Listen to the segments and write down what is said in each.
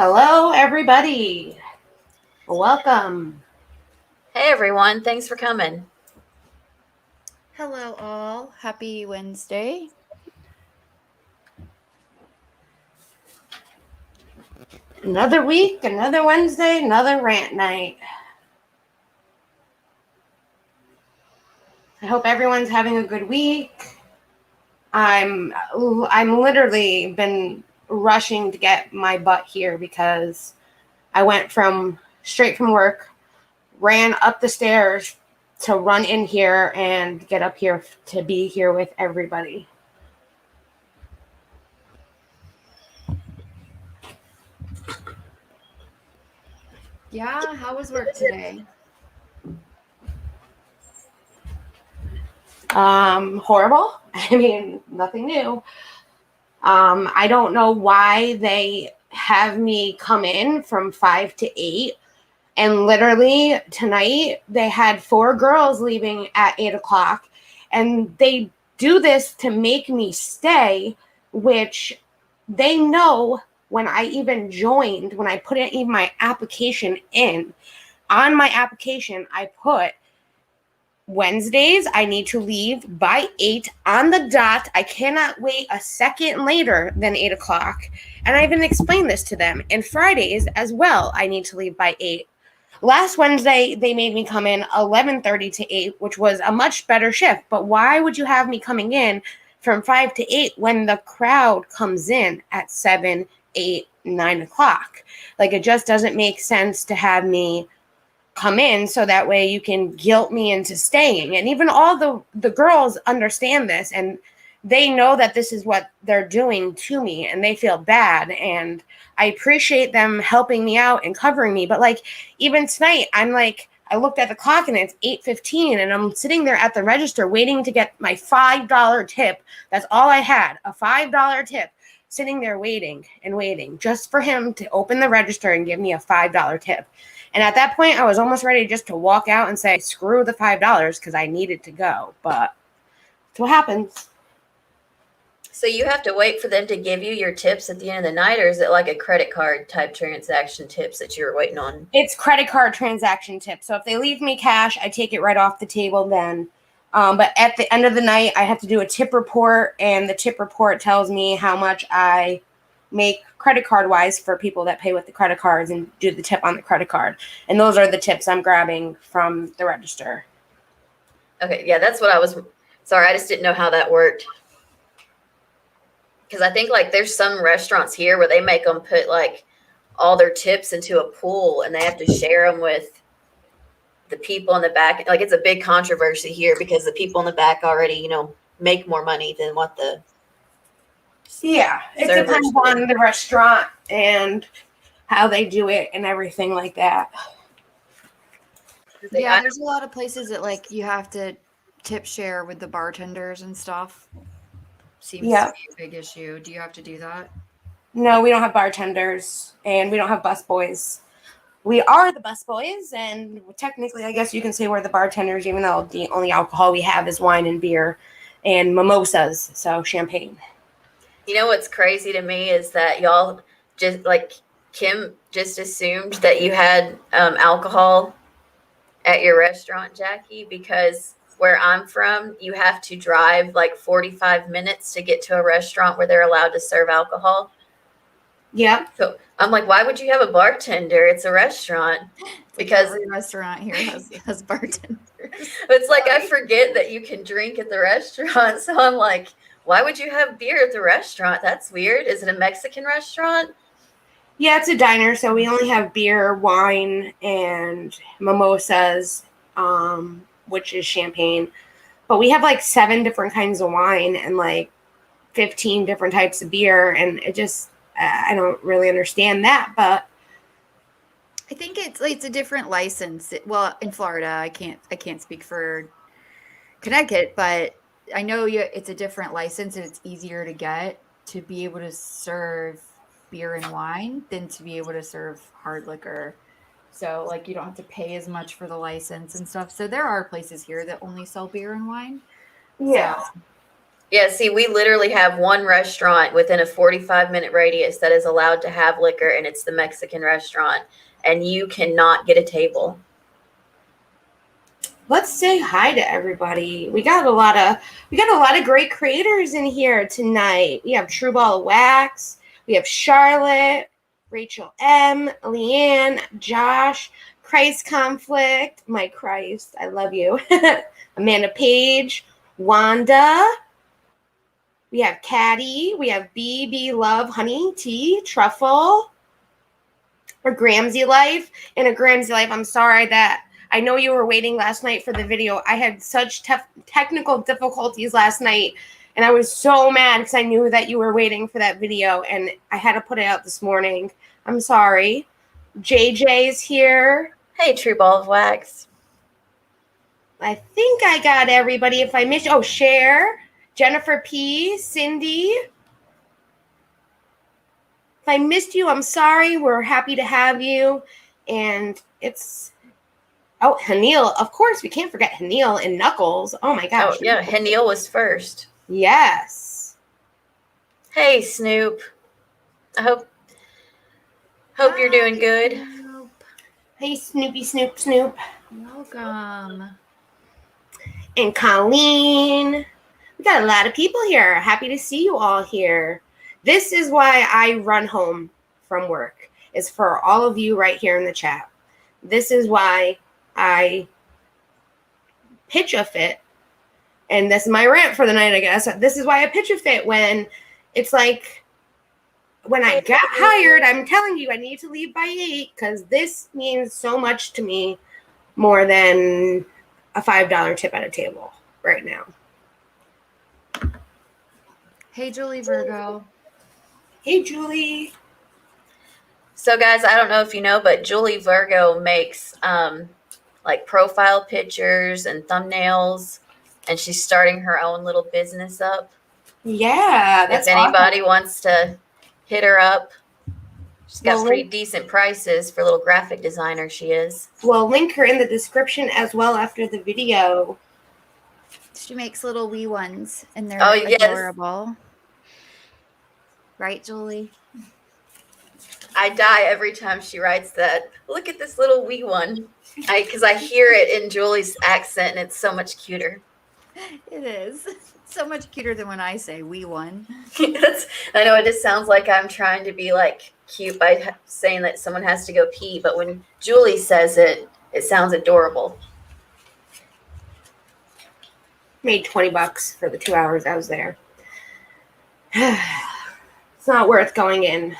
Hello, everybody. Welcome. Hey everyone, thanks for coming. Hello, all. Happy Wednesday. Another week, another Wednesday, another rant night. I hope everyone's having a good week. I'm literally been rushing to get my butt here because I went straight from work, ran up the stairs to run in here and get up here to be here with everybody. Yeah, how was work today? Horrible. I mean, nothing new. I don't know why they have me come in from 5 to 8. And literally tonight, they had 4 girls leaving at 8 o'clock. And they do this to make me stay, which they know when I even joined, when I put in my application in. On my application, I put Wednesdays, I need to leave by 8 on the dot. I cannot wait a second later than 8 o'clock. And I even explained this to them. And Fridays as well, I need to leave by 8. Last Wednesday, they made me come in 11:30 to 8, which was a much better shift. But why would you have me coming in from 5 to 8 when the crowd comes in at 7, 8, 9 o'clock? Like, it just doesn't make sense to have me come in so that way you can guilt me into staying. And even all the girls understand this, and they know that this is what they're doing to me, and they feel bad, and I appreciate them helping me out and covering me. But like, even tonight, I'm like, I looked at the clock and it's 8:15, and I'm sitting there at the register waiting to get my $5 tip. That's all I had, a $5 tip, sitting there waiting and waiting just for him to open the register and give me a $5 tip. And at that point, I was almost ready just to walk out and say, screw the $5 because I needed to go. But that's what happens. So you have to wait for them to give you your tips at the end of the night, or is it like a credit card type transaction tips that you're waiting on? It's credit card transaction tips. So if they leave me cash, I take it right off the table then. But at the end of the night, I have to do a tip report, and the tip report tells me how much I make credit card wise for people that pay with the credit cards and do the tip on the credit card. And those are the tips I'm grabbing from the register. Okay, yeah, that's what I was. Sorry, I just didn't know how that worked. Because I think like there's some restaurants here where they make them put like all their tips into a pool and they have to share them with the people in the back. Like, it's a big controversy here because the people in the back already, make more money than what the it depends on the restaurant and how they do it and everything like that. Yeah, there's a lot of places that like you have to tip share with the bartenders and stuff. Seems to be a big issue. Do you have to do that? No, we don't have bartenders, and we don't have busboys. We are the busboys, and technically, I guess you can say we're the bartenders, even though the only alcohol we have is wine and beer and mimosas, so champagne. You know what's crazy to me is that y'all just like Kim just assumed that you had alcohol at your restaurant, Jacci, because where I'm from, you have to drive like 45 minutes to get to a restaurant where they're allowed to serve alcohol. Yeah. So I'm like, why would you have a bartender? It's a restaurant. Because every restaurant here has bartenders. It's like I forget that you can drink at the restaurant. So I'm like, why would you have beer at the restaurant? That's weird. Is it a Mexican restaurant? Yeah, it's a diner, so we only have beer, wine, and mimosas, which is champagne. But we have like 7 different kinds of wine and like 15 different types of beer, and it just, I don't really understand that, but I think it's a different license. Well, in Florida, I can't speak for Connecticut, but I know it's a different license and it's easier to get to be able to serve beer and wine than to be able to serve hard liquor. So like you don't have to pay as much for the license and stuff. So there are places here that only sell beer and wine. yeah. So Yeah, see, we literally have one restaurant within a 45-minute radius that is allowed to have liquor, and it's the Mexican restaurant, and you cannot get a table. Let's say hi to everybody. We got a lot of great creators in here tonight. We have True Ball of Wax, we have Charlotte, Rachel M, Leanne, Josh, Christ Conflict, my Christ, I love you. Amanda Page, Wanda. We have Caddy, we have BB Love, Honey, Tea, Truffle, or Gramsy Life. And a Gramsy Life, I'm sorry that I know you were waiting last night for the video. I had such technical difficulties last night, and I was so mad because I knew that you were waiting for that video, and I had to put it out this morning. I'm sorry. JJ's here. Hey, True Ball of Wax. I think I got everybody. If I missed, Cher, Jennifer P, Cindy. If I missed you, I'm sorry. We're happy to have you. And it's... Oh, Hanil. Of course, we can't forget Hanil and Knuckles. Oh, my gosh. Oh, yeah, Hanil was first. Yes. Hey, Snoop. I hope you're doing good. Snoop. Hey, Snoopy Snoop Snoop. Welcome. And Colleen. We got a lot of people here. Happy to see you all here. This is why I run home from work, is for all of you right here in the chat. This is why I pitch a fit, and this is my rant for the night, I guess. This is why I pitch a fit when it's like, when I got hired, I'm telling you I need to leave by 8 because this means so much to me, more than a $5 tip at a table right now. Hey, Julie Virgo. Hey, Julie. So, guys, I don't know if you know, but Julie Virgo makes like profile pictures and thumbnails, and she's starting her own little business up. Yeah, that's if anybody wants to hit her up, she's got pretty decent prices for a little graphic designer. She is. We'll link her in the description as well after the video. She makes little wee ones, and they're adorable. Right, Julie? I die every time she writes that. Look at this little wee one. Because I hear it in Julie's accent, and it's so much cuter. It is. So much cuter than when I say wee one. I know it just sounds like I'm trying to be like cute by saying that someone has to go pee, but when Julie says it, it sounds adorable. Made $20 for the 2 hours I was there. It's not worth going in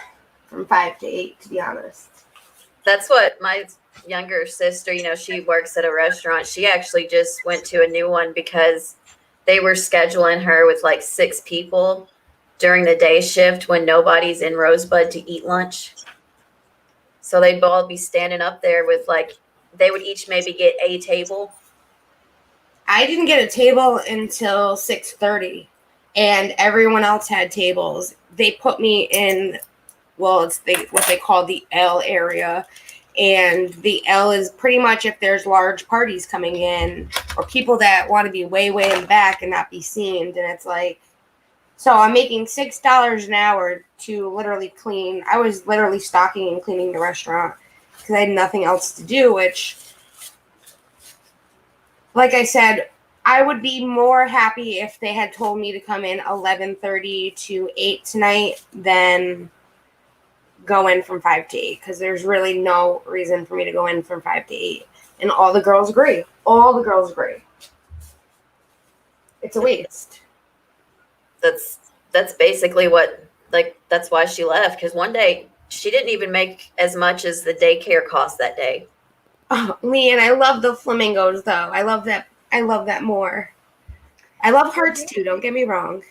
from 5 to 8, to be honest. That's what my younger sister, she works at a restaurant. She actually just went to a new one because they were scheduling her with like 6 people during the day shift when nobody's in Rosebud to eat lunch. So they'd all be standing up there with they would each maybe get a table. I didn't get a table until 6:30, and everyone else had tables. They put me in, it's what they call the L area, and the L is pretty much if there's large parties coming in or people that want to be way, way in the back and not be seen. And it's like, so I'm making $6 an hour to literally clean. I was literally stocking and cleaning the restaurant because I had nothing else to do, which, like I said, I would be more happy if they had told me to come in 11:30 to 8 tonight than go in from 5 to 8, because there's really no reason for me to go in from 5 to 8. And all the girls agree. All the girls agree. It's a waste. That's basically what, that's why she left, because one day she didn't even make as much as the daycare cost that day. Oh, Leanne, I love the flamingos, though. I love that more. I love hearts, too. Don't get me wrong.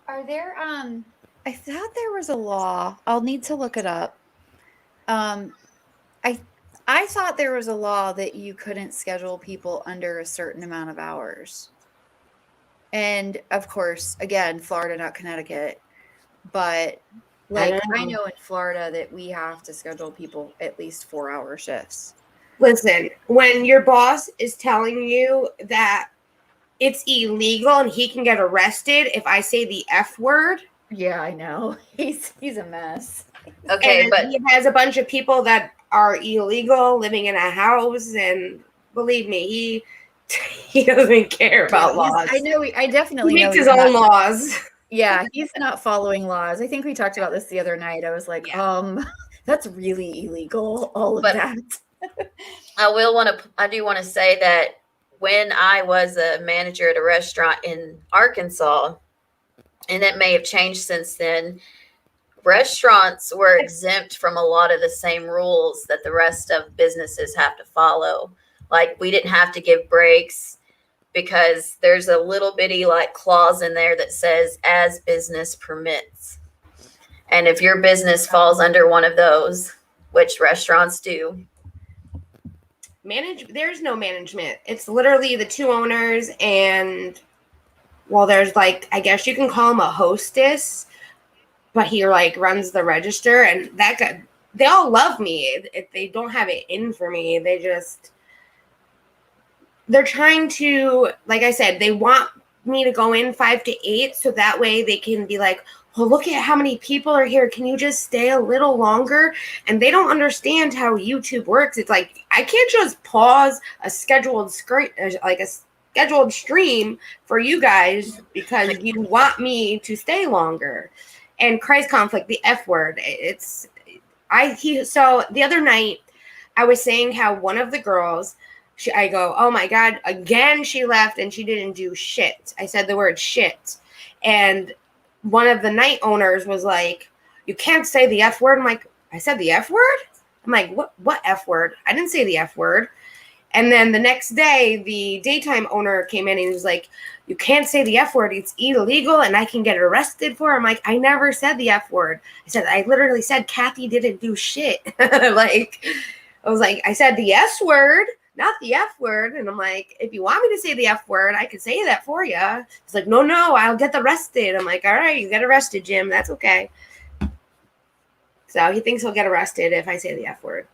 Are there, I thought there was a law. I'll need to look it up. I thought there was a law that you couldn't schedule people under a certain amount of hours. And of course, again, Florida, not Connecticut. But I know in Florida that we have to schedule people at least 4-hour shifts. Listen, when your boss is telling you that it's illegal and he can get arrested if I say the F word. Yeah, I know. He's a mess. Okay, And but he has a bunch of people that are illegal living in a house, and believe me, he doesn't care about laws. I know. I definitely He know makes his he's own not- laws. Yeah, he's not following laws. I think we talked about this the other night. I was like, Yeah. that's really illegal. All of But- that. I do want to say that when I was a manager at a restaurant in Arkansas, and it may have changed since then, restaurants were exempt from a lot of the same rules that the rest of businesses have to follow. Like, we didn't have to give breaks because there's a little bitty like clause in there that says as business permits. And if your business falls under one of those, which restaurants do, There's no management. It's literally the two owners, and well, there's like, I guess you can call him a hostess, but he like runs the register, and that guy, they all love me. They don't have it in for me. They're trying to, like I said, they want me to go in 5 to 8 so that way they can be like, well, look at how many people are here. Can you just stay a little longer? And they don't understand how YouTube works. It's like, I can't just pause a scheduled stream for you guys because you want me to stay longer. And Christ conflict, the F word. So the other night I was saying how one of the girls, I go, oh my God, again, she left and she didn't do shit. I said the word shit. And one of the night owners was like, you can't say the F word. I'm like, I said the F word? I'm like, what F word? I didn't say the F word. And then the next day, the daytime owner came in and he was like, you can't say the F word. It's illegal and I can get arrested for it. I'm like, I never said the F word. I literally said Kathy didn't do shit. I said the S word, not the F word. And I'm like, if you want me to say the F word, I can say that for you. It's like, no, I'll get arrested. I'm like, all right, you get arrested, Jim. That's okay. So he thinks he'll get arrested if I say the F word.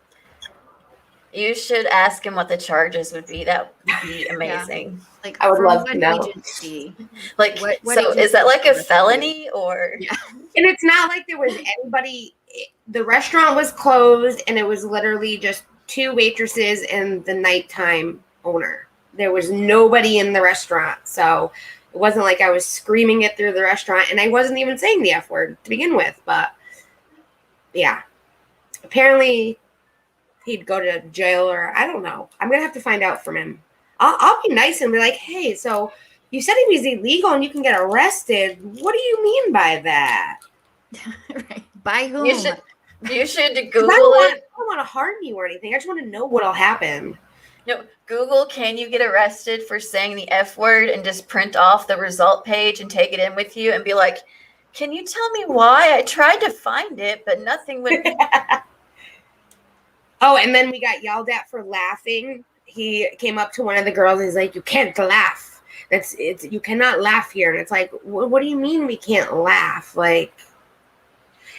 you should ask him what the charges would be. That would be amazing. Yeah. Like, I would from love what to know. agency? Like, What so agency is that like a arrested you? felony or? Yeah. And it's not like there was anybody. The restaurant was closed, and it was literally just 2 waitresses and the nighttime owner. There was nobody in the restaurant, so it wasn't like I was screaming it through the restaurant, and I wasn't even saying the F word to begin with. But yeah, apparently he'd go to jail, or I don't know. I'm gonna have to find out from him. I'll be nice and be like, hey, so you said he was illegal and you can get arrested. What do you mean by that? Right. By whom? You should I Google it. don't want to harm you or anything. I just want to know what'll happen. No, Google, can you get arrested for saying the F word, and just print off the result page and take it in with you and be like, can you tell me why? I tried to find it, but nothing would. Oh, and then we got yelled at for laughing. He came up to one of the girls and he's like, you can't laugh. You cannot laugh here. And it's like, what do you mean we can't laugh? Like,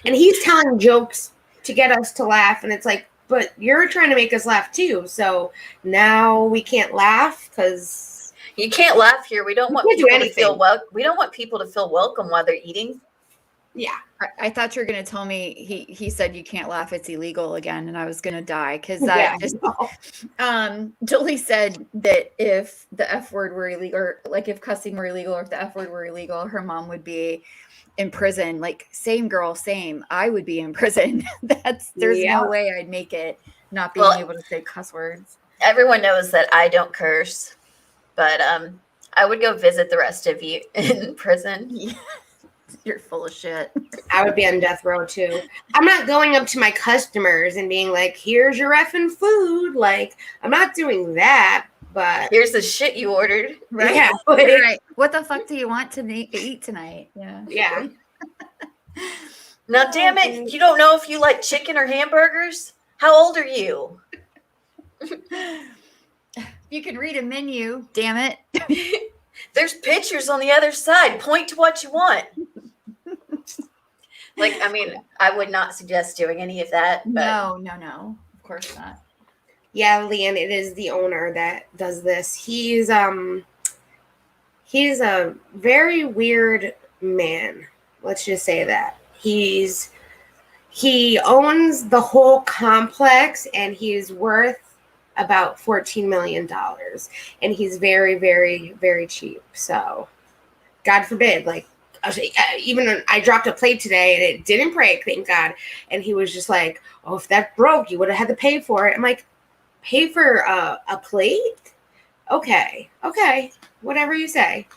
and he's telling jokes to get us to laugh. And it's like, but you're trying to make us laugh too. So now we can't laugh because You can't laugh here. We don't want can't do people to feel anything. we don't want people to feel welcome while they're eating. yeah. I thought you were going to tell me he said you can't laugh, it's illegal again, and I was going to die because Yeah, Julie said that if the F word were illegal, or like if cussing were illegal, or if the F word were illegal, her mom would be in prison. Like, same girl, same. I would be in prison. There's no way I'd make it not being able to say cuss words. Everyone knows that I don't curse, but I would go visit the rest of you in prison. Yeah. You're full of shit. I would be on death row too. I'm not going up to my customers and being like, here's your effing food. Like, I'm not doing that, but Here's the shit you ordered. Right? Yeah, Right. What the fuck do you want to eat tonight? Yeah. yeah. Now, damn it, you don't know if you like chicken or hamburgers? How old are you? You can read a menu, damn it. There's pictures on the other side. Point to what you want. Like, I mean, I would not suggest doing any of that. But No. Of course not. Yeah, Leanne, it is the owner that does this. He's He's a very weird man. Let's just say that. He owns the whole complex, and he's worth about $14 million. And he's very, very, very cheap. So, God forbid, like, even I dropped a plate today and it didn't break, thank God. And he was just like, "Oh, if that broke, you would have had to pay for it." I'm like, "Pay for a plate? Okay, whatever you say."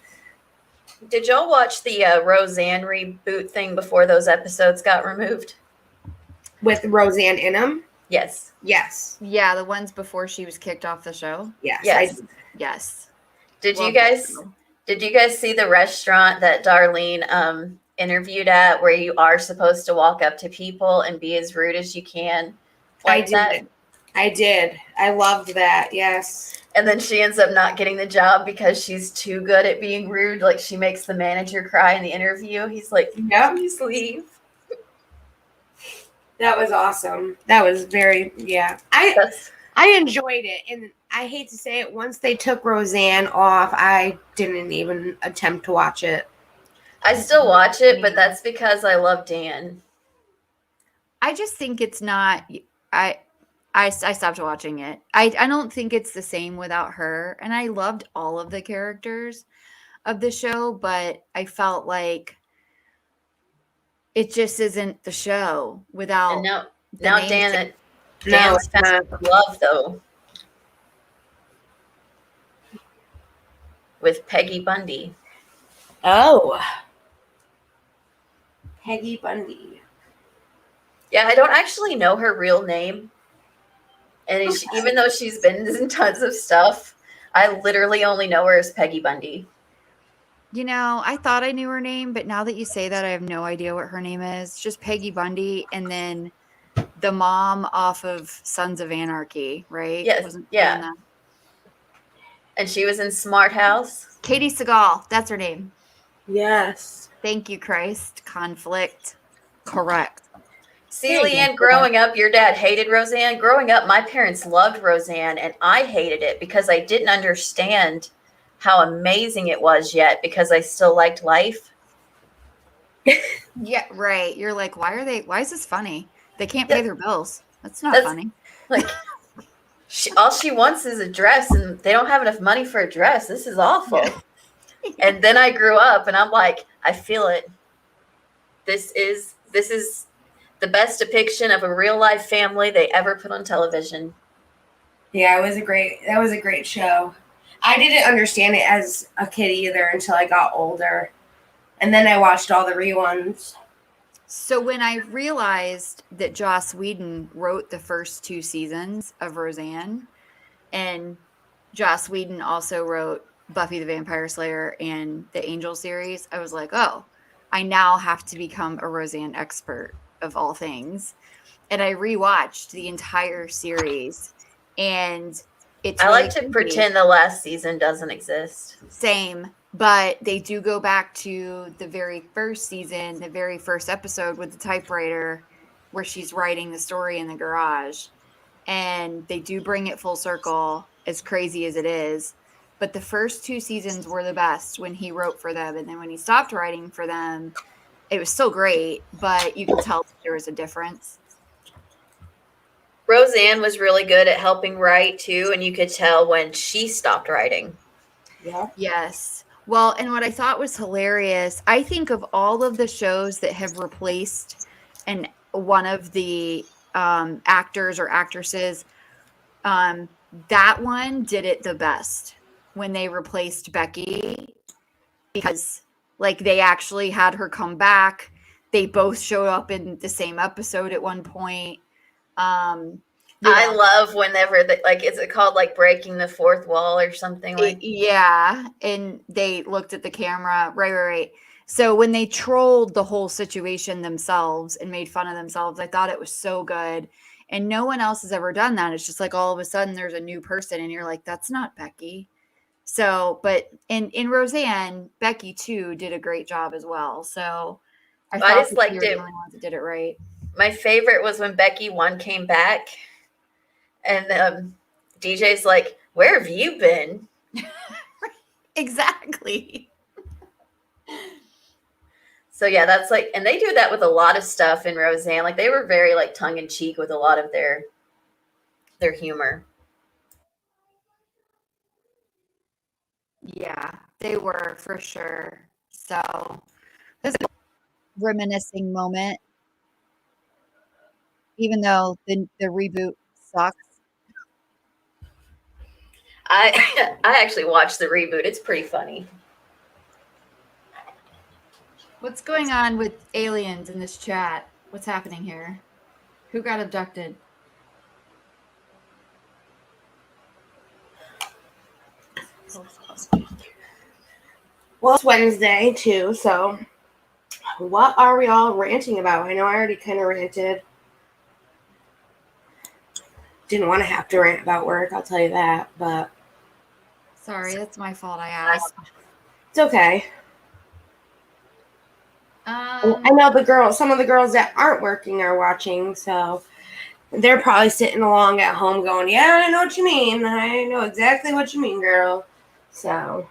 Did y'all watch the Roseanne reboot thing before those episodes got removed? With Roseanne in them? Yes. Yes. Yeah, the ones before she was kicked off the show. Yes. Yes. Yes. Did you guys see the restaurant that Darlene interviewed at, where you are supposed to walk up to people and be as rude as you can? Like I did. I loved that. Yes. And then she ends up not getting the job because she's too good at being rude. Like, she makes the manager cry in the interview. He's like, "Please leave." That was awesome. That was very, yeah. I enjoyed it. And I hate to say it, once they took Roseanne off, I didn't even attempt to watch it. I still watch it, but that's because I love Dan. I just think it's not. I stopped watching it. I don't think it's the same without her. And I loved all of the characters of the show, but I felt like it just isn't the show without. And now No, Dan's found love, though, with Peggy Bundy. Oh. Peggy Bundy. Yeah, I don't actually know her real name. And even though she's been in tons of stuff, I literally only know her as Peggy Bundy. You know, I thought I knew her name, but now that you say that, I have no idea what her name is. Just Peggy Bundy, and then the mom off of Sons of Anarchy, right? Yes, yeah. And she was in Smart House. Katie Seagal, that's her name. Yes. Thank you, Christ. Conflict. Correct. See, Leanne, growing up, your dad hated Roseanne. Growing up, my parents loved Roseanne, and I hated it because I didn't understand how amazing it was yet, because I still liked life. Yeah, right. You're like, why is this funny? They can't pay their bills. That's funny. Like, all she wants is a dress, and they don't have enough money for a dress. This is awful. Yeah. And then I grew up, and I'm like, I feel it. This is the best depiction of a real life family they ever put on television. Yeah, that was a great show. I didn't understand it as a kid either until I got older. And then I watched all the reruns. So when I realized that Joss Whedon wrote the first 2 seasons of Roseanne, and Joss Whedon also wrote Buffy the Vampire Slayer and the Angel series, I was like, oh, I now have to become a Roseanne expert of all things. And I rewatched the entire series, and it's I like to pretend the last season doesn't exist. Same, but they do go back to the very first season, the very first episode with the typewriter where she's writing the story in the garage. And they do bring it full circle, as crazy as it is. But the first 2 seasons were the best when he wrote for them. And then when he stopped writing for them, it was still great, but you could tell there was a difference. Roseanne was really good at helping write too, and you could tell when she stopped writing. Yeah. Yes. Well, and what I thought was hilarious, I think of all of the shows that have replaced one of the actors or actresses, that one did it the best when they replaced Becky, because like they actually had her come back. They both showed up in the same episode at one point. I love whenever is it called like breaking the fourth wall or something like? Yeah, and they looked at the camera, right. So when they trolled the whole situation themselves and made fun of themselves, I thought it was so good. And no one else has ever done that. It's just like all of a sudden there's a new person and you're like, that's not Becky. So, but in Roseanne, Becky too did a great job as well. So I just liked it. The only ones that did it right. My favorite was when Becky 1 came back, and DJ's like, "Where have you been?" Exactly. So yeah, that's like, and they do that with a lot of stuff in Roseanne. Like they were very like tongue in cheek with a lot of their humor. Yeah, they were for sure. So this is a reminiscing moment, even though the reboot sucks. I I actually watched the reboot. It's pretty funny. What's going on with aliens in this chat? What's happening here? Who got abducted? Well, it's Wednesday too, so what are we all ranting about? I know I already kind of ranted. Didn't want to have to rant about work, I'll tell you that, but Sorry, that's my fault. I asked. it's okay. I know some of the girls that aren't working are watching, so they're probably sitting along at home going, yeah, I know what you mean. I know exactly what you mean, girl. So.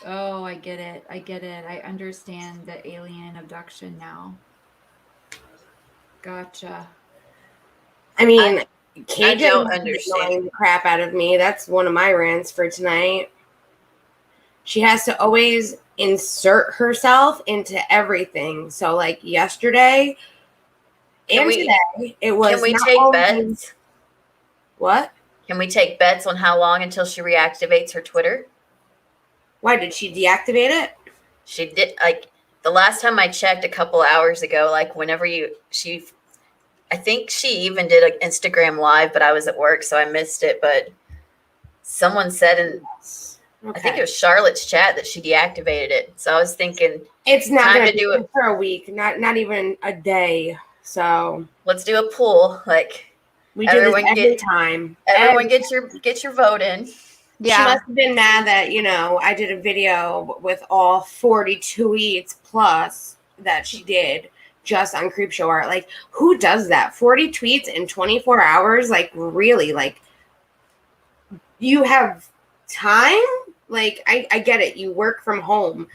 Oh, I get it. I get it. I understand the alien abduction now. Gotcha. I mean, I KJ don't is understand. annoying the crap out of me. That's one of my rants for tonight. She has to always insert herself into everything. So, like yesterday and today, it was. Can we not take only- bets? What? Can we take bets on how long until she reactivates her Twitter? Why did she deactivate it? She did, like the last time I checked a couple hours ago, like I think she even did an Instagram live, but I was at work, so I missed it. But someone said in, I think it was Charlotte's chat that she deactivated it. So I was thinking it's not time going to do it for a week, not even a day. So let's do a poll. Like we do this every time. Everyone get your vote in. Yeah. She must have been mad that, I did a video with all 40 tweets plus that she did just on Creepshow Art. Like, who does that? 40 tweets in 24 hours? Like, really? Like, you have time? Like, I get it. You work from home.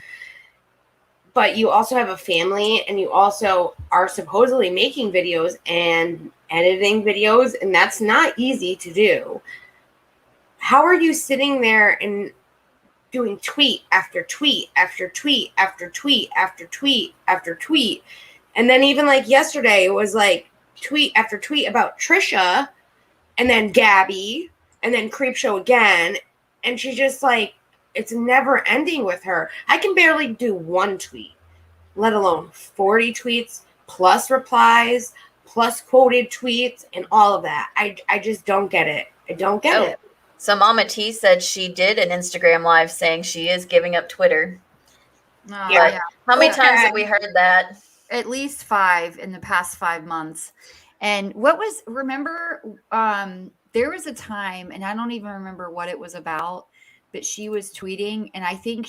But you also have a family, and you also are supposedly making videos and editing videos, and that's not easy to do. How are you sitting there and doing tweet after tweet after tweet after tweet after tweet after tweet? And then even like yesterday, it was like tweet after tweet about Trisha and then Gabby and then Creepshow again. And she's just like, it's never ending with her. I can barely do one tweet, let alone 40 tweets plus replies plus quoted tweets and all of that. I just don't get it. I don't get it. So Mama T said she did an Instagram live saying she is giving up Twitter. Yeah. How many times have we heard that? At least 5 in the past 5 months. And remember, there was a time, and I don't even remember what it was about, but she was tweeting, and I think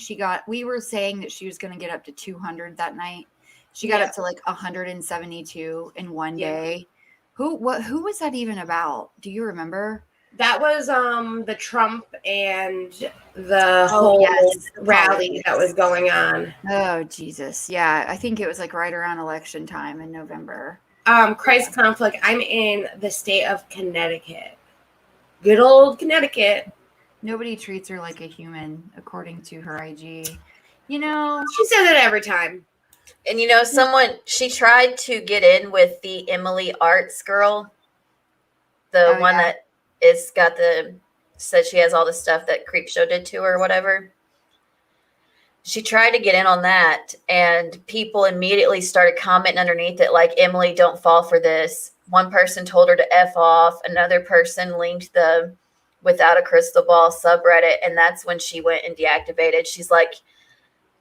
we were saying that she was going to get up to 200 that night. She got up to like 172 in one day. Who was that even about? Do you remember? That was the Trump and the whole rally that was going on. Oh, Jesus. Yeah, I think it was like right around election time in November. Christ conflict. I'm in the state of Connecticut. Good old Connecticut. Nobody treats her like a human, according to her IG. She says it every time. And she tried to get in with the Emily Arts girl, the one that said she has all the stuff that Creepshow did to her or whatever. She tried to get in on that, and people immediately started commenting underneath it like, Emily, don't fall for this. One person told her to F off. Another person linked the Without a Crystal Ball subreddit, and that's when she went and deactivated. She's like,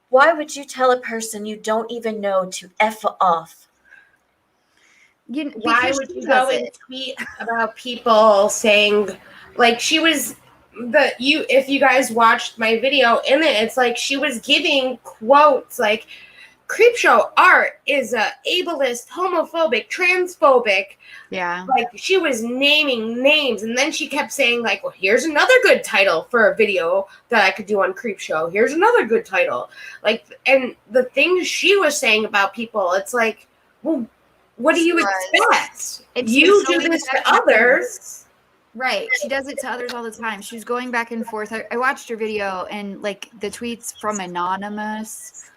why would you tell a person you don't even know to F off? Why would you go and tweet about people saying, like, she was if you guys watched my video in it, it's like she was giving quotes like Creepshow Art is a ableist, homophobic, transphobic. Yeah. Like, she was naming names, and then she kept saying, like, well, here's another good title for a video that I could do on Creepshow. Here's another good title. Like, and the things she was saying about people, it's like, well, what do you expect? You do this to others. Right. She does it to others all the time. She was going back and forth. I watched her video, and like the tweets from Anonymous,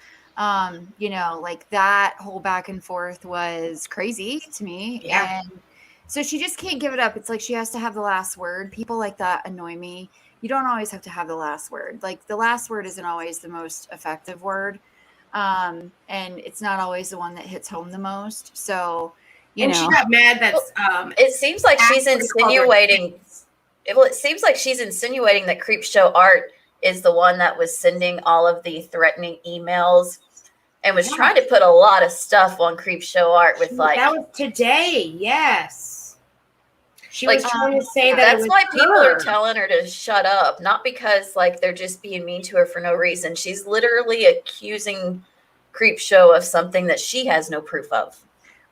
you know, like that whole back and forth was crazy to me. Yeah. And so she just can't give it up. It's like she has to have the last word. People like that annoy me. You don't always have to have the last word. Like, the last word isn't always the most effective word. And it's not always the one that hits home the most. So, you know, she got mad that it seems like she's insinuating. Well, it seems like she's insinuating that Creepshow Art is the one that was sending all of the threatening emails and was trying to put a lot of stuff on Creepshow Art with, like, that was today. Yes, she was trying to say that. That's why people are telling her to shut up, not because like they're just being mean to her for no reason. She's literally accusing Creepshow of something that she has no proof of.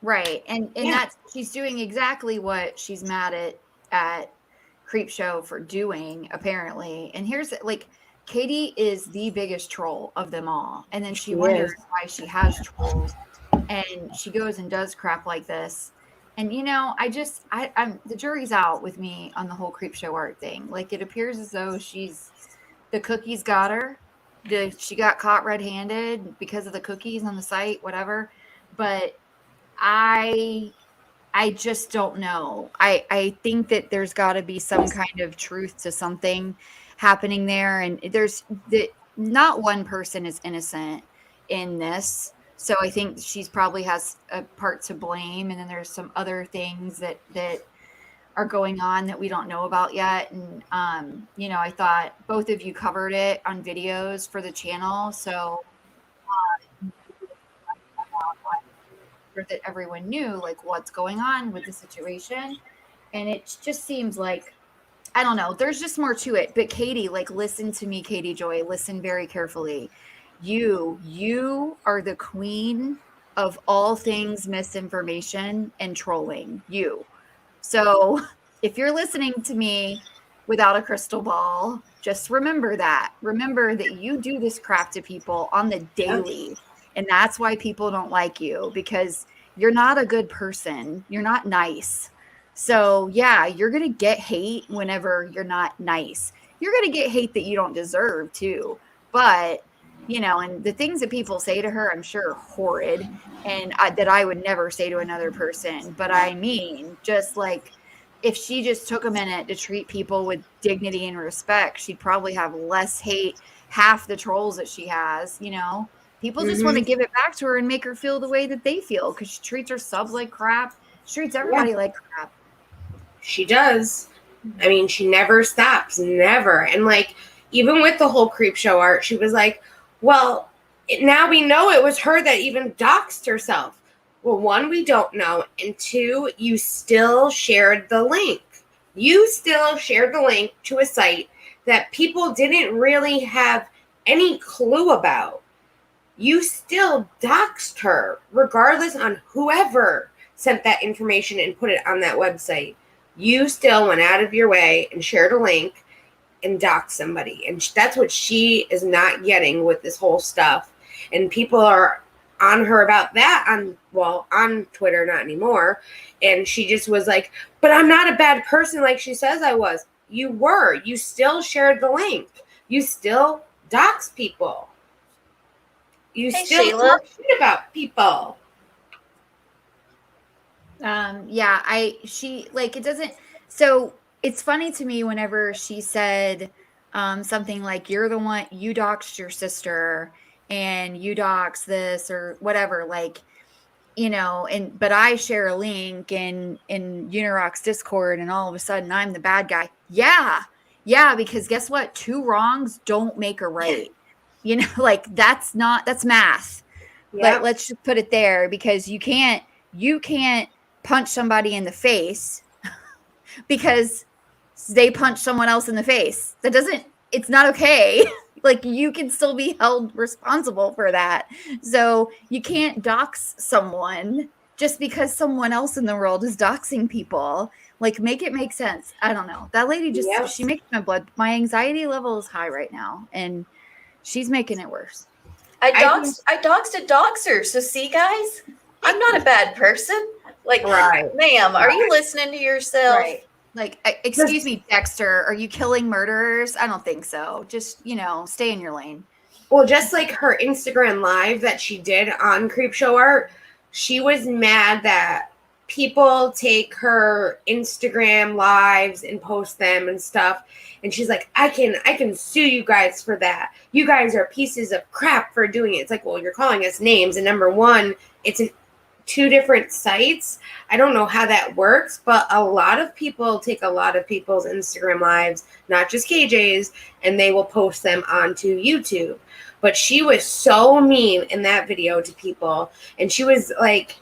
Right. And that's, she's doing exactly what she's mad at Creepshow for doing, apparently. And here's, like, Katie is the biggest troll of them all. And then she wonders why she has trolls. And she goes and does crap like this. And, you know, I'm the jury's out with me on the whole Creepshow Art thing. Like, it appears as though the cookies got her. She got caught red-handed because of the cookies on the site, whatever. But I just don't know. I think that there's got to be some kind of truth to something happening there. And not one person is innocent in this. So I think she's probably has a part to blame. And then there's some other things that are going on that we don't know about yet. And, you know, I thought both of you covered it on videos for the channel. So that everyone knew, like, what's going on with the situation. And it just seems like, I don't know, there's just more to it. But Katie, like, listen to me, Katie Joy, listen very carefully. You are the queen of all things misinformation and trolling. So if you're listening to me without a crystal ball, just remember that you do this crap to people on the daily. And that's why people don't like you, because you're not a good person. You're not nice. So, yeah, you're going to get hate whenever you're not nice. You're going to get hate that you don't deserve, too. But, you know, and the things that people say to her, I'm sure are horrid, and that I would never say to another person. But I mean, just like, if she just took a minute to treat people with dignity and respect, she'd probably have less hate, half the trolls that she has, you know. People just want to give it back to her and make her feel the way that they feel, because she treats her subs like crap. She treats everybody like crap. She does. I mean, she never stops. Never. And, like, even with the whole Creepshow Art, she was like, well, now we know it was her that even doxed herself. Well, one, we don't know. And two, you still shared the link. You still shared the link to a site that people didn't really have any clue about. You still doxed her, regardless on whoever sent that information and put it on that website. You still went out of your way and shared a link and doxed somebody. And that's what she is not getting with this whole stuff. And people are on her about that on Twitter, not anymore. And she just was like, but I'm not a bad person like she says I was. You were. You still shared the link. You still doxed people. You still talk shit about people. It doesn't. So it's funny to me whenever she said something like, you're the one, you doxed your sister and you doxed this or whatever, like, you know, but I share a link in Unirock's Discord and all of a sudden I'm the bad guy. Yeah, because guess what? Two wrongs don't make a right. You know, like, that's math. Yep. Let's just put it there, because you can't punch somebody in the face because they punch someone else in the face. It's not okay. Like, you can still be held responsible for that. So you can't dox someone just because someone else in the world is doxing people. Like, make it make sense. I don't know. That lady just, Yep. she makes my anxiety level is high right now, and she's making it worse. I doxed a doxer. So see, guys, I'm not a bad person. Like, Right. ma'am, are you listening to yourself? Right. Like, excuse me, Dexter, are you killing murderers? I don't think so. Just, stay in your lane. Well, just like her Instagram live that she did on Creepshow Art, she was mad that people take her Instagram lives and post them and stuff. And she's like, I can sue you guys for that. You guys are pieces of crap for doing it. It's like, well, you're calling us names. And number one, it's two different sites. I don't know how that works, but a lot of people take a lot of people's Instagram lives, not just KJ's, and they will post them onto YouTube. But she was so mean in that video to people, and she was like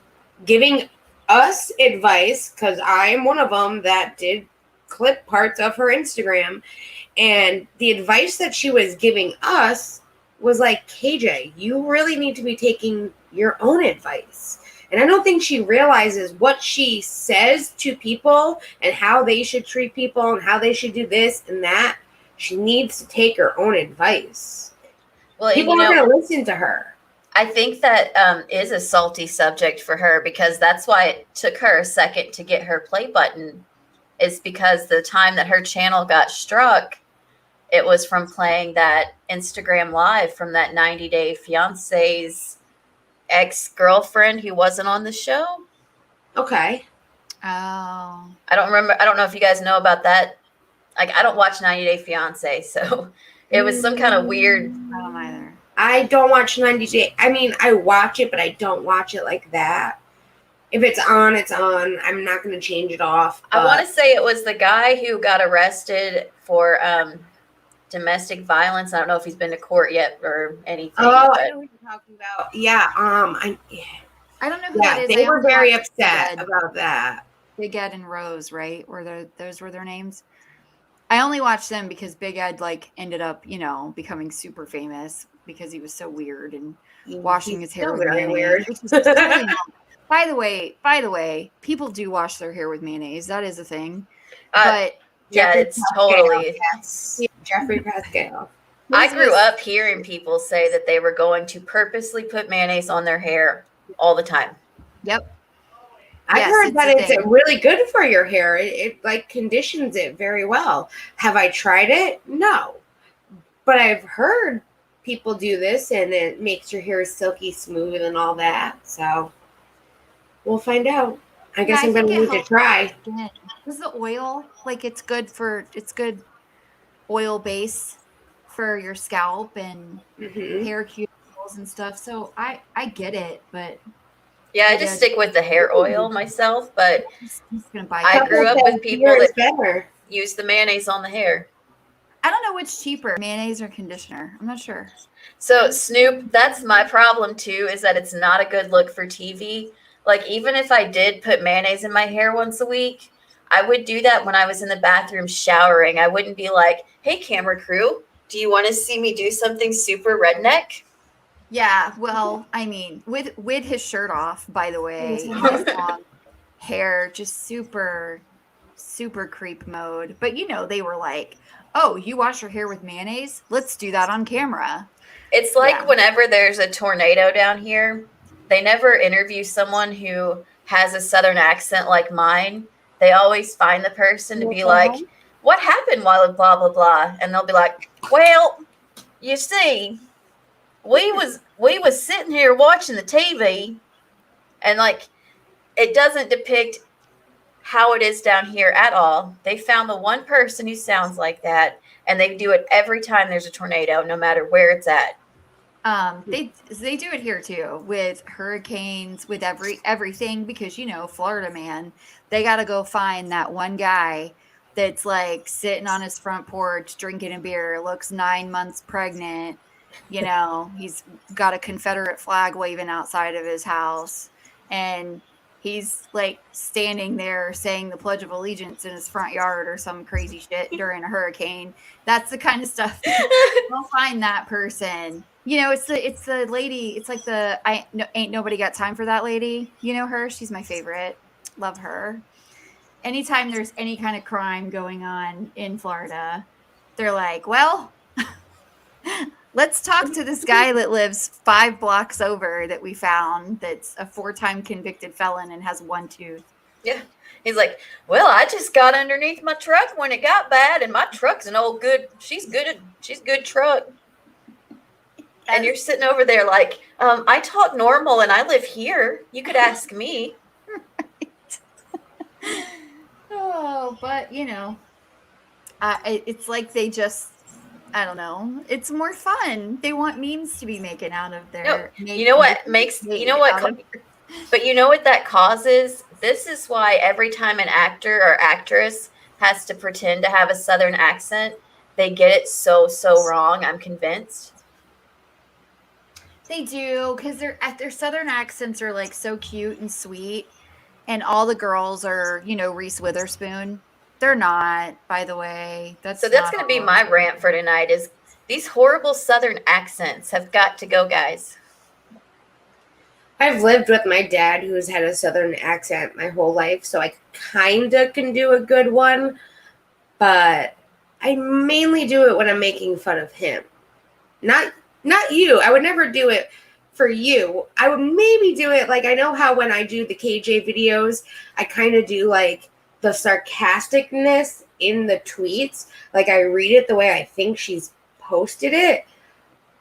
giving us advice, because I am one of them that did clip parts of her Instagram, and the advice that she was giving us was like, KJ, you really need to be taking your own advice. And I don't think she realizes what she says to people and how they should treat people and how they should do this and that. She needs to take her own advice. Well, People aren't going to listen to her. I think that is a salty subject for her, because that's why it took her a second to get her play button, is because the time that her channel got struck, it was from playing that Instagram live from that 90 Day Fiance's ex-girlfriend who wasn't on the show. Okay. Oh. I don't remember. I don't know if you guys know about that. Like, I don't watch 90 Day Fiance, so it was some kind of weird. I don't either. I don't watch 90 Day. I mean, I watch it, but I don't watch it like that. If it's on, it's on. I'm not going to change it off. I want to say it was the guy who got arrested for domestic violence. I don't know if he's been to court yet or anything. Oh, I know what you're talking about. Yeah. I don't know who that is. They were very upset about that. Big Ed and Rose, right? Those were their names. I only watched them because Big Ed ended up, becoming super famous because he was so weird and washing his hair with mayonnaise. Weird. Which is totally not. By the way, people do wash their hair with mayonnaise. That is a thing. But yeah, it's totally. Yes. Jeffrey Pascal. I grew up hearing people say that they were going to purposely put mayonnaise on their hair all the time. Yep. I've heard that it's really good for your hair. It conditions it very well. Have I tried it? No. But I've heard people do this, and it makes your hair silky smooth and all that. So we'll find out. I guess I'm going to need to try. Is the oil it's good oil base for your scalp and hair cuticles and stuff. So I get it, but yeah, I just stick with the hair oil myself. But I grew up with people that use the mayonnaise on the hair. I don't know which cheaper, mayonnaise or conditioner. I'm not sure. So Snoop, that's my problem too, is that it's not a good look for TV. Like, even if I did put mayonnaise in my hair once a week, I would do that when I was in the bathroom showering. I wouldn't be like, hey, camera crew, do you want to see me do something super redneck? Yeah, well, I mean, with his shirt off, by the way, his long hair, just super, super creep mode. But, they were like, oh, you wash your hair with mayonnaise? Let's do that on camera. It's like whenever there's a tornado down here, they never interview someone who has a Southern accent like mine. They always find the person to be like, what happened while blah, blah, blah. And they'll be like, well, you see, we was sitting here watching the TV, and it doesn't depict how it is down here at all. They found the one person who sounds like that, and they do it every time there's a tornado, no matter where it's at. They do it here too, with hurricanes, with everything, because Florida man, they got to go find that one guy that's sitting on his front porch drinking a beer, looks 9 months pregnant. He's got a Confederate flag waving outside of his house, and He's like standing there saying the Pledge of Allegiance in his front yard or some crazy shit during a hurricane. That's the kind of stuff. You'll find that person. You know, it's the lady. It's like ain't nobody got time for that lady. You know her. She's my favorite. Love her. Anytime there's any kind of crime going on in Florida, they're like, well, let's talk to this guy that lives 5 blocks over that we found that's a 4-time convicted felon and has 1 tooth. Yeah. He's like, well, I just got underneath my truck when it got bad, and my truck's an old good, she's good truck. And you're sitting over there like, I talk normal and I live here. You could ask me. Right. Oh, but you know, it's like they just, I don't know. It's more fun. They want memes to be making out of their. No, you know what makes, you know what, but you know what that causes? This is why every time an actor or actress has to pretend to have a Southern accent, they get it so wrong. I'm convinced. They do, because their Southern accents are like so cute and sweet, and all the girls are, you know, Reese Witherspoon. They're not, by the way. That's going to be my rant for tonight. Is these horrible Southern accents have got to go, guys. I've lived with my dad who's had a Southern accent my whole life, so I kind of can do a good one, but I mainly do it when I'm making fun of him. Not you. I would never do it for you. I would maybe do it like, I know how when I do the KJ videos, I kind of do like the sarcasticness in the tweets. Like I read it the way I think she's posted it.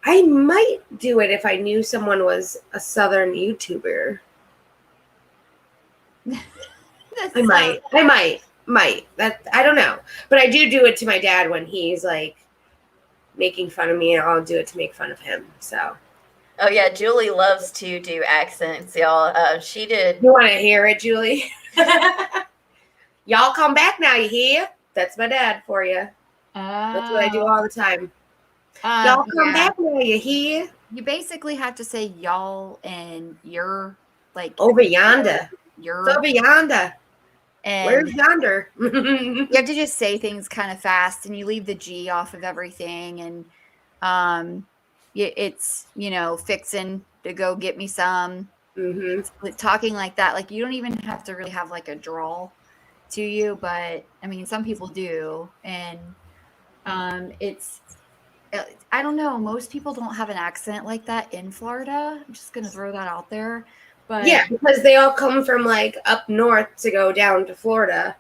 I might do it if I knew someone was a Southern YouTuber. I might. That, I don't know. But I do it to my dad when he's like making fun of me, and I'll do it to make fun of him. So. Oh yeah, Julie loves to do accents, y'all. She did. You want to hear it, Julie? Y'all come back now, you hear? That's my dad for you. That's what I do all the time. Y'all come back now, you hear? You basically have to say y'all and you're like over yonder. You're it's over yonder. And where's yonder? You have to just say things kind of fast, and you leave the G off of everything, and it's, you know, fixing to go get me some. Mm-hmm. Talking like that, like you don't even have to really have like a drawl to you, but I mean some people do, and it's, I don't know, most people don't have an accent like that in Florida. I'm just gonna throw that out there. But yeah, because they all come from like up north to go down to Florida.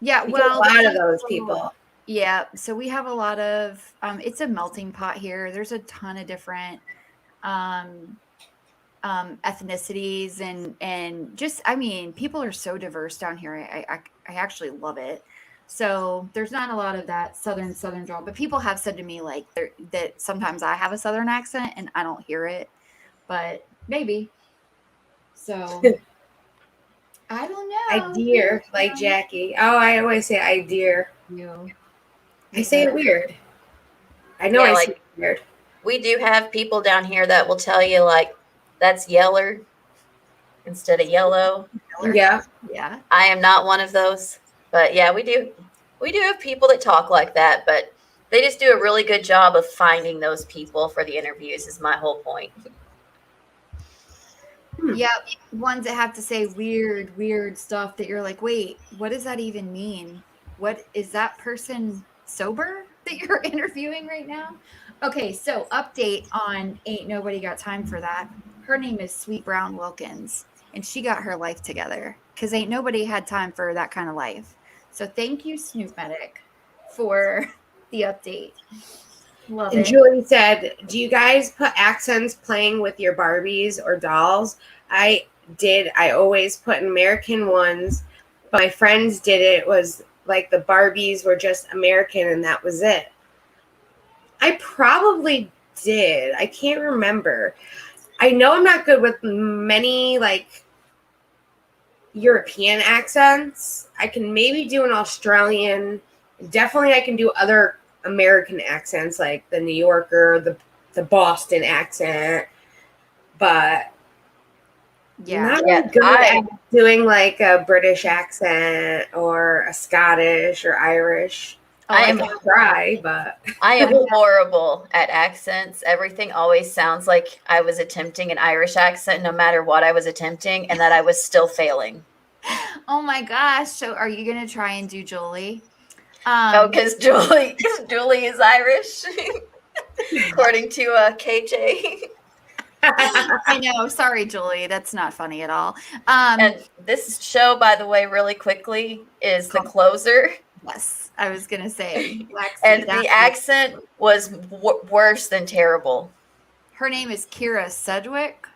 Yeah, well, a lot of those people. Yeah, so we have a lot of it's a melting pot here. There's a ton of different ethnicities, and just, I mean, people are so diverse down here. I actually love it. So there's not a lot of that southern drawl, but people have said to me like that sometimes I have a Southern accent and I don't hear it, but maybe. So I don't know. I dear, like Jacci. Oh, I always say I dear. You. I say it weird. I know, yeah, I say it weird. We do have people down here that will tell you like that's yeller instead of yellow. Yeah. Yeah. I am not one of those. But yeah, we do have people that talk like that, but they just do a really good job of finding those people for the interviews is my whole point. Yeah, ones that have to say weird stuff that you're like, wait, what does that even mean? What is that person sober that you're interviewing right now? Okay, so update on Ain't Nobody Got Time for That. Her name is Sweet Brown Wilkins, and she got her life together because ain't nobody had time for that kind of life. So thank you, Snoop Medic, for the update. Love it. Julie said, do you guys put accents playing with your Barbies or dolls? I did. I always put American ones, but my friends did it. It was like the Barbies were just American and that was it. I probably did. I can't remember. I know I'm not good with many like European accents. I can maybe do an Australian. Definitely I can do other American accents like the New Yorker, the Boston accent. But Yeah. Not Yeah, really good at doing like a British accent or a Scottish or Irish. Oh, I I am can try, but I am horrible at accents. Everything always sounds like I was attempting an Irish accent no matter what I was attempting and that I was still failing. Oh my gosh. So are you gonna try and do Julie? Oh, because Julie is Irish, according to KJ. I know. Sorry, Julie. That's not funny at all. And this show, by the way, really quickly, is The Closer. Yes, I was gonna say Lexi. And the accent was worse than terrible. Her name is Kira Sedgwick,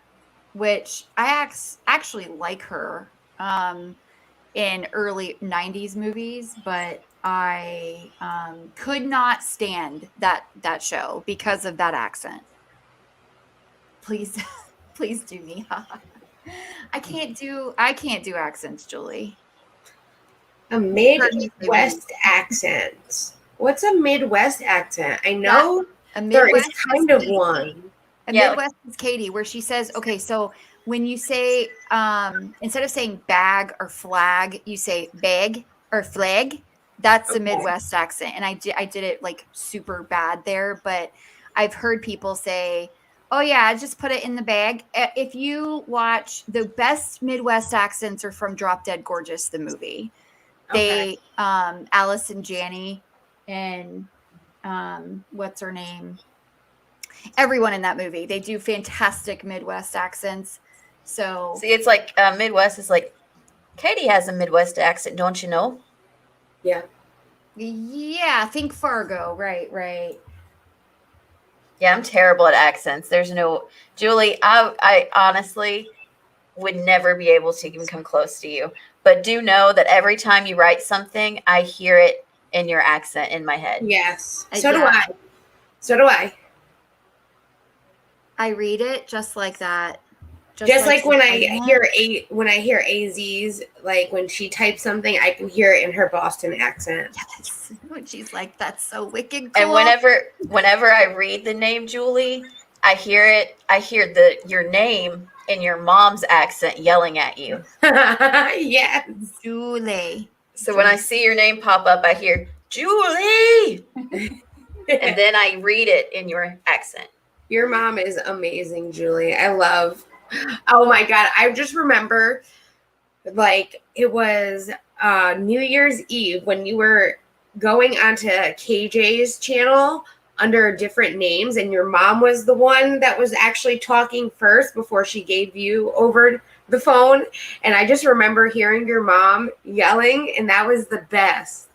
which I actually like her in early '90s movies, but I could not stand that show because of that accent. Please, please do me. I can't do accents, Julie. A Midwest accent. What's a Midwest accent? I know there is kind of one. A Midwest is Katie, where she says, okay, so when you say, instead of saying bag or flag, you say bag or flag. That's a Midwest accent. And I did it like super bad there, but I've heard people say, oh yeah, just put it in the bag. If you watch, the best Midwest accents are from Drop Dead Gorgeous, the movie. They, Alice and Janney and what's her name? Everyone in that movie, they do fantastic Midwest accents. So see, it's like Midwest is like Katie has a Midwest accent, don't you know? Yeah. Think Fargo, right. Yeah, I'm terrible at accents. There's no Julie. I honestly would never be able to even come close to you. But do know that every time you write something, I hear it in your accent in my head. Yes. So do I. So do I. I read it just like that. Just like when I hear AZ's, like when she types something, I can hear it in her Boston accent. Yes. When she's like, that's so wicked cool. And whenever I read the name Julie, I hear it. I hear your name in your mom's accent yelling at you. Yes. Julie. So when I see your name pop up, I hear Julie, and then I read it in your accent. Your mom is amazing, Julie. Oh my God. I just remember like it was New Year's Eve when you were going onto KJ's channel under different names, and your mom was the one that was actually talking first before she gave you over the phone. And I just remember hearing your mom yelling, and that was the best.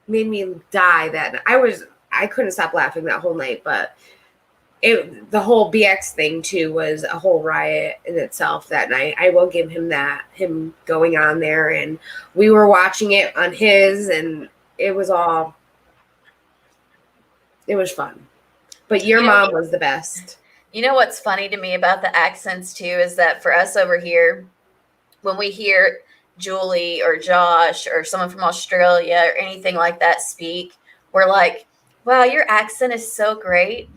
Made me die that I couldn't stop laughing that whole night, but the whole BX thing too was a whole riot in itself that night. I will give him that, him going on there, and we were watching it on his, and it was fun. But your mom was the best. You know what's funny to me about the accents too is that for us over here, when we hear Julie or Josh or someone from Australia or anything like that speak, we're like, wow, your accent is so great.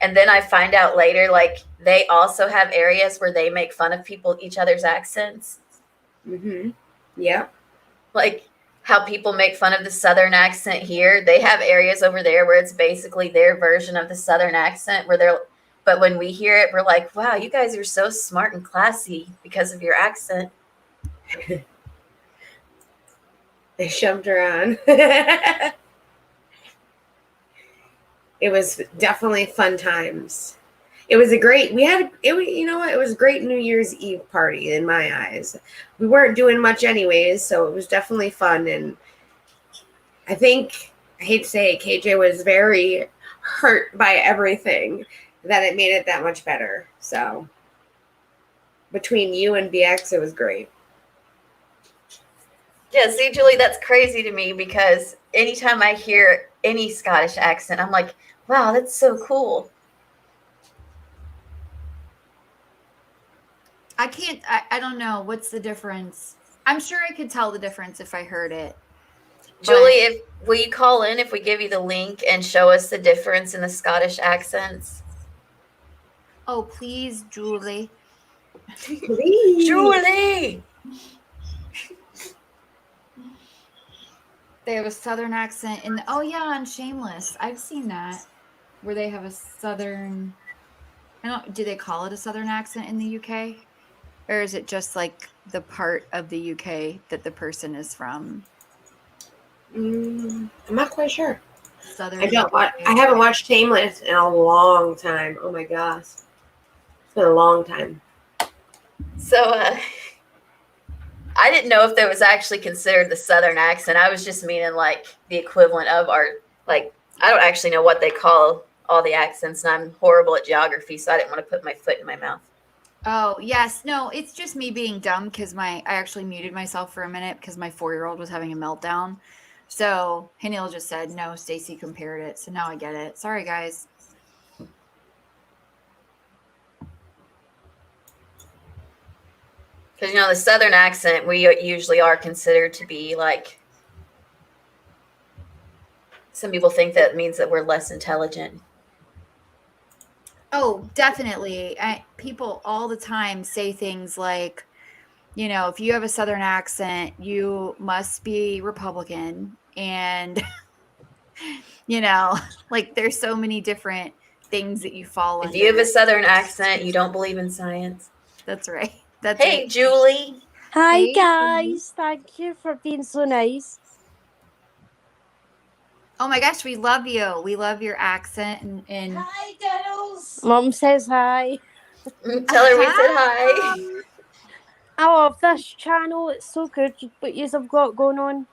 And then I find out later, like, they also have areas where they make fun of each other's accents. Mm-hmm. Yeah. Like how people make fun of the Southern accent here. They have areas over there where it's basically their version of the Southern accent but when we hear it, we're like, wow, you guys are so smart and classy because of your accent. They shoved her on. It was definitely fun times. It was it was a great New Year's Eve party in my eyes. We weren't doing much anyways, so it was definitely fun. And I hate to say it, KJ was very hurt by everything, that it made it that much better. So between you and BX, it was great. Yeah, see, Julie, that's crazy to me because anytime I hear any Scottish accent, I'm like, wow, that's so cool. I don't know. What's the difference? I'm sure I could tell the difference if I heard it. Julie, will you call in if we give you the link and show us the difference in the Scottish accents? Oh, please, Julie. Please. Julie! They have a southern accent in oh yeah, on Shameless. I've seen that. Where they have a southern do they call it a southern accent in the UK? Or is it just like the part of the UK that the person is from? I'm not quite sure. Southern I haven't watched Shameless in a long time. Oh my gosh. It's been a long time. So, I didn't know if that was actually considered the southern accent. I was just meaning like the equivalent of our, like, I don't actually know what they call all the accents, and I'm horrible at geography, so I didn't want to put my foot in my mouth. Oh, yes. No, it's just me being dumb because I actually muted myself for a minute because my 4-year-old was having a meltdown. So Hanil just said, no, Stacy compared it. So now I get it. Sorry, guys. Because, the southern accent, we usually are considered to be like, some people think that means that we're less intelligent. Oh, definitely. People all the time say things like, if you have a southern accent, you must be Republican. And, like there's so many different things that you fall If under. you have a southern accent, you don't believe in science. That's right. That's Hey, right. Julie. Hi Hey, guys, thank you for being so nice. Oh my gosh, we love you. We love your accent and Hi girls. Mum says hi. Tell her we said hi. I love this channel. It's so good what you have got going on.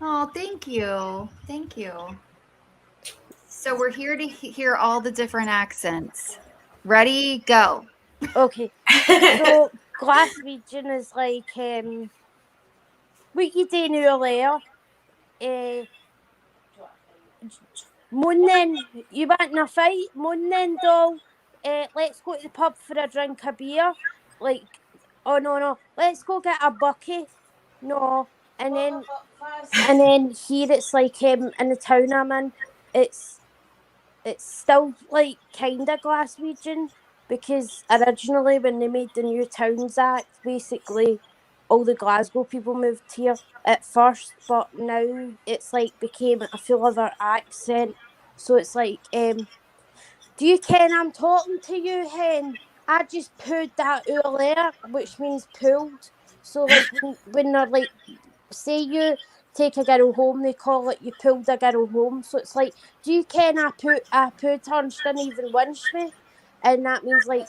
Oh, thank you. Thank you. So we're here to hear all the different accents. Ready? Go. Okay. So Glaswegian is like what you doing earlier? Morning. You want in a fight? Morning, doll. Let's go to the pub for a drink of beer. Like, oh no. Let's go get a bucket. No. And then here it's like in the town I'm in, it's still like kinda Glaswegian because originally when they made the New Towns Act, basically all the Glasgow people moved here at first, but now it's like became a full other accent. So it's like, do you ken I'm talking to you, hen? I just pooed that earlier, which means pulled. So like when they're like, say you take a girl home, they call it you pulled a girl home. So it's like, do you ken I pooed her and she didn't even winch me? And that means like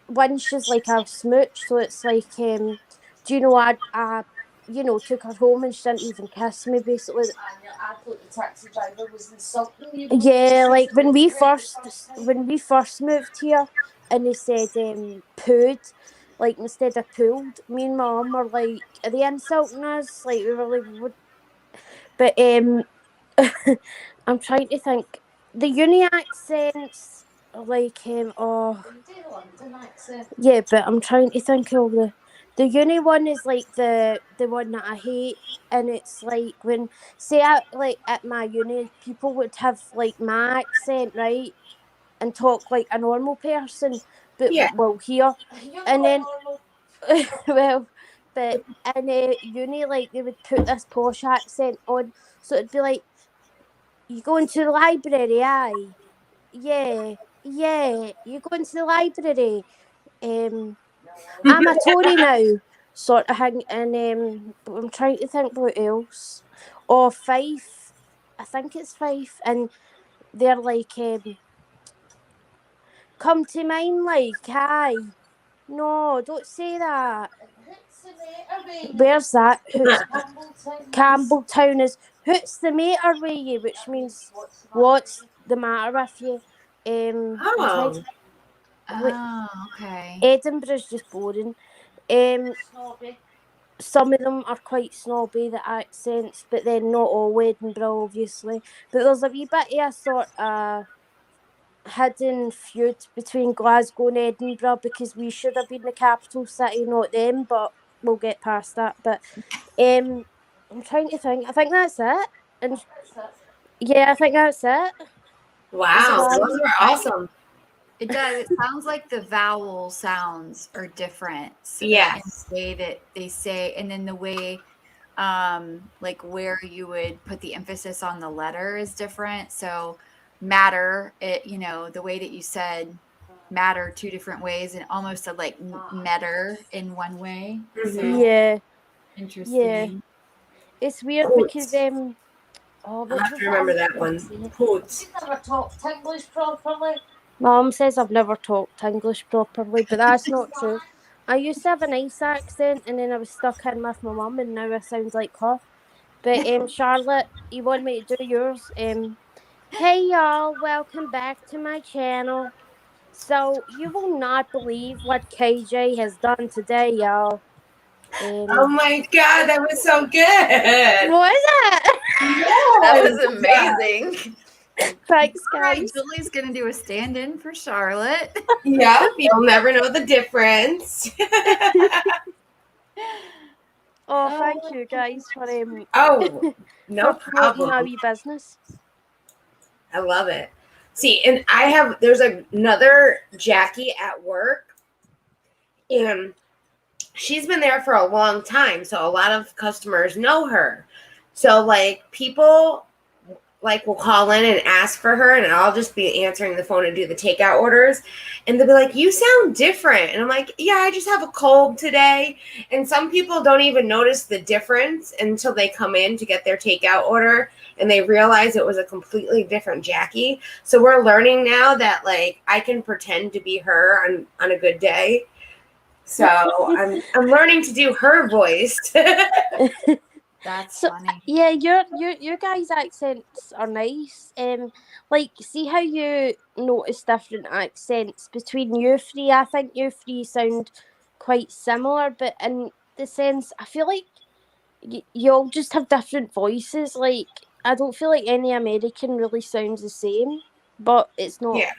winch is like a smooch. So it's like, do you know I took her home and she didn't even kiss me basically. I thought the taxi driver was insulting you. Yeah, like when we first moved here and they said pooed, like instead of pulled, me and my mum were like, are they insulting us? Like we were like, what? But I'm trying to think. The uni accents are like yeah, but I'm trying to think of the uni one is like the one that I hate, and it's like when say like at my uni people would have like my accent, right, and talk like a normal person, but Yeah. well here and then well, but in uni like they would put this posh accent on, so it'd be like, you going to the library, aye? Yeah, you going to the library? I'm a Tory now, sort of thing. And I'm trying to think what else. Or Fife, I think it's Fife, and they're like, come to mine, like, hi. No, don't say that. Where's that? Campbelltown is who's the matter with you, which means what's the matter with you? Oh. Okay. Edinburgh's just boring. Some of them are quite snobby, the accents, but then not all Edinburgh, obviously. But there's a wee bit of a sort of hidden feud between Glasgow and Edinburgh because we should have been the capital city, not them, but we'll get past that. But I'm trying to think. I think that's it. And yeah, I think that's it. Wow. So Those were awesome. It does. It sounds like the vowel sounds are different. Yes. In the way that they say, and then the way, like where you would put the emphasis on the letter is different. So matter, the way that you said matter two different ways, and almost said like matter in one way. Mhm. So Yeah, interesting. it's weird Quotes. because I'll have to remember that one. Quotes. Never talked English properly. Mom says I've never talked English properly, but that's not true. I used to have a nice accent, and then I was stuck in with my mum, and now I sound like her. But Charlotte, you want me to do yours? Hey y'all, welcome back to my channel. So you will not believe what KJ has done today, y'all. Oh my God, that was so good. What is that? That Yes. was amazing. Thanks, All right, guys. Julie's gonna do a stand-in for Charlotte. Yep, you'll never know the difference. Oh, thank you guys for Oh, no for promoting my problem. wee business. I love it. See, and there's another Jacci at work, and she's been there for a long time, so a lot of customers know her. So like people like will call in and ask for her, and I'll just be answering the phone and do the takeout orders, and they'll be like, "You sound different," and I'm like, "Yeah, I just have a cold today." And some people don't even notice the difference until they come in to get their takeout order, and they realize it was a completely different Jacci. So we're learning now that like I can pretend to be her on a good day. So I'm learning to do her voice. That's So, funny. yeah, your guys' accents are nice. Like see how you notice different accents between you three. I think you three sound quite similar, but in the sense, I feel like you all just have different voices. Like I don't feel like any American really sounds the same, but it's not. Yeah.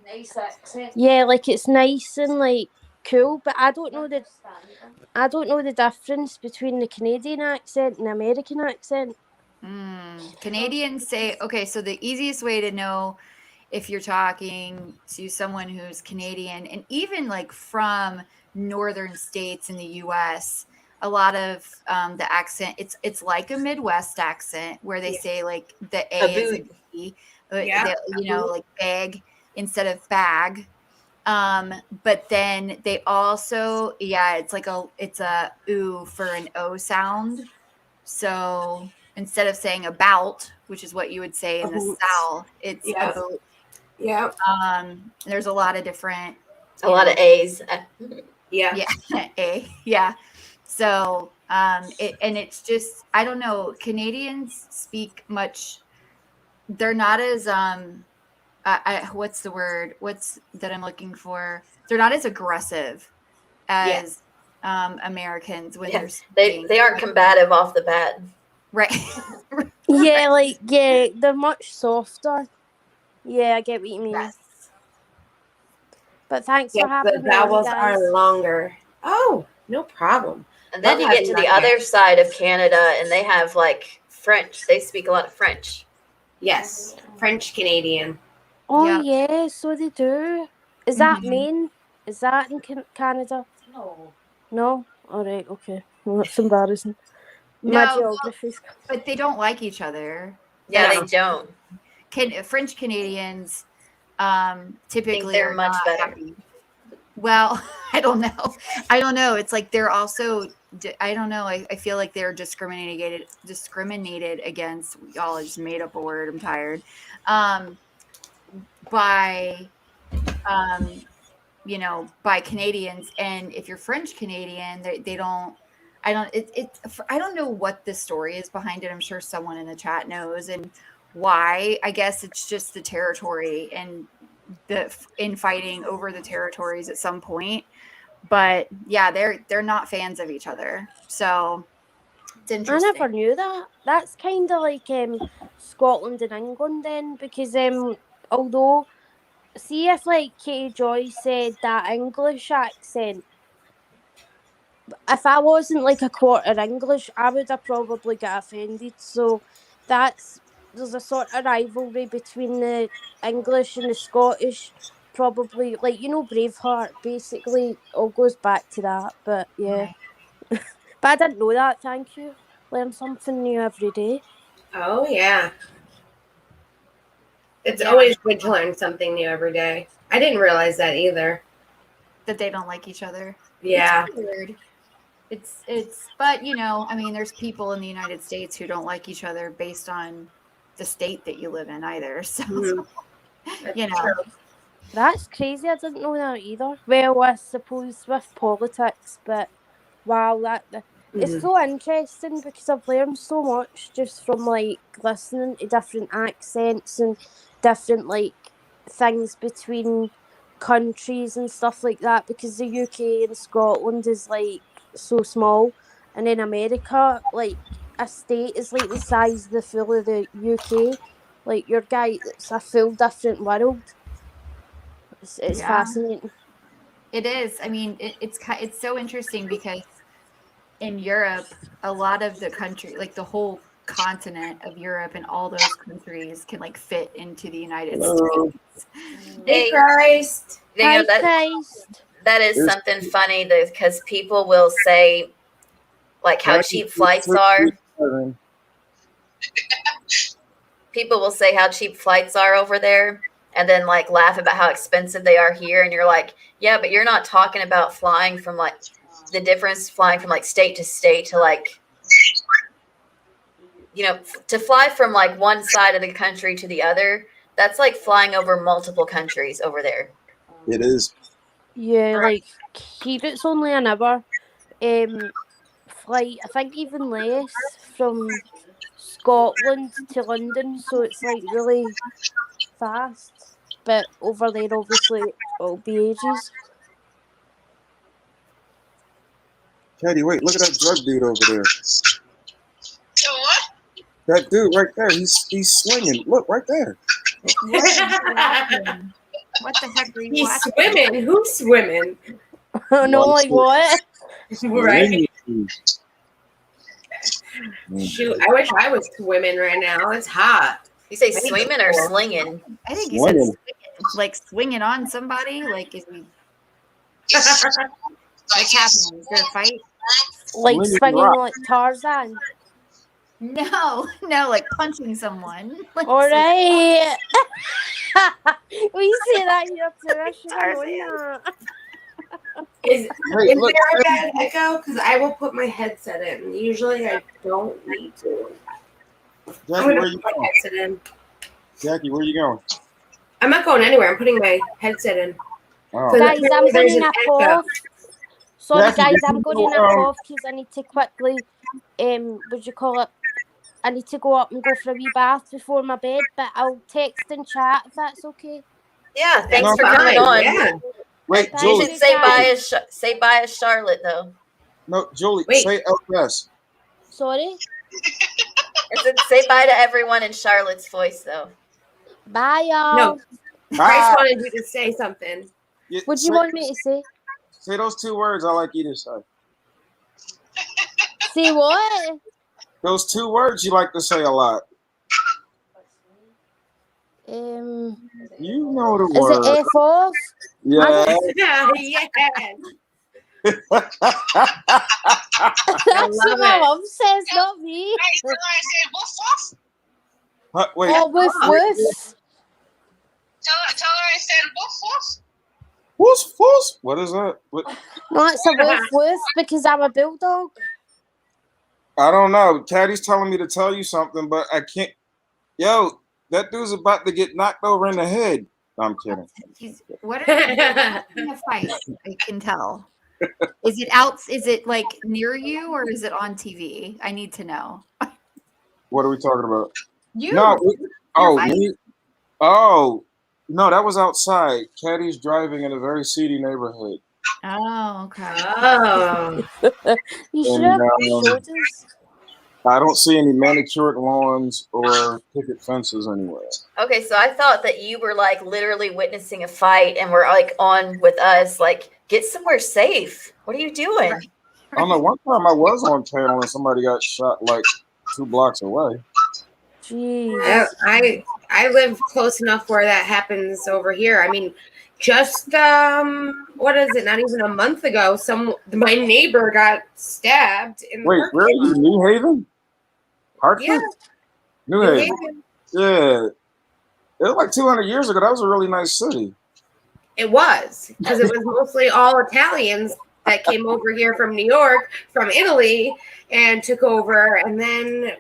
Nice accent. Yeah, like it's nice and like cool, but I don't know the difference between the Canadian accent and the American accent. Canadians say, okay, so the easiest way to know if you're talking to someone who's Canadian and even like from northern states in the US, a lot of the accent, it's like a Midwest accent where they say like the A is a B, Yeah. like bag instead of bag. But then they also, it's like it's a ooh for an O sound. So instead of saying about, which is what you would say in the South, it's Yeah. about. Yeah. There's a lot of different. A lot of A's. Yeah. Yeah. So it's just, I don't know. Canadians speak much. They're not as what's the word? What's that I'm looking for? They're not as aggressive as Americans when they're speaking. They aren't combative off the bat. Right. Yeah, they're much softer. Yeah, I get what you mean. Yes. But thanks for The having me, vowels guys. are longer. Oh, no problem. And then you get to the other side of Canada, and they have like French. They speak a lot of French. Yes, French Canadian. Oh Yeah. yeah, so they do. Is that Maine? Is that in Canada? No. All right. Okay. Well, that's embarrassing. My No, geography's. but they don't like each other. Yeah, No. they don't. French Canadians typically Think they're are much not better. happy. Well, I don't know. It's like they're also, I don't know. I feel like they're discriminated against. Y'all, I just made up a word. I'm tired. By by Canadians, and if you're French Canadian, they don't. I don't know what the story is behind it. I'm sure someone in the chat knows, and why. I guess it's just the territory and the infighting over the territories at some point. But yeah, they're not fans of each other. So it's I interesting. never knew that. That's kind of like Scotland and England then, because although see if like Katie Joy said that English accent, if I wasn't like a quarter English, I would have probably got offended. So there's a sort of rivalry between the English and the Scottish probably like Braveheart. Basically, all goes back to that. But yeah, Right. but I didn't know that. Thank you. Learn something new every day. Oh yeah. It's Yeah. always good to learn something new every day. I didn't realize that either. That they don't like each other. Yeah. It's weird. It's but I mean, there's people in the United States who don't like each other based on the state that you live in either. So Mhm. That's you know. true. That's crazy. I didn't know that either. Well, I suppose with politics, but wow, it's Mhm. so interesting because I've learned so much just from like listening to different accents and different like things between countries and stuff like that. Because the UK and Scotland is like so small, and in America, like a state is like the size of the full of the UK. Like your guy, it's a full different world. It's Yeah, fascinating. it is. I mean, it's so interesting because in Europe, a lot of the country, like the whole continent of Europe and all those countries can like fit into the United Hello. States. Hey, Hey, Christ. Hi, that Christ. that is There's something funny because people will say like how cheap flights are. People will say how cheap flights are over there and then like laugh about how expensive they are here, and you're like, yeah, but you're not talking about flying from like the difference flying from like state to state to like to fly from like one side of the country to the other. That's like flying over multiple countries over there. It is. Yeah, like here it's only an hour flight. I think even less from Scotland to London, so it's like really fast. But over there, obviously, it'll be ages. Katie, wait, look at that drug dude over there. So what? That dude right there, he's swinging. Look, right there. What are you watching? What the heck are you He's watching? swimming. Who's swimming? I know, like what? Right? Mm. Shoot, I wish I was swimming right now. It's hot. You say I need swimming to or go. slinging? I think you said Swinging. like swinging on somebody. Like, is we It's what's happening? Is there a fight? Like Swinging swinging rock. like Tarzan. No, like punching someone. Like, All right. We say that here too. I should have known that. Is Wait, look. there a bad echo? Because I will put my headset in. Usually I don't need to. I'm Jackie, going where to you put my going? headset in. Jackie, where you going? I'm not going anywhere. I'm putting my headset in. Oh. So Guys, I'm there's going an to nip echo. off. Sorry, Jackie, guys, did I'm you going to know, nip off because I need to quickly, would you call it? I need to go up and go for a wee bath before my bed, but I'll text and chat if that's okay. Yeah, thanks No, for coming Fine, on. yeah. Wait, Thank You Julie. should you, say guys. bye as Charlotte though. No, Julie, Wait. say LS. Sorry. I said say bye to everyone in Charlotte's voice though. Bye, y'all. No, Christ Ah, wanted you to say something. What do you want me to say? Say those 2 words I like you to say. Say what? Those 2 words you like to say a lot. You know the Is it word. F off? Yeah. Yes. That's love what my it. mum says, not me. Hey, tell her I said woof woof. Wait. Oh, woof woof. Tell her I said woof woof. Who's? What is that? What? No, it's a woof woof because I'm a bulldog. I don't know. Caddy's telling me to tell you something, but I can't. Yo, that dude's about to get knocked over in the head. No, I'm kidding. what are you in a fight? I can tell. Is it out? Is it like near you or is it on TV? I need to know. What are we talking about? You. No. Oh, fighting. me? Oh, no, that was outside. Caddy's driving in a very seedy neighborhood. Oh, okay. Oh. You should And, have showed us. I don't see any manicured lawns or picket fences anywhere. Okay, so I thought that you were like literally witnessing a fight and were like on with us. Like, get somewhere safe. What are you doing? I don't know. One time I was on panel and somebody got shot like 2 blocks away. Jeez. I live close enough where that happens over here. I mean, Just what is it? Not even a month ago, my neighbor got stabbed in the Wait, where are parking you? lot. New Haven? Hartford? Yeah, New New Haven. Haven. Yeah. It was like 200 years ago. That was a really nice city. It was because it was mostly all Italians that came over here from New York, from Italy, and took over. And then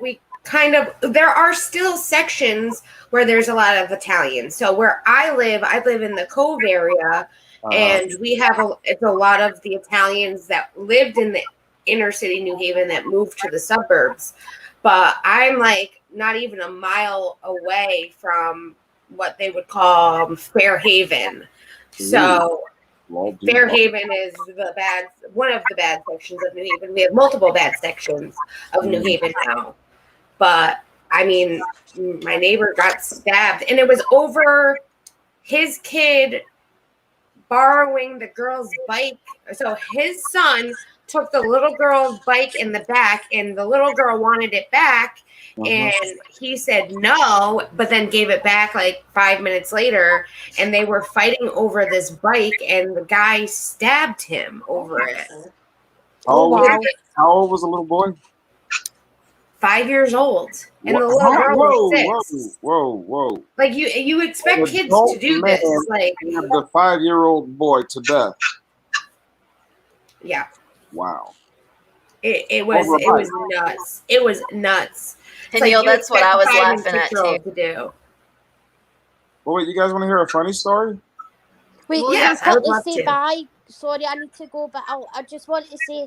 there are still sections where there's a lot of Italians. So where I live in the Cove area, and we have it's a lot of the Italians that lived in the inner city New Haven that moved to the suburbs. But I'm like not even a mile away from what they would call Fairhaven. So Fairhaven is one of the bad sections of New Haven. We have multiple bad sections of New Haven now. But I mean, my neighbor got stabbed, and it was over his kid borrowing the girl's bike. So his son took the little girl's bike in the back, and the little girl wanted it back. And he said no, but then gave it back like 5 minutes later, and they were fighting over this bike, and the guy stabbed him over it. Wow. How old was the little boy? 5 years old, and the little girl was 6. Whoa. Like you expect kids to do this, like the 5-year-old boy to death. Yeah. Wow. It was nuts. It was nuts. And Neil, that's what I was laughing at too. To do. Well, wait, you guys want to hear a funny story? Wait, Well, yes, yeah, I I've would got love to say to. bye. Sorry, I need to go, but I just want to say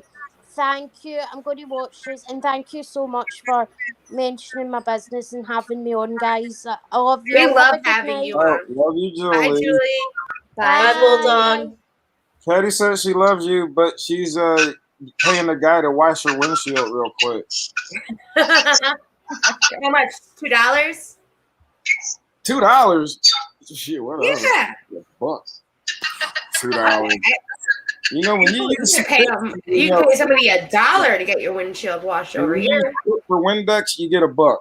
thank you. I'm going to watch this, and thank you so much for mentioning my business and having me on, guys. I love you. We Have love a good having night. you on. Love you, Julie. Bye, Julie. Bye, Bulldog. Katie says she loves you, but she's paying the guy to wash her windshield real quick. How much? $2? $2? Shit, whatever. Yeah. Bucks. $2. You know when you pay somebody $1 to get your windshield washed over here. For Windex, you get $1.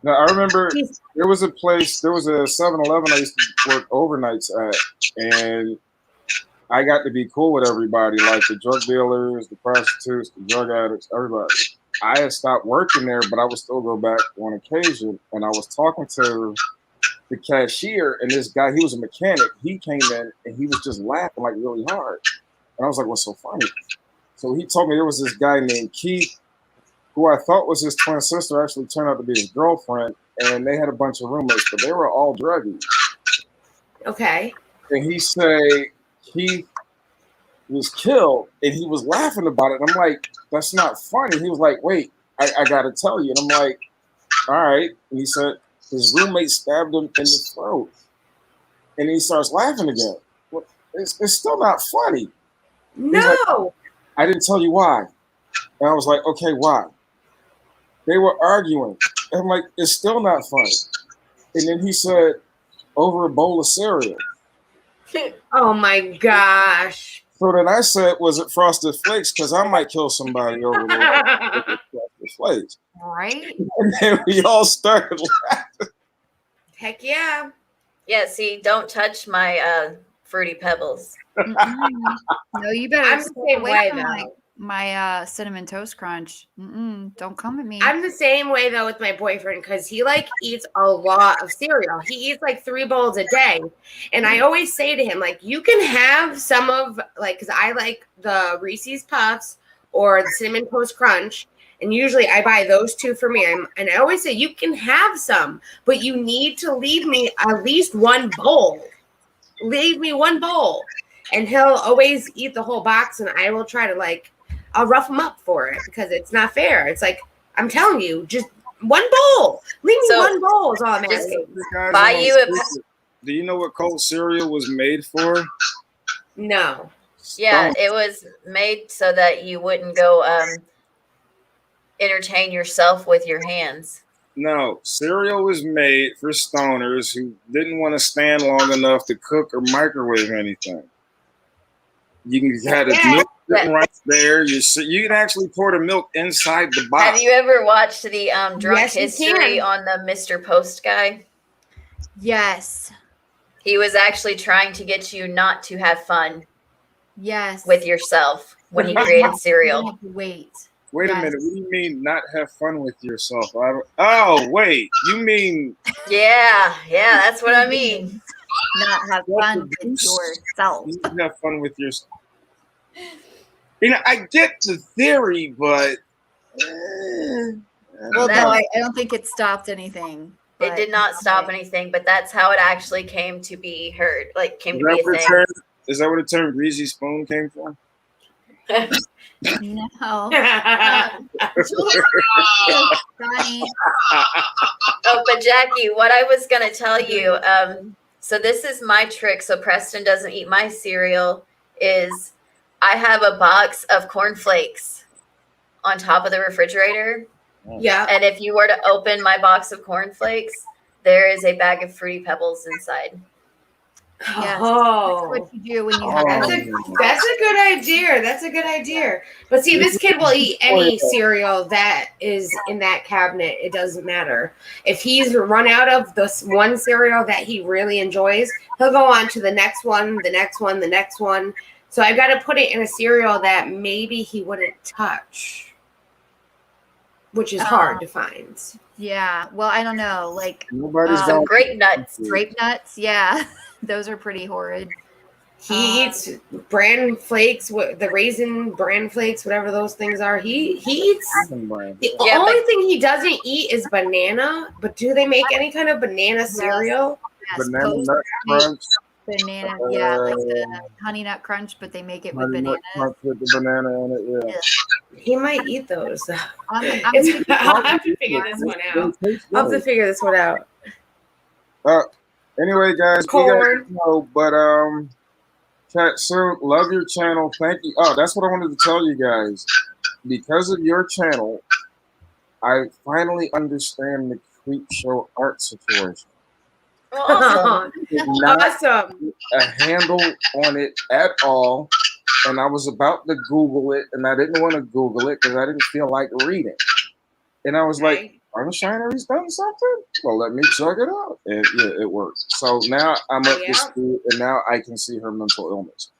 Now I remember there was a 7-Eleven I used to work overnights at, and I got to be cool with everybody, like the drug dealers, the prostitutes, the drug addicts, everybody. I had stopped working there, but I would still go back on occasion, and I was talking to the cashier, and this guy, he was a mechanic. He came in, and he was just laughing like really hard. And I was like, what's so funny? So he told me there was this guy named Keith, who I thought was his twin sister, actually turned out to be his girlfriend, and they had a bunch of roommates, but they were all druggies. Okay. And he said he was killed, and he was laughing about it. And I'm like, that's not funny. He was like, wait, I got to tell you. And I'm like, all right. And he said his roommate stabbed him in the throat. And he starts laughing again. Well, it's still not funny. No. Like, I didn't tell you why. And I was like, okay, why? They were arguing. And I'm like, it's still not funny. And then he said, over a bowl of cereal. Oh my gosh. So then I said, was it Frosted Flakes? Because I might kill somebody over there. Frosted Flakes. Right? And then we all started laughing. Heck yeah. Yeah, see, don't touch my Fruity Pebbles. No, you better I'm the stay same away way, from though. my cinnamon toast crunch. Don't come at me. I'm the same way though with my boyfriend because he like eats a lot of cereal. He eats like 3 bowls a day. And I always say to him, like, you can have some of like, because I like the Reese's Puffs or the Cinnamon Toast Crunch. And usually I buy those 2 for me. And I always say, you can have some, but you need to leave me at least 1 bowl. Leave me 1 bowl. And he'll always eat the whole box. And I will try to like, I'll rough him up for it because it's not fair. It's like, I'm telling you, just 1 bowl. Leave me 1 bowl is all I'm asking. Buy you Do you know what cold cereal was made for? No. Yeah, it was made so that you wouldn't go entertain yourself with your hands. No, cereal was made for stoners who didn't want to stand long enough to cook or microwave anything. You can have the milk sitting right there. You can actually pour the milk inside the box. Have you ever watched the drunk Yes, you history can. on the Mr. Post guy? Yes. He was actually trying to get you not to have fun Yes. with yourself when he You created have cereal. to wait. Wait a Yes. minute. What do you mean not have fun with yourself? Oh, wait. You mean Yeah, that's what I mean. Not have fun with self-produce? yourself. You need to have fun with yourself. You know, I get the theory, but Well, no, I don't think it stopped anything. It but- did not stop anything, but that's how it actually came to be heard. Like, came is to be a that, thing. is that where the term greasy spoon came from? No. Funny. Oh, but Jackie, what I was going to tell you, so this is my trick so Preston doesn't eat my cereal, is I have a box of cornflakes on top of the refrigerator. Yeah. And if you were to open my box of cornflakes, there is a bag of Fruity Pebbles inside. Yes. Oh. That's what you do when you have That's a good idea. That's a good idea. But see, this kid will eat any cereal that is in that cabinet. It doesn't matter. If he's run out of this one cereal that he really enjoys, he'll go on to the next one, the next one, the next one. So I've got to put it in a cereal that maybe he wouldn't touch, which is hard to find. Yeah. Well, I don't know. Like Nobody's Some going grape nuts. grape nuts. Yeah. Those are pretty horrid. He eats bran flakes, the raisin bran flakes, whatever those things are. He eats. The Yeah, only but- thing he doesn't eat is banana. But do they make any kind of banana cereal? Yes, banana Post nut crunch. banana. Yeah, like the honey nut crunch, but they make it with Honey bananas. nut crunch with the banana in it. Yeah. He might eat those. I'm I'll have to figure this one out. I'll have to figure this one out. Anyway, guys, Corn. we gotta go, but chat soon. Love your channel. Thank you. Oh, that's what I wanted to tell you guys. Because of your channel, I finally understand the Creepshow Art situation. Awesome. Did not Awesome. a handle on it at all, and I was about to Google it, and I didn't want to Google it because I didn't feel like reading. And I was like, Sunshinery's done something? Well, let me check it out. And yeah, it worked. So now I'm up to speed, and now I can see her mental illness.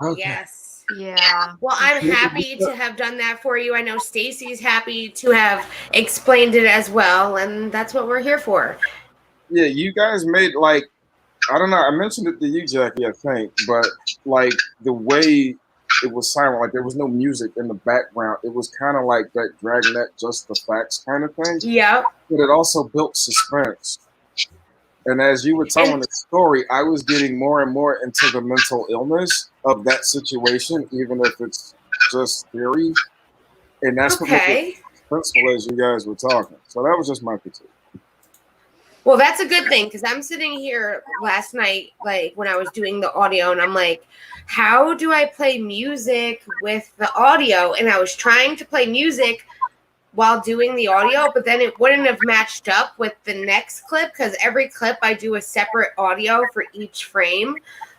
Okay. Yes. Yeah. Well, I'm happy to have done that for you. I know Stacy's happy to have explained it as well, and that's what we're here for. Yeah, you guys made, like, I don't know, I mentioned it to you, Jackie, I think, but like the way it was silent, like there was no music in the background. It was kind of like that Dragnet Just the Facts kind of thing. Yeah. But it also built suspense. And as you were telling the story, I was getting more and more into the mental illness of that situation, even if it's just theory. And that's what made it suspenseful as you guys were talking. So that was just my critique. Well, that's a good thing because I'm sitting here last night, like when I was doing the audio, and I'm like, how do I play music with the audio? And I was trying to play music while doing the audio, but then it wouldn't have matched up with the next clip because every clip I do a separate audio for each frame.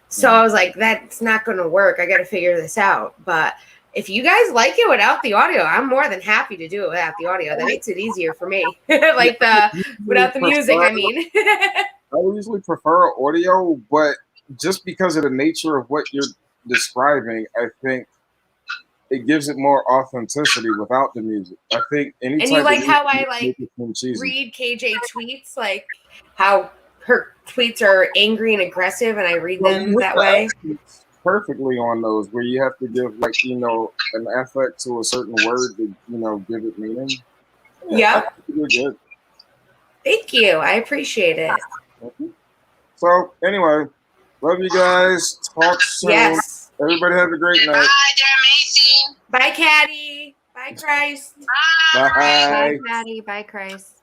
So I was like, that's not going to work. I got to figure this out. But if you guys like it without the audio, I'm more than happy to do it without the audio. That makes it easier for me. Like without the music, I mean. I usually prefer audio, but just because of the nature of what you're describing, I think it gives it more authenticity without the music. I think anytime. And you like how I like read KJ tweets, like how her tweets are angry and aggressive, and I read them that way. Perfectly on those where you have to give, like, you know, an affect to a certain word to, you know, give it meaning. Yeah. You're good. Thank you. I appreciate it. So anyway, love you guys. Talk soon. Yes. Everybody have a great night. Bye, they're amazing. Bye, Caddy. Bye, Christ. Bye. Bye, Patty. Bye, Christ.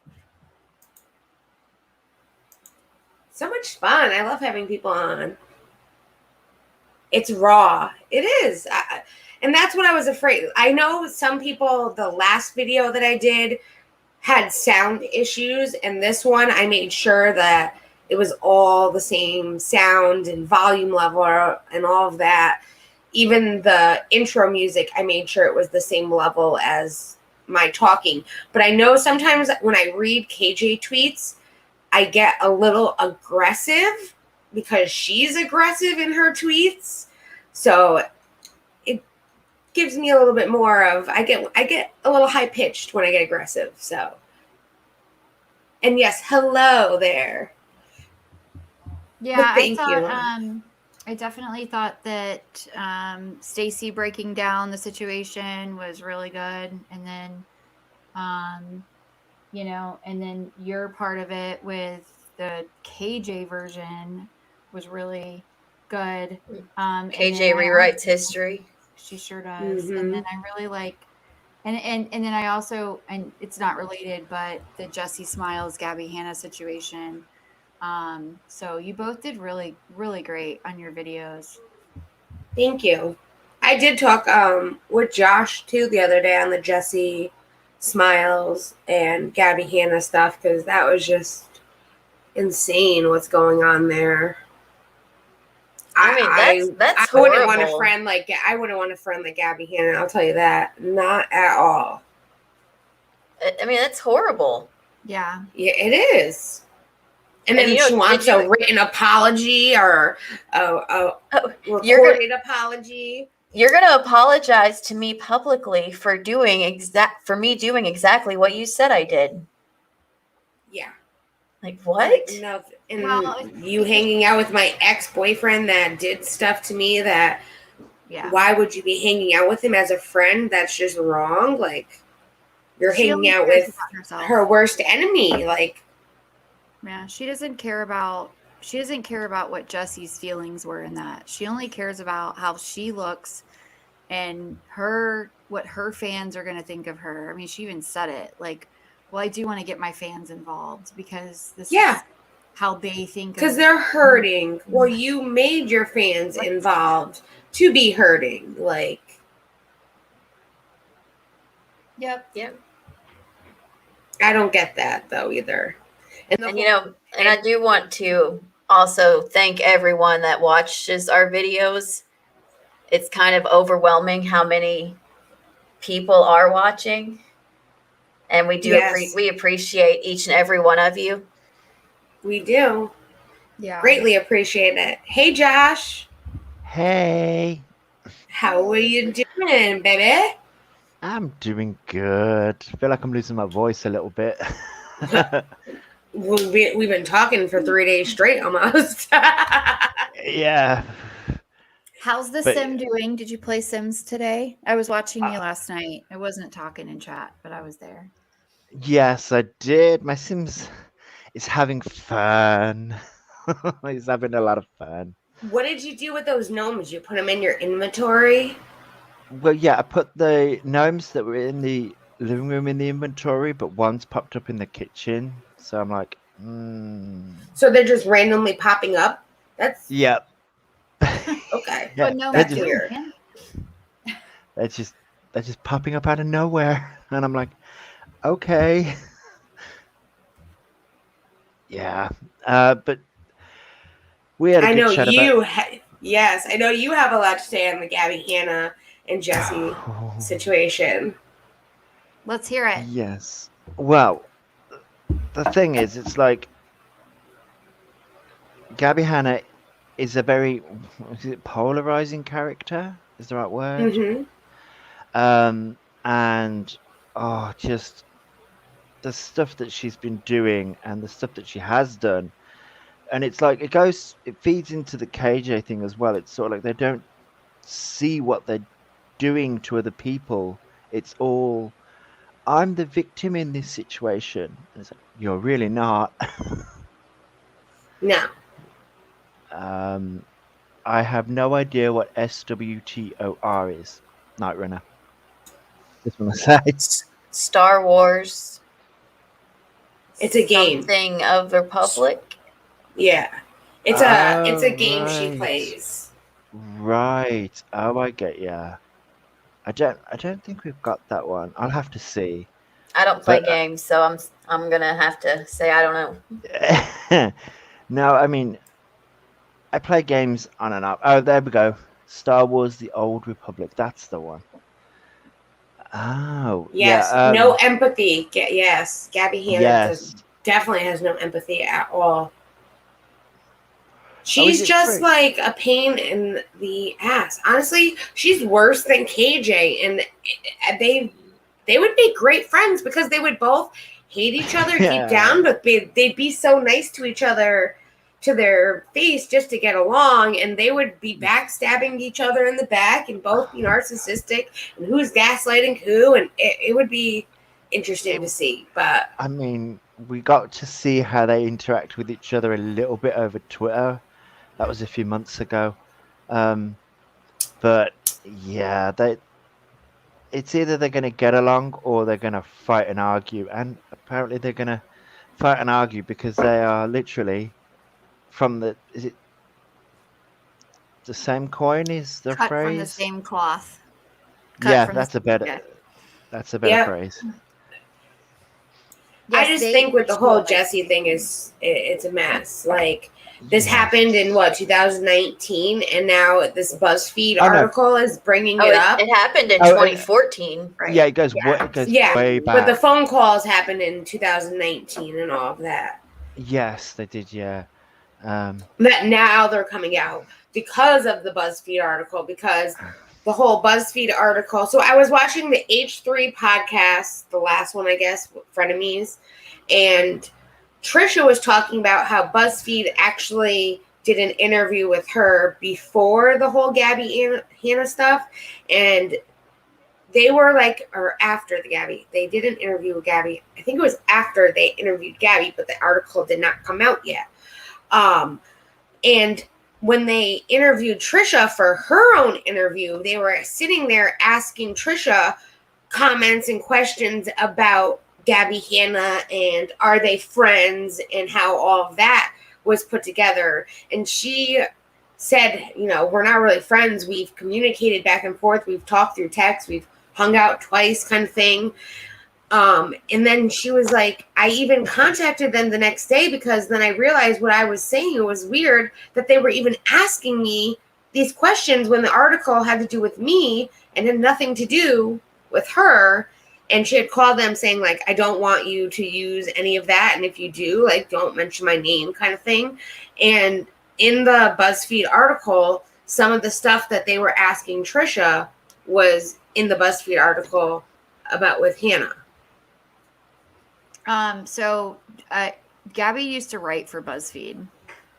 So much fun. I love having people on. It's raw. It is. And that's what I was afraid. I know some people, the last video that I did had sound issues. And this one, I made sure that it was all the same sound and volume level and all of that. Even the intro music, I made sure it was the same level as my talking. But I know sometimes when I read KJ tweets, I get a little aggressive because she's aggressive in her tweets. So it gives me a little bit more of I get a little high pitched when I get aggressive. So, and yes, hello there. Yeah, But thank you. I definitely thought that Stacy breaking down the situation was really good, and then, you know, and then your part of it with the KJ version was really good. And KJ then rewrites history. she sure does. Mm-hmm. And then I really like, and then I also, and it's not related, but the Jesse Smiles, Gabby Hanna situation. So you both did really, really great on your videos. Thank you. I did talk with Josh too the other day on the Jesse Smiles and Gabby Hanna stuff because that was just insane what's going on there. I mean, that's I wouldn't want a horrible. friend like Gabby Hanna. I'll tell you that, not at all. I mean, that's horrible. Yeah. Yeah, it is. And then And, you know, she wants a written apology or a recorded apology. You're gonna apologize to me publicly for doing exactly what you said I did. Yeah. Like what? Like, no, and Well, you hanging out with my ex-boyfriend that did stuff to me that Yeah. why would you be hanging out with him as a friend? That's just wrong. Like you're She hanging only out cares with about herself. her worst enemy. Like Yeah, she doesn't care about what Jesse's feelings were in that. She only cares about how she looks and what her fans are going to think of her. I mean, she even said it like, well, I do want to get my fans involved because this is how they think because they're hurting. Well, you made your fans involved to be hurting. Like Yep. I don't get that though either. And you know, and I do want to also thank everyone that watches our videos. It's kind of overwhelming how many people are watching, and we do we appreciate each and every one of you. We do. Yeah. Greatly appreciate it. Hey, Josh. Hey. How are you doing, baby? I'm doing good. I feel like I'm losing my voice a little bit. We've been talking for 3 days straight almost. Yeah. How's the sim doing? Did you play Sims today? I was watching you last night. I wasn't talking in chat, but I was there. Yes, I did. My Sims is having fun. He's having a lot of fun. What did you do with those gnomes? You put them in your inventory? Well, yeah, I put the gnomes that were in the living room in the inventory, but one's popped up in the kitchen. So I'm like, So they're just randomly popping up? That's Yep. okay. Yeah, no, they're that's just, weird. they're just popping up out of nowhere. And I'm like, okay. Yeah. But we had a good chat about... Yes, I know you have a lot to say on the Gabby Hanna and Jesse situation. Let's hear it. Yes. Well, the thing is, it's like Gabby Hanna is a very polarizing character. Is the right word? Mm-hmm. And just the stuff that she's been doing and the stuff that she has done, and it's like it feeds into the KJ thing as well. It's sort of like they don't see what they're doing to other people. It's all, I'm the victim in this situation. And it's like, you're really not. No. I have no idea what SWTOR is. Night Runner. Just want to say. Star Wars. It's a game. Something of the Republic. Yeah. It's a game she plays. Right. Oh, I get ya. I don't think we've got that one. I'll have to see. I don't play games, so I'm gonna have to say I don't know. No, I mean, I play games on and off. Oh, there we go. Star Wars: The Old Republic. That's the one. Oh, yes. yeah. No empathy. Yes, Gabby Hanna definitely has no empathy at all. is She's it just true? like a pain in the ass. Honestly, she's worse than KJ, and they would be great friends because they would both hate each other deep down, but they'd be so nice to each other to their face just to get along, and they would be backstabbing each other in the back and both be narcissistic, and who's gaslighting who, and it would be interesting to see. But I mean, we got to see how they interact with each other a little bit over Twitter. That was a few months ago. But yeah, it's either they're going to get along or they're going to fight and argue. And apparently they're going to fight and argue because they are literally is it the same coin is the Cut phrase? from the same cloth. Yeah, that's a better Yeah. phrase. I just think with the whole Jacci thing it's a mess. Like, this happened in 2019, and now this BuzzFeed article is bringing it up. It happened in 2014. Right. Yeah, it goes way back. But the phone calls happened in 2019 and all of that. Yes, they did. Yeah. That now they're coming out because of the BuzzFeed article, because the whole BuzzFeed article. So I was watching the H3 podcast, the last one, I guess, Frenemies, and Trisha was talking about how BuzzFeed actually did an interview with her before the whole Gabby Hannah stuff, and they were like, or after the Gabby, they did an interview with Gabby. I think it was after they interviewed Gabby, but the article did not come out yet. And when they interviewed Trisha for her own interview, they were sitting there asking Trisha comments and questions about Gabby Hannah and are they friends and how all of that was put together. And she said, we're not really friends. We've communicated back and forth. We've talked through text. We've hung out twice, kind of thing. And then she was like, I even contacted them the next day because then I realized what I was saying was weird, that they were even asking me these questions when the article had to do with me and had nothing to do with her. And she had called them saying, like, I don't want you to use any of that. And if you do, like, don't mention my name, kind of thing. And in the BuzzFeed article, some of the stuff that they were asking Trisha was in the BuzzFeed article about with Hannah. So Gabby used to write for BuzzFeed.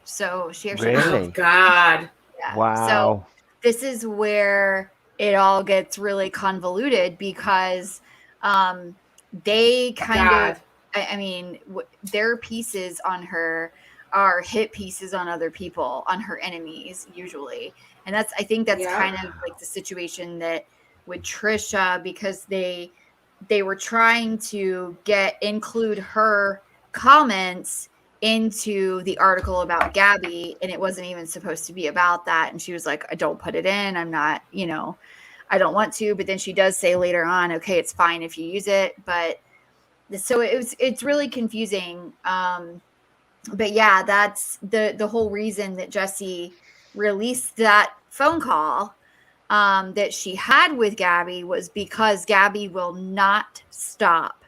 So she actually Really? Oh, God. Yeah. Wow. So this is where it all gets really convoluted because they kind of, I mean, their pieces on her are hit pieces on other people, on her enemies usually. And I think that's kind of like the situation that with Trisha, because they were trying to include her comments into the article about Gabby, and it wasn't even supposed to be about that. And she was like, I don't put it in. I'm not, I don't want to. But then she does say later on, okay, it's fine if you use it. But so it's really confusing. But yeah, that's the whole reason that Jacci released that phone call that she had with Gabby was because Gabby will not stop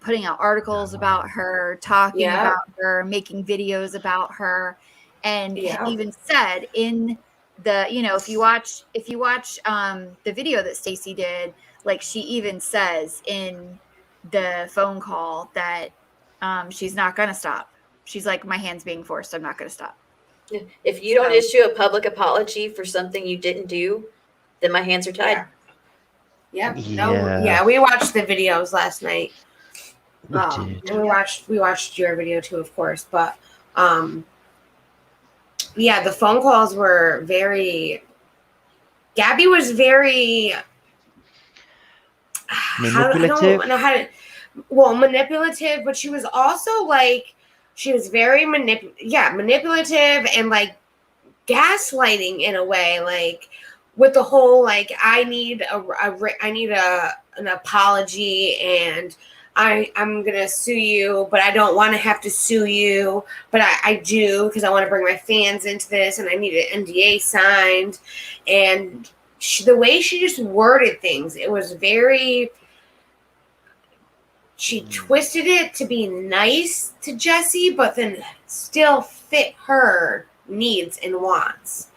putting out articles about her, talking about her, making videos about her, and even said in the, if you watch the video that Stacy did, like she even says in the phone call that she's not going to stop. She's like, my hand's being forced. I'm not going to stop. If you don't issue a public apology for something you didn't do, then my hands are tied. We watched the videos last night. And we watched your video too, of course. But the phone calls were very. Gabby was very manipulative. Manipulative, but she was also like. She was very manipulative and like gaslighting in a way, like with the whole like I need an apology and I'm gonna sue you, but I don't want to have to sue you, but I do because I want to bring my fans into this and I need an NDA signed. And the way she just worded things, it was very. she twisted it to be nice to Jacci, but then still fit her needs and wants.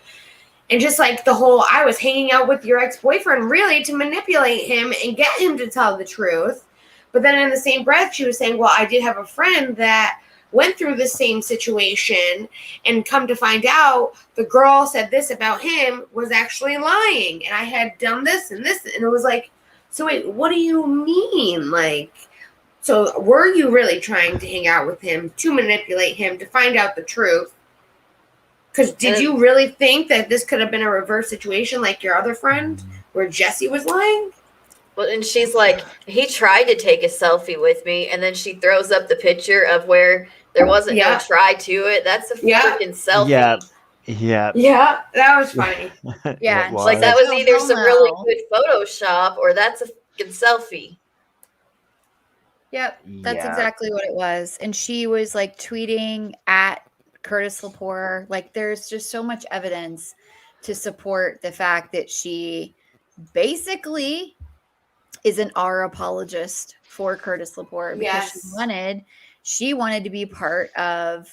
And just like the whole, I was hanging out with your ex-boyfriend really to manipulate him and get him to tell the truth. But then in the same breath, she was saying, well, I did have a friend that went through the same situation, and come to find out the girl said this about him was actually lying, and I had done this and this. And it was like, so wait, what do you mean? Like, so were you really trying to hang out with him to manipulate him to find out the truth? Because did you really think that this could have been a reverse situation like your other friend where Jacci was lying? Well, and she's like, he tried to take a selfie with me, and then she throws up the picture of where there wasn't no try to it. That's a freaking selfie. Yeah, that was funny. Yeah, was. Like that was Oh, either hell some no. really good Photoshop or that's a freaking selfie. Yep, that's Yeah. exactly what it was. And she was like tweeting at Curtis Lepore. Like, there's just so much evidence to support the fact that she basically is an R apologist for Curtis Lepore because she wanted to be part of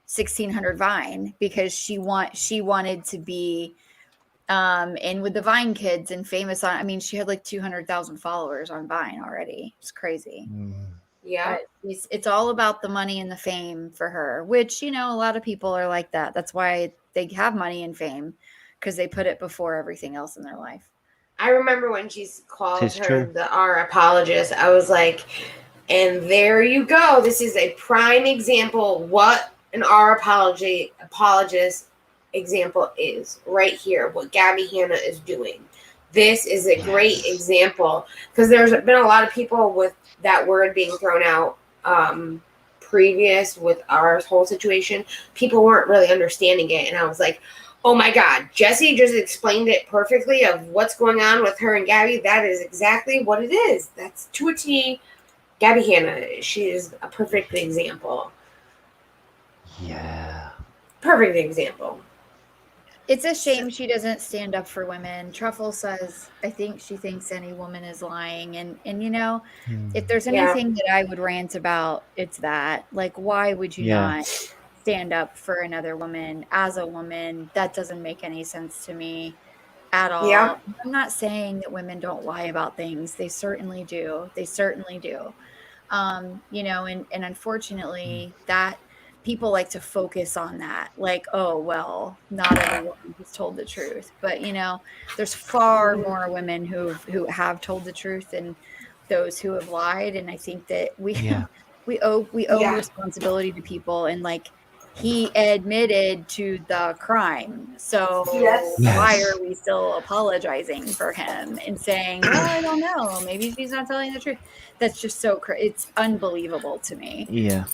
1600 Vine because she wanted to be in with the Vine kids and famous on. I mean, she had like 200,000 followers on Vine already. It's crazy. Yeah. But it's all about the money and the fame for her, which, you know, a lot of people are like that. That's why they have money and fame, because they put it before everything else in their life. I remember when she called Tis her true. the R apologist, I was like, and there you go. This is a prime example what an R apologist example is right here, what Gabby Hanna is doing. This is a great example, because there's been a lot of people with that word being thrown out previous with our whole situation. People weren't really understanding it, and I was like, oh my God, Jacci just explained it perfectly of what's going on with her and Gabby. That is exactly what it is. That's to a T. Gabby Hanna, she is a perfect example. Yeah. Perfect example. It's a shame she doesn't stand up for women. Truffle says, I think she thinks any woman is lying. And you know, if there's anything that I would rant about, it's that. Like, why would you not stand up for another woman as a woman? That doesn't make any sense to me at all. Yeah. I'm not saying that women don't lie about things. They certainly do. They certainly do. You know, and unfortunately that people like to focus on that. Like, oh, well, not everyone has told the truth. But, you know, there's far more women who have told the truth than those who have lied. And I think that we owe responsibility to people. And like, he admitted to the crime. So why are we still apologizing for him and saying, well, I don't know, maybe she's not telling the truth? That's just so it's unbelievable to me. Yeah.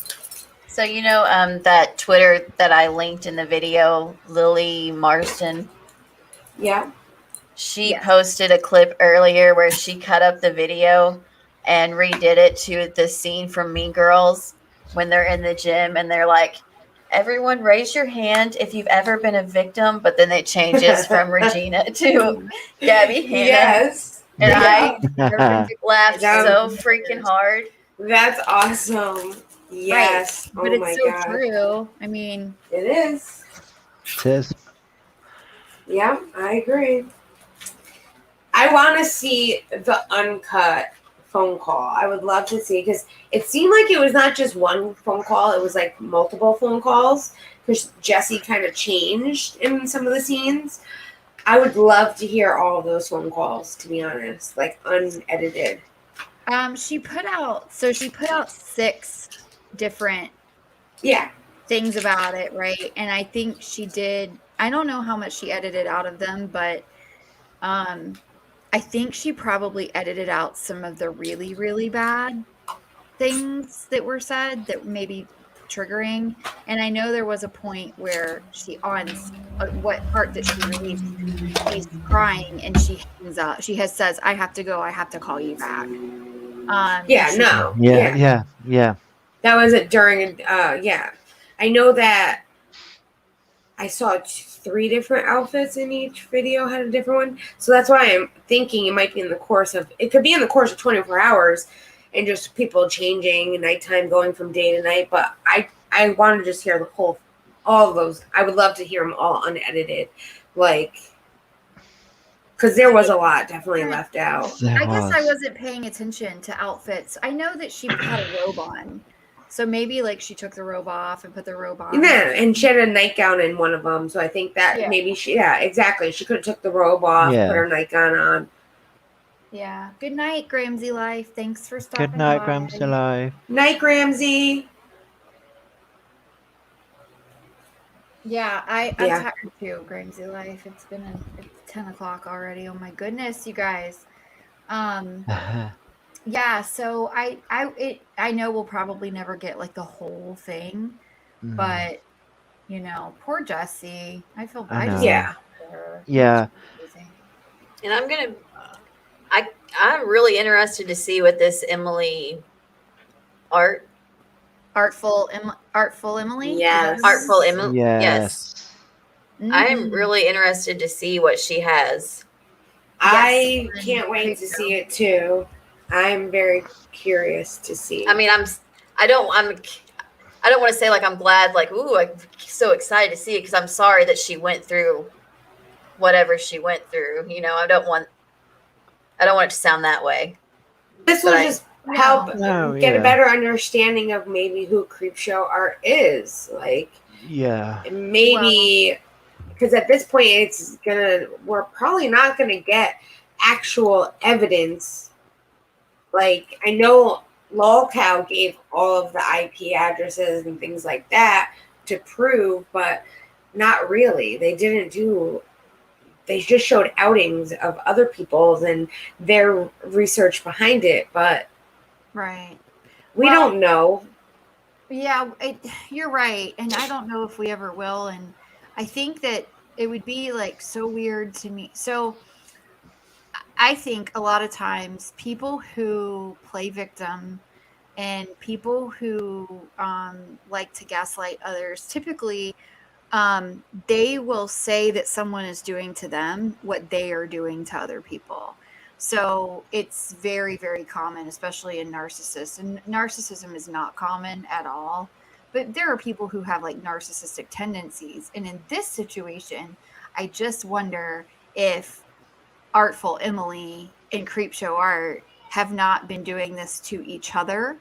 So, you know, that Twitter that I linked in the video, Lily Marston. Yeah. She posted a clip earlier where she cut up the video and redid it to the scene from Mean Girls when they're in the gym and they're like, everyone raise your hand if you've ever been a victim, but then it changes from Regina to Gabby Hanna. Yes. And I laughed That so freaking hard. That's awesome. Yes. Right. But it's so true. I mean, it is. It is. Yeah, I agree. I want to see the uncut phone call. I would love to see, because it seemed like it was not just one phone call. It was like multiple phone calls, because Jacci kind of changed in some of the scenes. I would love to hear all of those phone calls, to be honest, like unedited. She put out 6 different things about it, right? And I think she did, I don't know how much she edited out of them, but I think she probably edited out some of the really, really bad things that were said that may be triggering. And I know there was a point where she, on what part that she released, she's crying and she says, I have to go, I have to call you back. Yeah. That was it during, I know that I saw 3 different outfits in each video, had a different one. So that's why I'm thinking it might be it could be in the course of 24 hours. and just people changing nighttime, going from day to night. But I want to just hear all of those. I would love to hear them all unedited, like, because there was a lot definitely left out. I guess I wasn't paying attention to outfits. I know that she had a robe on. So maybe like she took the robe off and put the robe on. Yeah, and she had a nightgown in one of them. So I think that maybe exactly. She could have took the robe off, put her nightgown on. Yeah. Good night, Gramsy Life. Thanks for stopping Good night, by. Gramsy Life. Night, Gramsy. Yeah, I'm tired too, Gramsy Life. It's 10 o'clock already. Oh my goodness, you guys. Yeah, so I know we'll probably never get like the whole thing, but you know, poor Jacci. I feel bad. Yeah. And I'm really interested to see what this Artful Emily? Yes. Artful Emily. Yes. I'm really interested to see what she has. I can't wait to see it too. I'm very curious to see. I mean, I don't want to say like I'm glad, like, ooh, I'm so excited to see it, because I'm sorry that she went through whatever she went through. You know, I don't want it to sound that way. This will just help get a better understanding of maybe who Creepshow Art is. Like, maybe because at this point we're probably not gonna get actual evidence. Like, I know LOLcow gave all of the IP addresses and things like that to prove, but not really. They just showed outings of other people's and their research behind it, but we don't know. Yeah, you're right. And I don't know if we ever will. And I think that it would be like so weird to me. So I think a lot of times people who play victim and people who like to gaslight others, typically they will say that someone is doing to them what they are doing to other people. So it's very, very common, especially in narcissists. And narcissism is not common at all. But there are people who have like narcissistic tendencies. And in this situation, I just wonder if Artful Emily and Creepshow Art have not been doing this to each other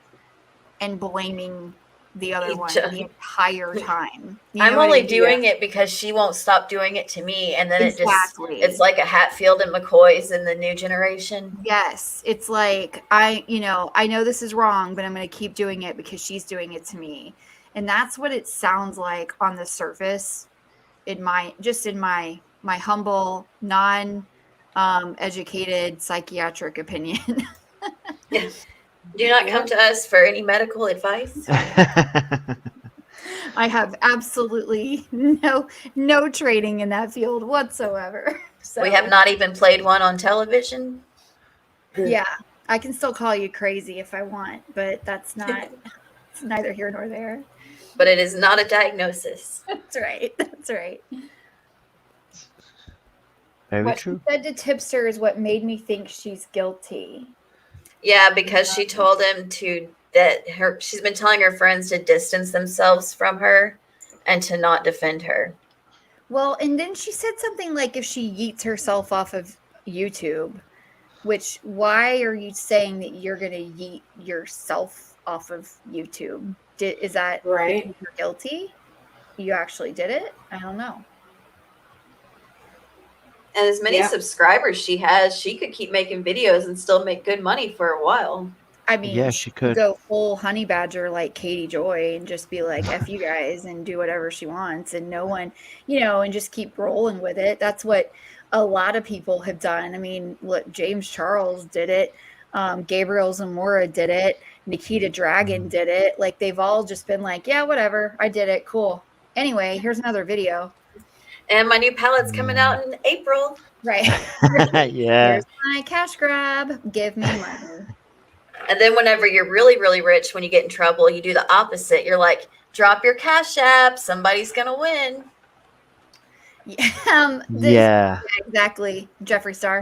and blaming the other one the entire time. I'm only doing it because she won't stop doing it to me, and then it's like a Hatfield and McCoy's in the new generation. Yes, it's like I know this is wrong, but I'm going to keep doing it because she's doing it to me, and that's what it sounds like on the surface. In my humble, educated psychiatric opinion. Yes. Do not come to us for any medical advice. I have absolutely no training in that field whatsoever. So we have not even played one on television. Yeah, I can still call you crazy if I want, but that's not. It's neither here nor there. But it is not a diagnosis. That's right. Very true. What she said to Tipster is what made me think she's guilty. Yeah, because she told him she's been telling her friends to distance themselves from her and to not defend her. Well, and then she said something like if she yeets herself off of YouTube, which why are you saying that you're going to yeet yourself off of YouTube? Is that right? You're guilty? You actually did it? I don't know. And as many subscribers she has, she could keep making videos and still make good money for a while. I mean, yeah, she could go full honey badger like Katie Joy and just be like, F you guys, and do whatever she wants. And no one, and just keep rolling with it. That's what a lot of people have done. I mean, look, James Charles did it. Gabriel Zamora did it. Nikita Dragon did it. Like, they've all just been like, yeah, whatever. I did it. Cool. Anyway, here's another video. And my new palette's coming out in April. Right. Yeah. Here's my cash grab. Give me money. And then whenever you're really, really rich, when you get in trouble, you do the opposite. You're like, drop your Cash App. Somebody's going to win. Yeah, exactly. Jeffree Star.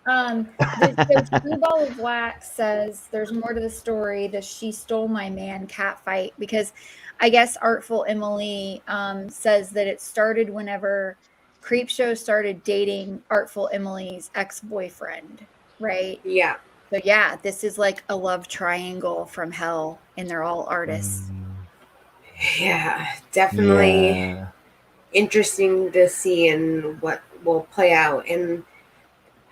The Screwball of Wax says there's more to the story. The "she stole my man" cat fight, because I guess Artful Emily says that it started whenever Creepshow started dating Artful Emily's ex-boyfriend, right? Yeah. So yeah, this is like a love triangle from hell, and they're all artists. Yeah, definitely Yeah. interesting to see and what will play out. And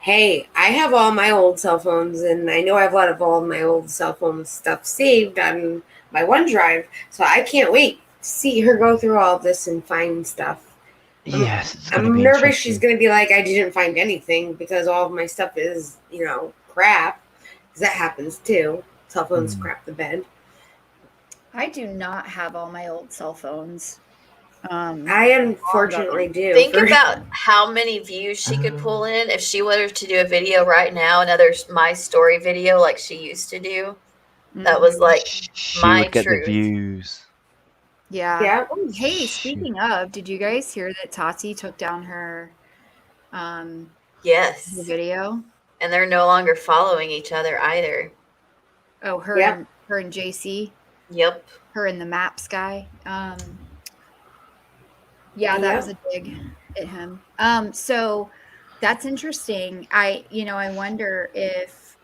hey, I have all my old cell phones, and I know I have a lot of all my old cell phone stuff saved on my OneDrive, so I can't wait to see her go through all of this and find stuff. Yes, it's going to I'm be nervous she's interesting. going to be like, I didn't find anything because all of my stuff is, crap. Because that happens too. Cell phones crap the bed. I do not have all my old cell phones. I unfortunately do. Think about how many views she could pull in if she were to do a video right now, another My Story video like she used to do. That was like She my would get truth. the views. Yeah. Yeah. Oh, hey, Shoot. speaking of, did you guys hear that Tati took down her Yes. video? And they're no longer following each other either. Oh, her and JC, Yep. her and the Maps guy. Yeah, that was a dig at him. So that's interesting. I wonder if,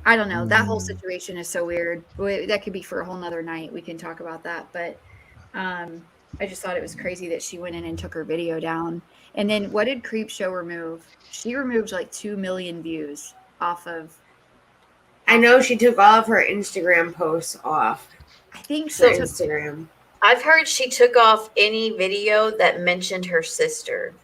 I don't know, that whole situation is so weird. That could be for a whole nother night. We can talk about that. But I just thought it was crazy that she went in and took her video down. And then what did Creepshow remove? She removed like 2 million views off of. I know she took all of her Instagram posts off. I think So she took. Instagram. I've heard she took off any video that mentioned her sister.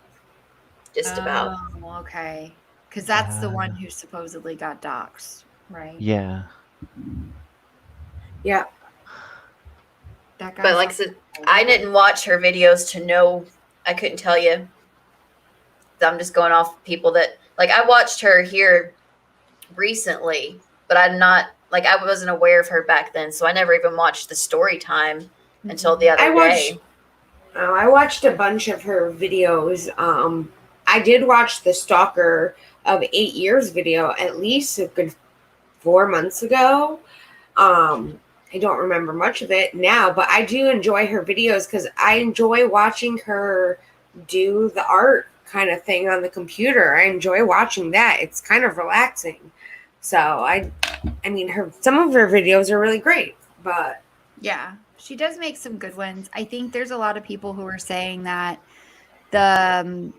Just about. Oh, okay. Because that's the one who supposedly got doxxed, right? Yeah. Yeah. That guy. But like I said, I didn't watch her videos to know. I couldn't tell you. I'm just going off people that, like, I watched her here recently, but I'm not, like, I wasn't aware of her back then, so I never even watched the story time until the other day. I watched a bunch of her videos. I did watch the Stalker of 8 Years video at least a good 4 months ago. I don't remember much of it now, but I do enjoy her videos because I enjoy watching her do the art kind of thing on the computer. I enjoy watching that. It's kind of relaxing. So I mean, some of her videos are really great, but yeah, she does make some good ones. I think there's a lot of people who are saying that the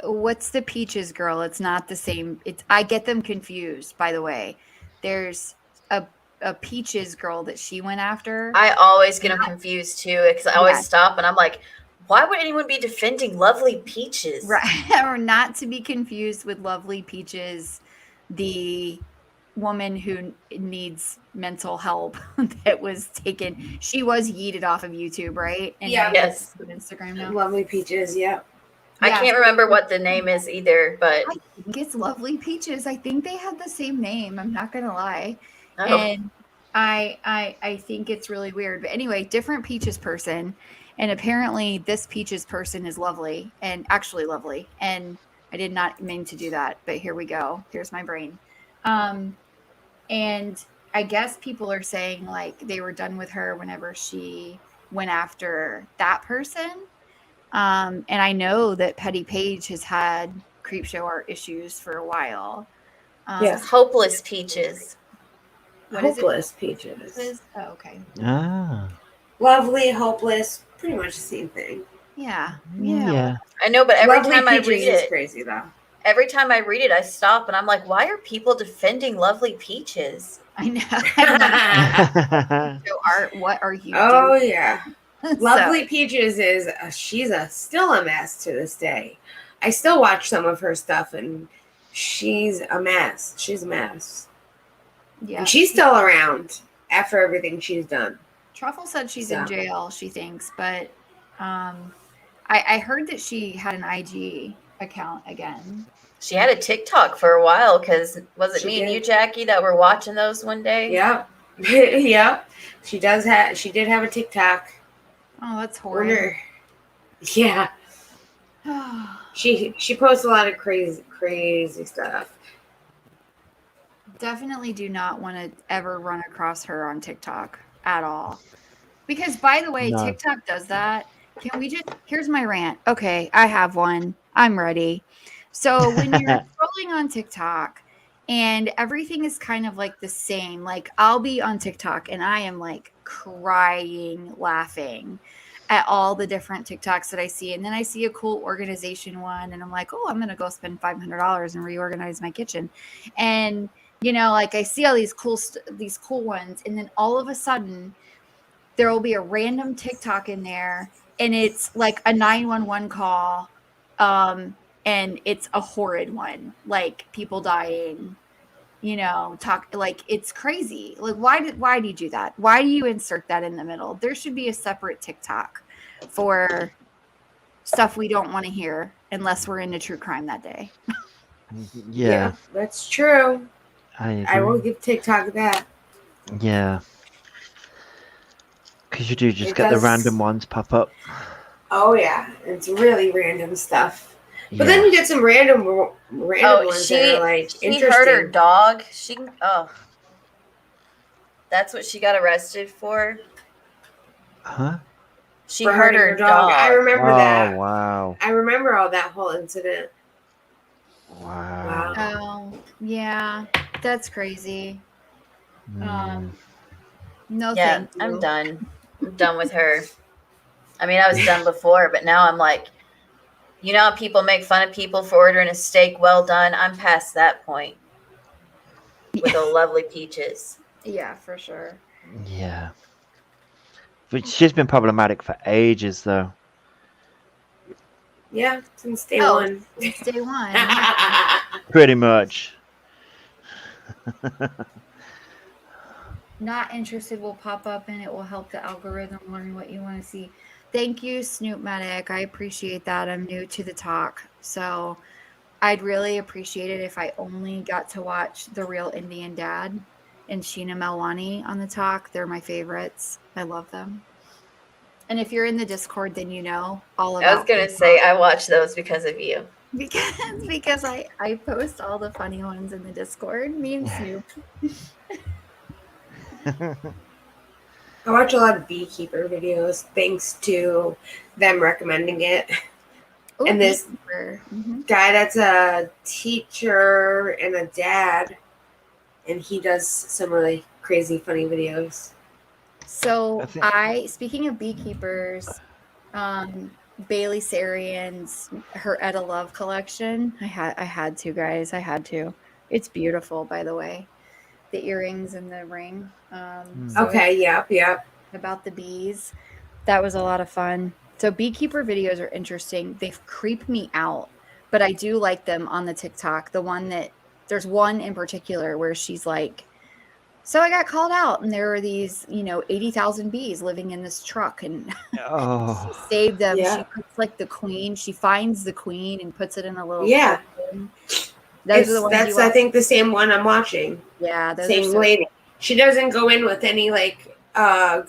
what's the Peaches girl? It's not the same. I get them confused, by the way. There's a Peaches girl that she went after. I always get them confused too, because I always stop and I'm like, why would anyone be defending Lovely Peaches? Right. Or not to be confused with Lovely Peaches, the woman who needs mental help that was taken. She was yeeted off of YouTube, right? And yes. Instagram now. Lovely Peaches, yeah. I can't remember what the name is either, but I think it's Lovely Peaches. I think they had the same name. I'm not gonna lie. Oh. And I think it's really weird. But anyway, different Peaches person. And apparently this Peaches person is lovely, and actually lovely. And I did not mean to do that, but here we go. Here's my brain. And I guess people are saying like they were done with her whenever she went after that person. And I know that Petty Page has had Creepshow Art issues for a while. Yes. Hopeless Peaches. Hopeless Peaches. Oh, okay. Lovely, hopeless, pretty much the same thing. Yeah. I know, but every Lovely time I Peaches read is it, crazy though. every time I read it, I stop and I'm like, why are people defending Lovely Peaches? I know. So Art, what are you Oh doing? yeah. Lovely Peaches is she's still a mess to this day. I still watch some of her stuff and she's a mess. She's a mess. Yeah. And she's still around after everything she's done. Truffle said she's in jail, she thinks, but I heard that she had an IG account again. She had a TikTok for a while because was it She me and you, did. Jackie, that were watching those one day? Yep. Yep. She did have a TikTok. Oh, that's horrible. Yeah. She posts a lot of crazy stuff. Definitely do not want to ever run across her on TikTok at all. Because, by the way, No. TikTok does that. Can we just, here's my rant. Okay, I have one. I'm ready. So when you're scrolling on TikTok and everything is kind of like the same, like I'll be on TikTok and I am like crying, laughing at all the different TikToks that I see. And then I see a cool organization one and I'm like, oh, I'm going to go spend $500 and reorganize my kitchen. And, you know, like I see all these cool ones. And then all of a sudden, there will be a random TikTok in there and it's like a 911 call. And it's a horrid one, like people dying, you know, talk like it's crazy. Like, why do you do that? Why do you insert that in the middle? There should be a separate TikTok for stuff we don't want to hear unless we're into true crime that day. Yeah, that's true. I I will agree. give TikTok that. Yeah. Because you do just It get the does- random ones pop up. Oh yeah, it's really random stuff. Yeah. But then you get some random Oh, ones that are like she interesting. hurt her dog. That's what she got arrested for. Huh? She for hurt hurting her dog. I remember that. Oh, wow. I remember all that whole incident. Wow. Oh, yeah, that's crazy. Mm. No, Yeah, thank you. I'm done. I'm done with her. I mean, I was done before, but now I'm like, you know how people make fun of people for ordering a steak well done? I'm past that point with the lovely peaches. Yeah, for sure. Yeah. But she's been problematic for ages, though. Yeah, since day Oh, one. It's day one. Yeah. Pretty much. Not interested will pop up and it will help the algorithm learn what you want to see. Thank you, Snoop Medic. I appreciate that. I'm new to the talk. So I'd really appreciate it if I only got to watch The Real Indian Dad and Sheena Melwani on the talk. They're my favorites. I love them. And if you're in the Discord, then you know all about I was going to say, I watch those because of you. because I post all the funny ones in the Discord. Me and Snoop. I watch a lot of beekeeper videos thanks to them recommending it. Ooh, And this Beekeeper. Mhm. guy that's a teacher and a dad, and he does some really crazy, funny videos. So I think- speaking of beekeepers, Bailey Sarian's her Etta Love collection. I had to, guys. I had to. It's beautiful, by the way. The earrings and the ring. So Okay, yep. about the bees. That was a lot of fun. So beekeeper videos are interesting. They creep me out, but I do like them on the TikTok. There's one in particular where she's like, so I got called out and there were these, 80,000 bees living in this truck and Oh. she saved them. Yeah. She puts like the queen, she finds the queen and puts it in a little Yeah. coffin. Those are the ones That's you I watch? think the same one I'm watching. Yeah, those Same are so lady. She doesn't go in with any like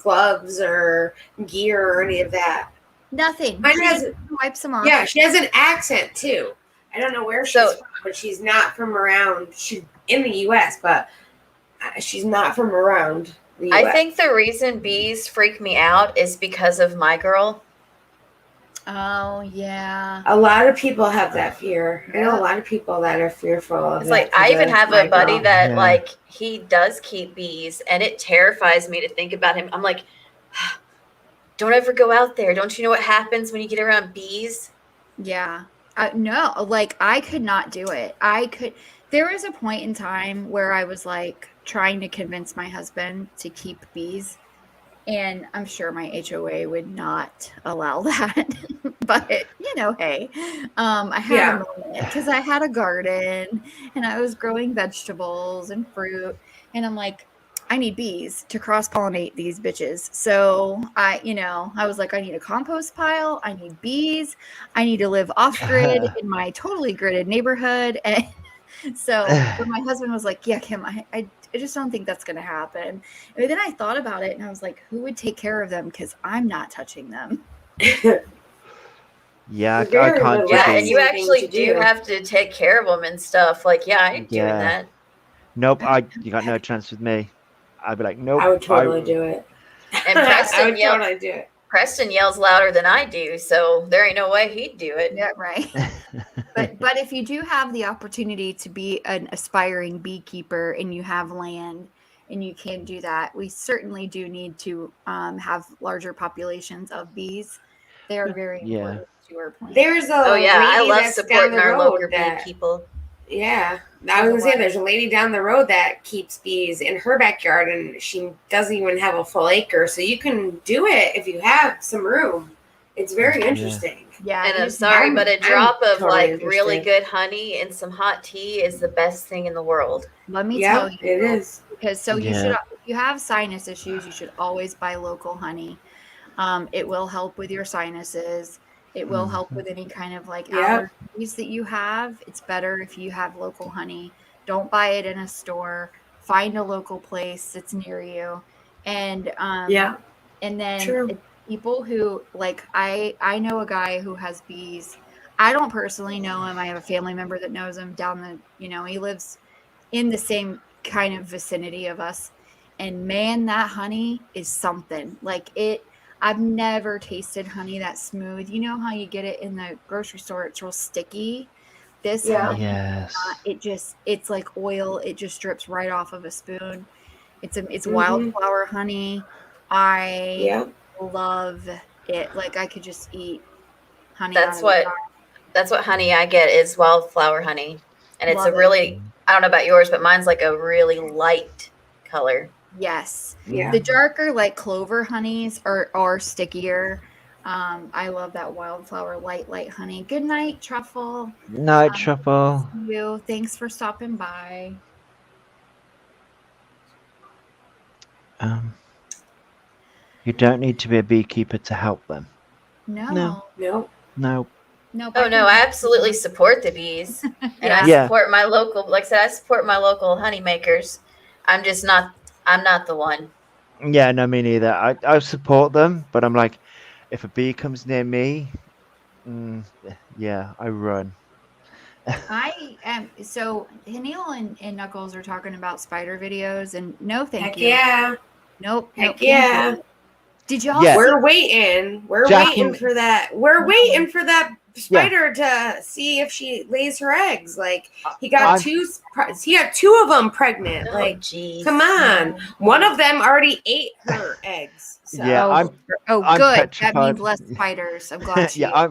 gloves or gear or any of that. nothing. Mine She has- just wipes them off. Yeah, she has an accent too. I don't know where she's So- from, but she's not from around. She's in the U.S., but she's not from around the U.S. I think the reason bees freak me out is because of my girl. Oh yeah. A lot of people have that fear. I know Yeah. a lot of people that are fearful of It's that like I even have a my buddy girl. that Yeah. like he does keep bees, and it terrifies me to think about him. I'm like, don't ever go out there. Don't you know what happens when you get around bees? Yeah. No, like I could not do it. There was a point in time where I was like trying to convince my husband to keep bees. And I'm sure my HOA would not allow that. But, hey, I had Yeah. a moment because I had a garden and I was growing vegetables and fruit. And I'm like, I need bees to cross-pollinate these bitches. So I was like, I need a compost pile. I need bees. I need to live off-grid in my totally gridded neighborhood. And so but my husband was like, yeah, Kim, I just don't think that's going to happen. And then I thought about it and I was like, who would take care of them? Because I'm not touching them. Yeah, I Very can't do Yeah, and relaxing you bees. thing actually to do do. have to take care of them and stuff. Like, yeah, I ain't doing Yeah. that. Nope, you got no chance with me. I'd be like, nope. I would totally do it. And I would totally do it. Preston yells louder than I do, so there ain't no way he'd do it. Yeah, right. But if you do have the opportunity to be an aspiring beekeeper and you have land and you can do that, we certainly do need to have larger populations of bees. They are very Yeah. important to our plant. There's a Oh yeah, I lady love that's down supporting the our road local that beekeeper. yeah, I was gonna say there's a lady down the road that keeps bees in her backyard, and she doesn't even have a full acre, so you can do it if you have some room. It's very interesting. Yeah, And you I'm just- sorry, but a I'm drop of totally like interested. really good honey and some hot tea is the best thing in the world. let me Yeah, tell you, it is. because you Yeah. should, if you have sinus issues, you should always buy local honey. It will help with your sinuses. It will help with any kind of like Yep. allergies that you have. It's better if you have local honey. Don't buy it in a store. Find a local place that's near you. And Yeah. and then True. people who like I know a guy who has bees. I don't personally know him. I have a family member that knows him down the, he lives in the same kind of vicinity of us. And man, that honey is something. Like I've never tasted honey that smooth. You know how you get it in the grocery store, it's real sticky. This Yeah. honey, Yes. it's like oil. It just drips right off of a spoon. It's Mhm. wildflower honey. I Yeah. love it. Like I could just eat honey. That's out of what a jar. that's what honey I get is wildflower honey. And it's Love a it. really, I don't know about yours, but mine's like a really light color. Yes. Yeah. The darker, like clover honeys, are stickier. I love that wildflower light honey. Good night, Truffle. Night Truffle. See you. Thanks for stopping by. You don't need to be a beekeeper to help them. No. No. No. No. Nope, Oh no, I absolutely support the bees. And I Yeah. support my local, like I said, I support my local honey makers. I'm not the one. Yeah, no, me neither. I support them, but I'm like, if a bee comes near me, yeah, I run. I am so Neil and Knuckles are talking about spider videos, and no thank Heck you. yeah. Nope. Heck nope, yeah. Did y'all Yes. see We're waiting. We're Jacci- waiting for that. We're waiting for that spider to see if she lays her eggs. Like he got two of them pregnant. Oh, Like, geez. come on. One of them already ate her eggs. So Yeah, I'm good. That petrified. means less spiders. I'm glad she yeah,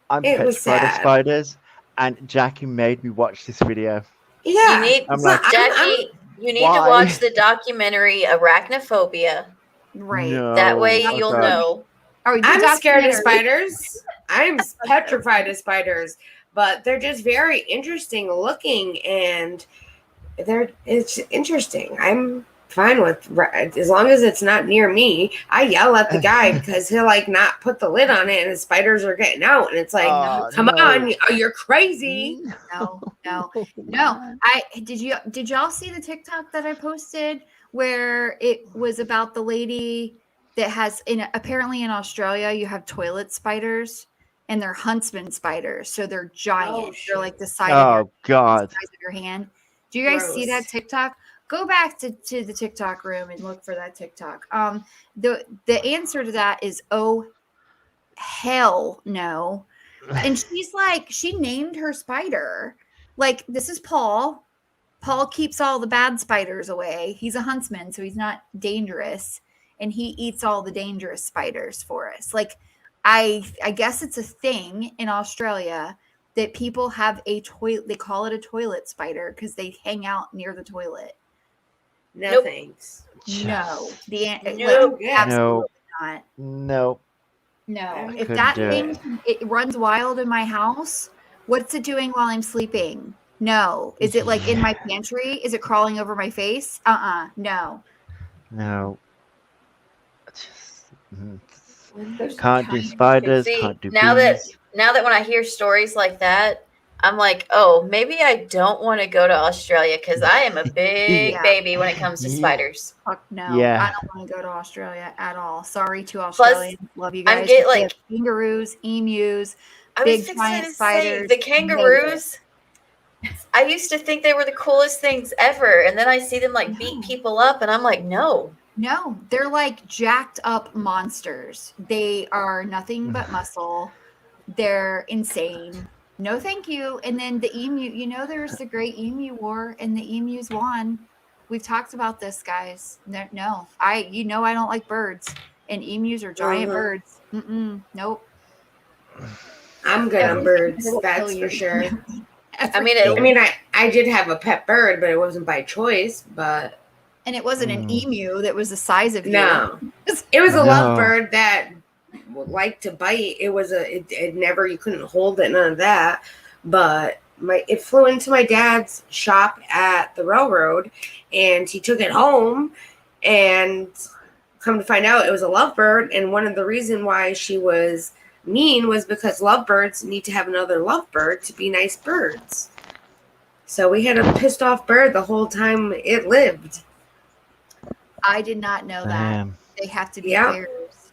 I'm It was petrified of sad. spiders, and Jackie made me watch this video. yeah. You need, I'm like, Jackie, you need why? to watch the documentary Arachnophobia. right. No, That way oh you'll God. know. Oh, the I'm scared of documentary. spiders. I'm petrified of spiders, but they're just very interesting looking, and it's interesting. I'm fine with as long as it's not near me. I yell at the guy because he'll like not put the lid on it, and the spiders are getting out, and it's like, Oh, come no. on, you're crazy. No. Did y'all see the TikTok that I posted where it was about the lady that has apparently in Australia you have toilet spiders and they're huntsman spiders, so they're giant. They're like the size Oh God. of your hand. Do you guys see that Gross. TikTok? Go back to the TikTok room and look for that TikTok. The answer to that is oh hell no. And she's like, she named her spider. Like, this is Paul. Paul keeps all the bad spiders away. He's a huntsman, so he's not dangerous. And he eats all the dangerous spiders for us. Like, I guess it's a thing in Australia that people have a toilet. They call it a toilet spider because they hang out near the toilet. No Nope. thanks. No, Nope. absolutely not. No. No, if Couldn't that do thing it runs wild in my house, what's it doing while I'm sleeping? No. Is it like in my pantry? Is it crawling over my face? No. No. There's Can't do spiders. See, Can't do now bees. that when I hear stories like that, I'm like, oh, maybe I don't want to go to Australia because I am a big Yeah. baby when it comes to Yeah. spiders. Fuck no. Yeah. I don't want to go to Australia at all. Sorry to Australians. Love you I'm guys. get They have like kangaroos, emus, I was big fixing giant to say spiders. the kangaroos. I used to think they were the coolest things ever, and then I see them like beat people up, and I'm like, no. No, they're like jacked up monsters. They are nothing but muscle. They're insane. No, thank you. And then the emu, there's the Great Emu War, and the emus won. We've talked about this, guys. No, I don't like birds, and emus are giant birds. Nope. I'm good on birds. Will kill That's you. for sure. I mean, I mean, I did have a pet bird, but it wasn't by choice. But And it wasn't an emu that was the size of you. no, it was a No. lovebird that liked to bite. It was it never, you couldn't hold it, none of that. But it flew into my dad's shop at the railroad, and he took it home, and come to find out it was a lovebird. And one of the reasons why she was mean was because lovebirds need to have another lovebird to be nice birds. So we had a pissed off bird the whole time it lived. I did not know that. Damn. They have to be Yep. pairs.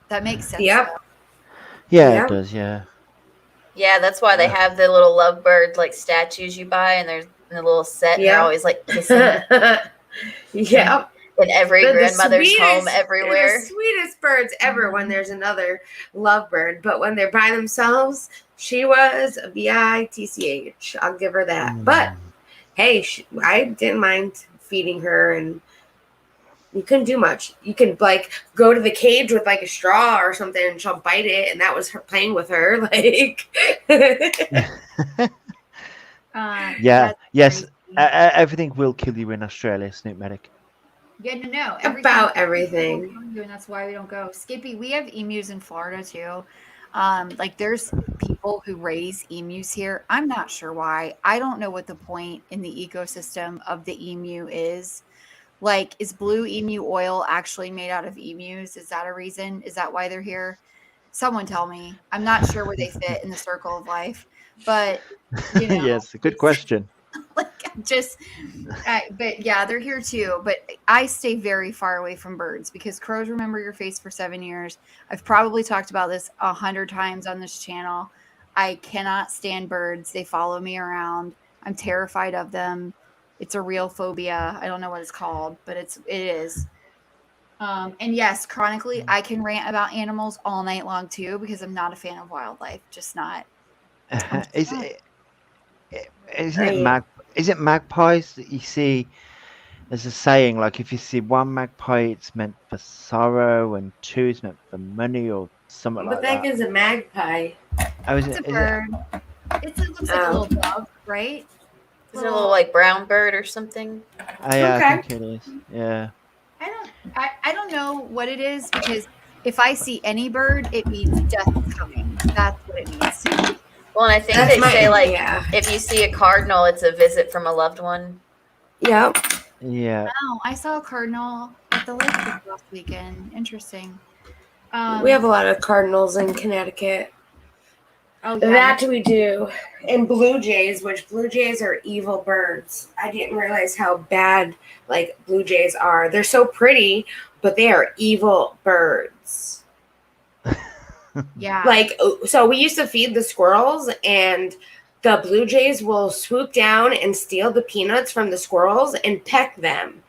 That makes sense. Yep. though. Yeah, Yeah. it does. Yeah. yeah, that's why they have the little lovebird like statues you buy, and there's in a little set, and they're Yeah. always like kissing Yeah. in every They're the grandmother's home sweetest- everywhere. They're the sweetest birds ever when there's another lovebird. But when they're by themselves, she was a bitch. I'll give her that. But hey, I didn't mind feeding her, and you couldn't do much. You could like go to the cage with like a straw or something, and she'll bite it, and that was her playing with her. Like, Yeah. That's Yes. crazy. Everything will kill you in Australia, Snoop Medic. Yeah, no. About everything. And that's why we don't go. Skippy, we have emus in Florida too. Like there's people who raise emus here. I'm not sure why. I don't know what the point in the ecosystem of the emu is. Like, is blue emu oil actually made out of emus? Is that a reason? Is that why they're here? Someone tell me. I'm not sure where they fit in the circle of life, but Yes, a good question. like but yeah, they're here too. But I stay very far away from birds because crows remember your face for 7 years. I've probably talked about this 100 times on this channel. I cannot stand birds. They follow me around. I'm terrified of them. It's a real phobia. I don't know what it's called, but it is. And yes, chronically, I can rant about animals all night long too because I'm not a fan of wildlife. Just not. Isn't it magpies that you see? There's a saying like if you see one magpie, it's meant for sorrow, and two is meant for money or something what like the heck that. is a magpie? Oh, is It's it? a bird. It looks like a little dove, right? Is it a little like brown bird or something? Oh, yeah, Okay. I think it is. Yeah. I don't know what it is because if I see any bird, it means death is coming. That's what it means. Well, and I think That's they say like yeah. if you see a cardinal, it's a visit from a loved one. Yep. Yeah. Oh, I saw a cardinal at the lake last weekend. Interesting. We have a lot of cardinals in Connecticut. Oh, yeah. That we do. And blue jays, which blue jays are evil birds. I didn't realize how bad like blue jays are. They're so pretty, but they are evil birds. Yeah. Like, so we used to feed the squirrels, and the blue jays will swoop down and steal the peanuts from the squirrels and peck them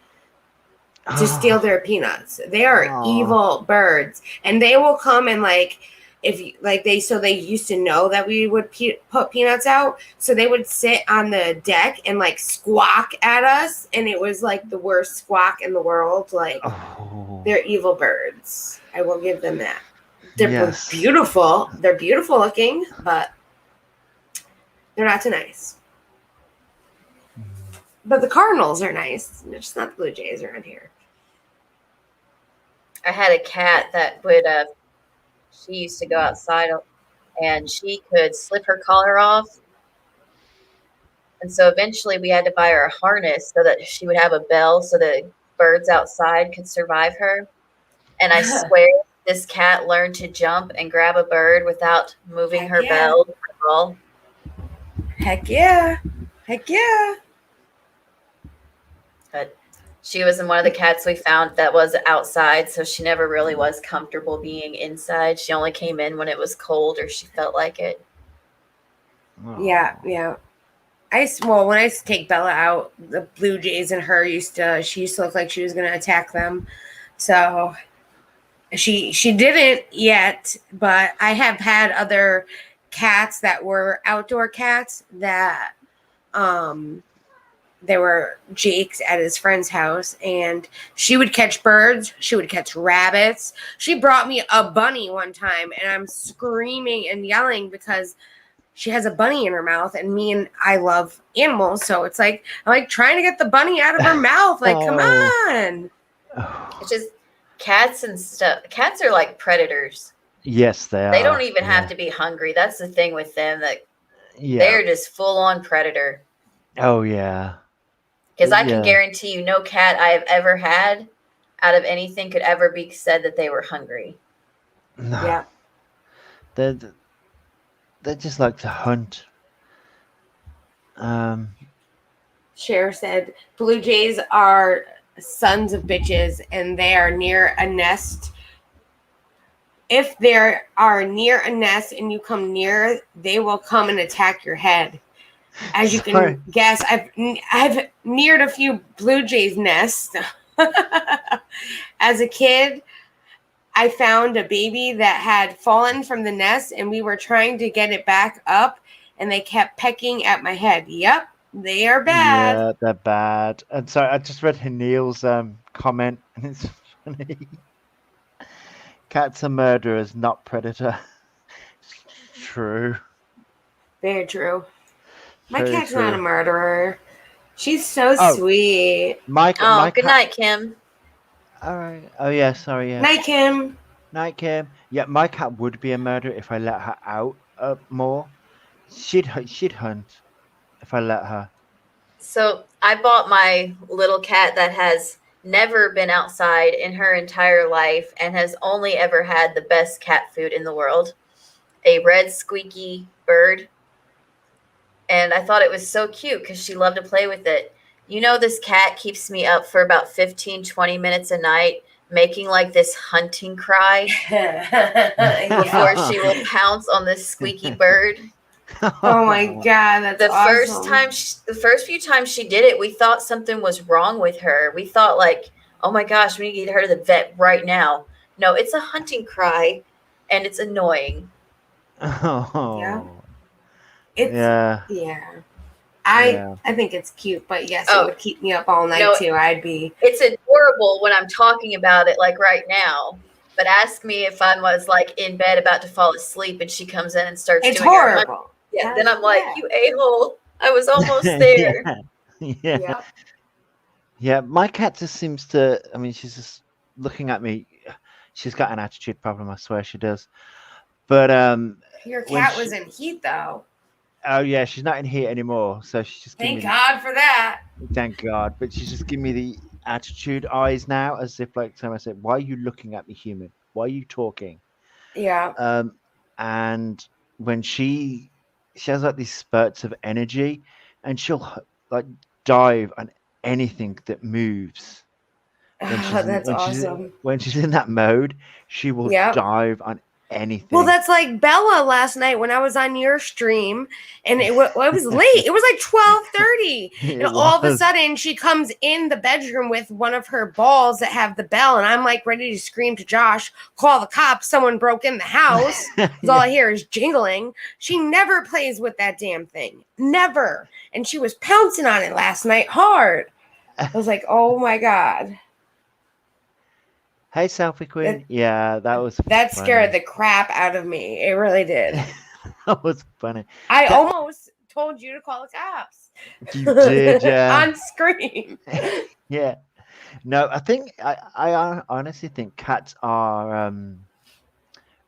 to steal their peanuts. They are evil birds, and they will come and like, if you, like they used to know that we would put peanuts out, so they would sit on the deck and like squawk at us, and it was like the worst squawk in the world. Like, they're evil birds. I will give them that. They're beautiful. They're beautiful looking, but they're not too nice. But the cardinals are nice. They're just not the blue jays around here. I had a cat that would she used to go outside and she could slip her collar off. And so eventually we had to buy her a harness so that she would have a bell so the birds outside could survive her. And I swear this cat learned to jump and grab a bird without moving her bell at all. Heck yeah. Heck yeah. But she was in one of the cats we found that was outside, so she never really was comfortable being inside. She only came in when it was cold or she felt like it. Yeah, Aw. yeah. When I used to take Bella out, the Blue Jays and her she used to look like she was gonna attack them. So she didn't yet, but I have had other cats that were outdoor cats that they were Jake's at his friend's house, and she would catch birds, she would catch rabbits. She brought me a bunny one time, and I'm screaming and yelling because she has a bunny in her mouth, and I love animals, so it's like I'm like trying to get the bunny out of her mouth. Like, come on. It's just cats and stuff. Cats are like predators. Yes, they are. They don't even have to be hungry. That's the thing with them, that they're just full on predator. Oh yeah. Because I can guarantee you, no cat I have ever had out of anything could ever be said that they were hungry. No. Yeah. They just like to hunt. Cher said, Blue Jays are sons of bitches, and they are near a nest. If they are near a nest and you come near, they will come and attack your head. As you can guess, I've neared a few Blue Jays nests. As a kid, I found a baby that had fallen from the nest, and we were trying to get it back up, and they kept pecking at my head. Yep, they are bad. Yeah, they're bad. And so I just read Neil's comment, and it's funny. Cats are murderers, not predator. True. Very true. My Very cat's true. not a murderer. She's so sweet. Good night, Kim. All right. Oh yeah, sorry. Yeah. Night, Kim. Night, Kim. Yeah, my cat would be a murderer if I let her out more. She'd hunt if I let her. So I bought my little cat that has never been outside in her entire life and has only ever had the best cat food in the world, a red squeaky bird. And I thought it was so cute because she loved to play with it. You know, this cat keeps me up for about 15, 20 minutes a night, making like this hunting cry before she will pounce on this squeaky bird. Oh my God, that's awesome. The first few times she did it, we thought something was wrong with her. We thought like, oh my gosh, we need to get her to the vet right now. No, it's a hunting cry, and it's annoying. Oh. Yeah. I think it's cute, but yes, it would keep me up all night too. It's adorable when I'm talking about it, like right now. But ask me if I was like in bed about to fall asleep and she comes in and starts doing horrible. Yeah, then I'm like, you a-hole. I was almost there. Yeah, my cat just seems to, I mean, she's just looking at me. She's got an attitude problem, I swear she does. But your cat was in heat though. Oh yeah, she's not in here anymore, so she's just thank God for that. Thank God, but she's just giving me the attitude eyes now, as if like someone said, "Why are you looking at me, human? Why are you talking?" Yeah. And when she has like these spurts of energy, and she'll like dive on anything that moves. That's awesome. When she's in that mode, she will dive on anything. Well, that's like Bella last night when I was on your stream, and it was late. It was like 12:30, and all of a sudden she comes in the bedroom with one of her balls that have the bell, and I'm like ready to scream to Josh, call the cops, someone broke in the house. All I hear is jingling. She never plays with that damn thing, never, and she was pouncing on it last night hard. I was like, oh my God. Hey, Selfie Queen. That scared the crap out of me. It really did. That was funny. I almost told you to call the cops. You did, yeah. On screen. Yeah. No, I honestly think cats are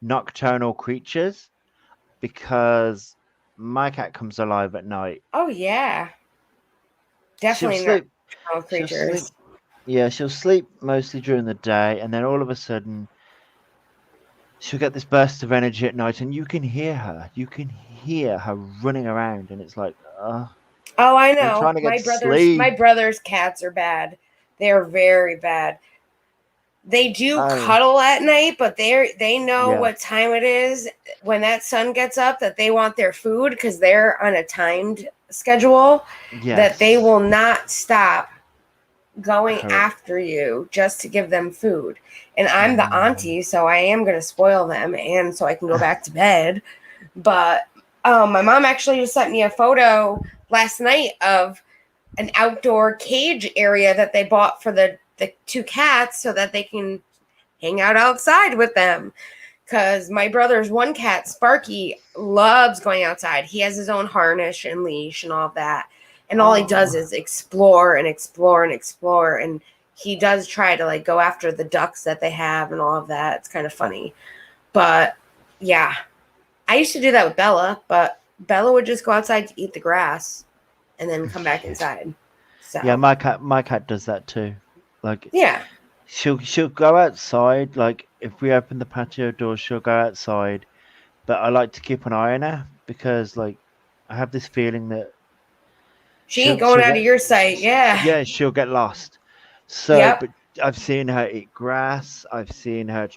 nocturnal creatures, because my cat comes alive at night. Oh yeah. Definitely nocturnal creatures. Yeah, she'll sleep mostly during the day, and then all of a sudden she'll get this burst of energy at night, and you can hear her. You can hear her running around, and it's like, Oh, I They're know. trying to My get to sleep. brother's cats are bad. They're very bad. They do Oh, cuddle at night, but they know yeah. what time it is when that sun gets up that they want their food because they're on a timed schedule that they Yes. will not stop going Her- after you just to give them food. And I'm the Mm. auntie, so I am going to spoil them and so I can go back to bed. But my mom actually just sent me a photo last night of an outdoor cage area that they bought for the two cats so that they can hang out outside with them. Because my brother's one cat, Sparky, loves going outside. He has his own harness and leash and all of that. And all he does is explore and explore and explore. And he does try to like go after the ducks that they have and all of that. It's kind of funny. But yeah, I used to do that with Bella, but Bella would just go outside to eat the grass and then come back inside. So Yeah, my cat does that too. Like yeah. she'll go outside. Like if we open the patio door, she'll go outside. But I like to keep an eye on her because like I have this feeling that She ain't going out of your sight. Yeah. she'll get lost. So, Yep. but I've seen her eat grass. I've seen her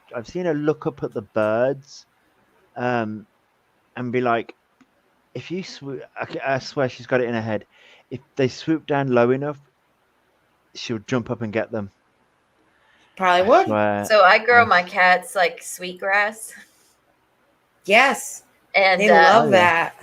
look up at the birds, and be like, if you swoop, I swear she's got it in her head. If they swoop down low enough, she'll jump up and get them. Probably I would. swear. So I grow my cats like sweetgrass, Yes. and They love Oh, yeah. that.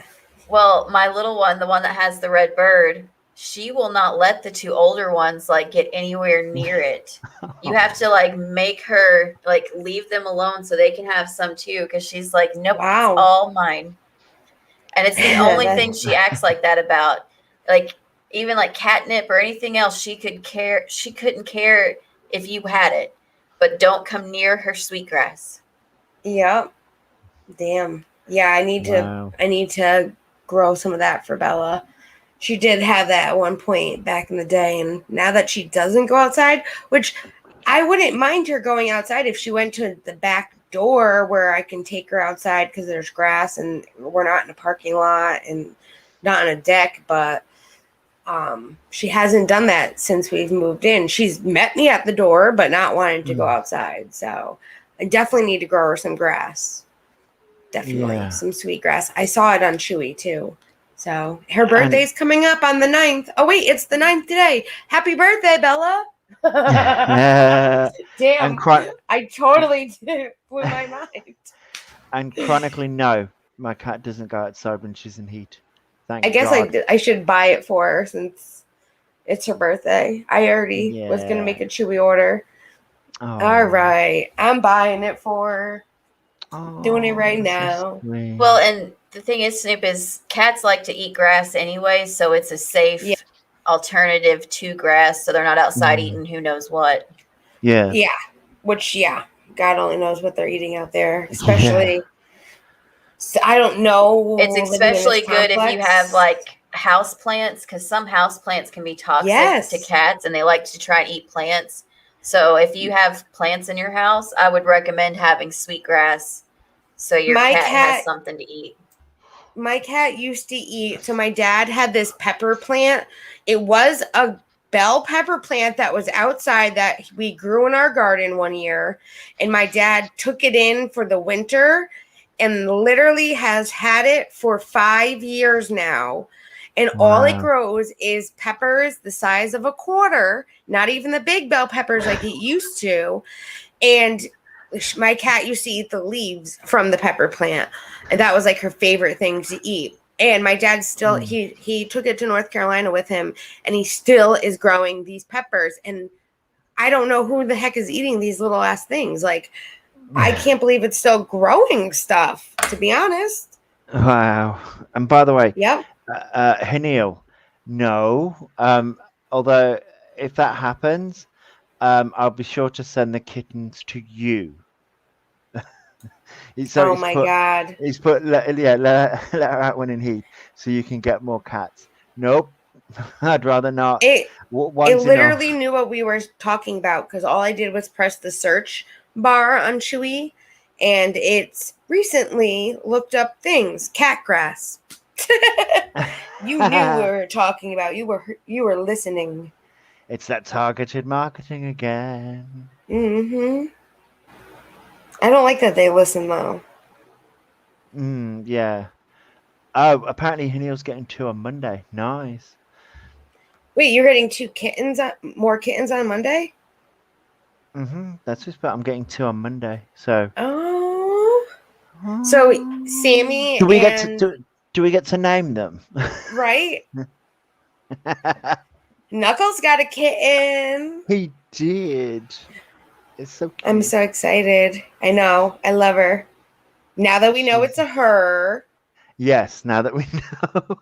well, my little one, the one that has the red bird, she will not let the two older ones like get anywhere near it. You have to like make her like leave them alone so they can have some too, because she's like, nope, Wow. it's all mine. And it's the only That- thing she acts like that about. Like even like catnip or anything else, she couldn't care if you had it, but don't come near her sweetgrass. Yep. Damn. Yeah, Wow. I need to grow some of that for Bella. She did have that at one point back in the day, and now that she doesn't go outside, which I wouldn't mind her going outside if she went to the back door where I can take her outside because there's grass and we're not in a parking lot and not on a deck, but she hasn't done that since we've moved in. She's met me at the door, but not wanting to go outside. So I definitely need to grow her some grass. Definitely Yeah. some sweet grass. I saw it on Chewy too. So her birthday's coming up on the 9th. Oh wait, it's the 9th today. Happy birthday, Bella. Damn. I totally blew my mind. And chronically, no, my cat doesn't go outside when she's in heat. Thank I guess God. I should buy it for her since it's her birthday. I already was going to make a Chewy order. Oh. All right. I'm buying it for her. Doing it right that's now. so sweet. Well, and the thing is, Snoop, is cats like to eat grass anyway, so it's a safe alternative to grass, so they're not outside eating who knows what. Yeah. Yeah. Which, God only knows what they're eating out there. Especially, so I don't know. It's especially good if you complex. have like house plants, because some house plants can be toxic to cats, and they like to try and eat plants. So if you have plants in your house, I would recommend having sweetgrass so your cat has something to eat. My cat used to eat. So my dad had this pepper plant. It was a bell pepper plant that was outside that we grew in our garden one year. And my dad took it in for the winter and literally has had it for 5 years now. And all it grows is peppers the size of a quarter, not even the big bell peppers like it used to. And my cat used to eat the leaves from the pepper plant. And that was like her favorite thing to eat. And my dad still, he took it to North Carolina with him and he still is growing these peppers. And I don't know who the heck is eating these little ass things. Like, I can't believe it's still growing stuff, to be honest. Wow. And by the way, Yep. Hanil, no. Although if that happens, I'll be sure to send the kittens to you. Oh my God. He's put let her out when in heat so you can get more cats. Nope. I'd rather not. It One's literally enough. knew what we were talking about because all I did was press the search bar on Chewy and it's recently looked up things. Cat grass. You knew we were talking about. You were listening. It's that targeted marketing again. Mm-hmm. I don't like that they listen though. Yeah. Oh, apparently Neil's getting 2 on Monday. Nice. Wait, you're getting more kittens on Monday? That's just. But I'm getting 2 on Monday. So. Oh. So Sammy do we get and to do we get to name them? right? Knuckles got a kitten. He did. It's so cute. I'm so excited. I know. I love her. Now that we know it's a her. Yes, now that we know.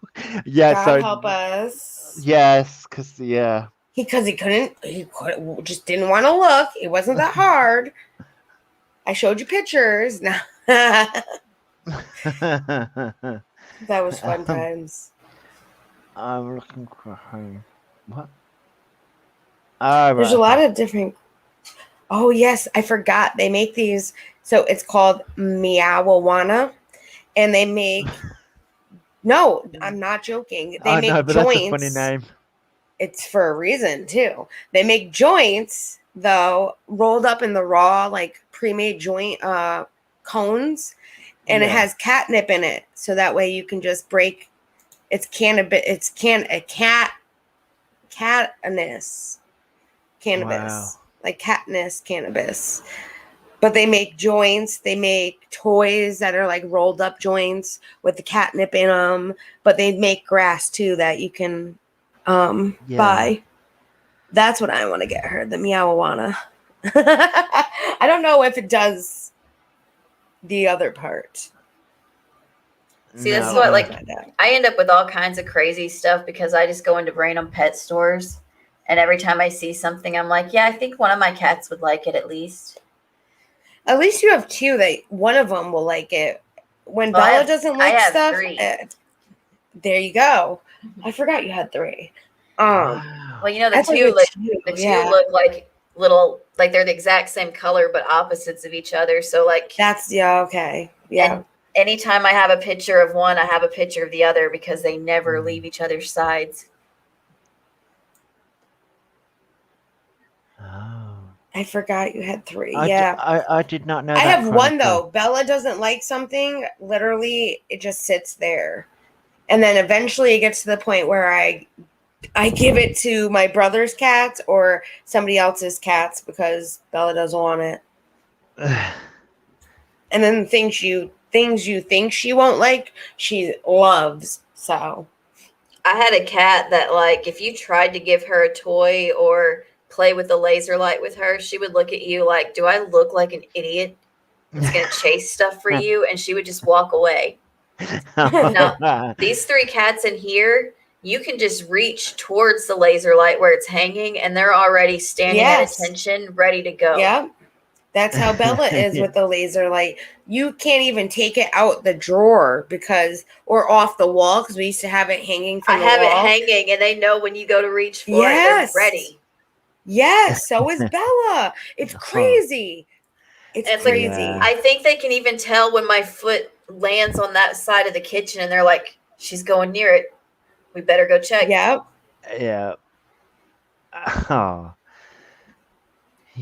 Yeah, God so help us. yes, because yeah. Because he just didn't want to look. It wasn't that hard. I showed you pictures. Now that was fun times. I'm looking for home. What? Oh, There's a lot of different. Oh yes, I forgot. They make these. So it's called Meowawana, and they make. No, I'm not joking. They make but joints. that's a funny name. It's for a reason too. They make joints though, rolled up in the raw, like pre-made joint cones, and it has catnip in it, so that way you can just break. It's cannabis. It's cannabis, Wow. like Katniss cannabis. But they make joints. They make toys that are like rolled up joints with the catnip in them. But they make grass too that you can buy. That's what I want to get her, the Meowawana. I don't know if it does the other part. See, this is what, like, I end up with all kinds of crazy stuff because I just go into random pet stores, and every time I see something, I'm like, yeah, I think one of my cats would like it at least. At least you have two that one of them will like it. When Bella doesn't like stuff, there you go. I forgot you had 3. Well, you know, the two look like little, like they're the exact same color but opposites of each other. So like that's okay. Yeah. And anytime I have a picture of one, I have a picture of the other because they never leave each other's sides. Oh. I forgot you had 3. I did not know. I have one though. Bella doesn't like something. Literally, it just sits there, and then eventually it gets to the point where I give it to my brother's cats or somebody else's cats because Bella doesn't want it. And then things you think she won't like, she loves. So I had a cat that, like, if you tried to give her a toy or play with the laser light with her, she would look at you like, do I look like an idiot that's going to chase stuff for you? And she would just walk away. Now, these 3 cats in here, you can just reach towards the laser light where it's hanging, and they're already standing at attention, ready to go. Yep. That's how Bella is with the laser light. You can't even take it out the drawer or off the wall because we used to have it hanging from the wall. I have it hanging, and they know when you go to reach for it, they're ready. Yes, so is Bella. It's crazy. It's crazy. Like, I think they can even tell when my foot lands on that side of the kitchen, and they're like, she's going near it. We better go check. Yep. Yeah. Oh.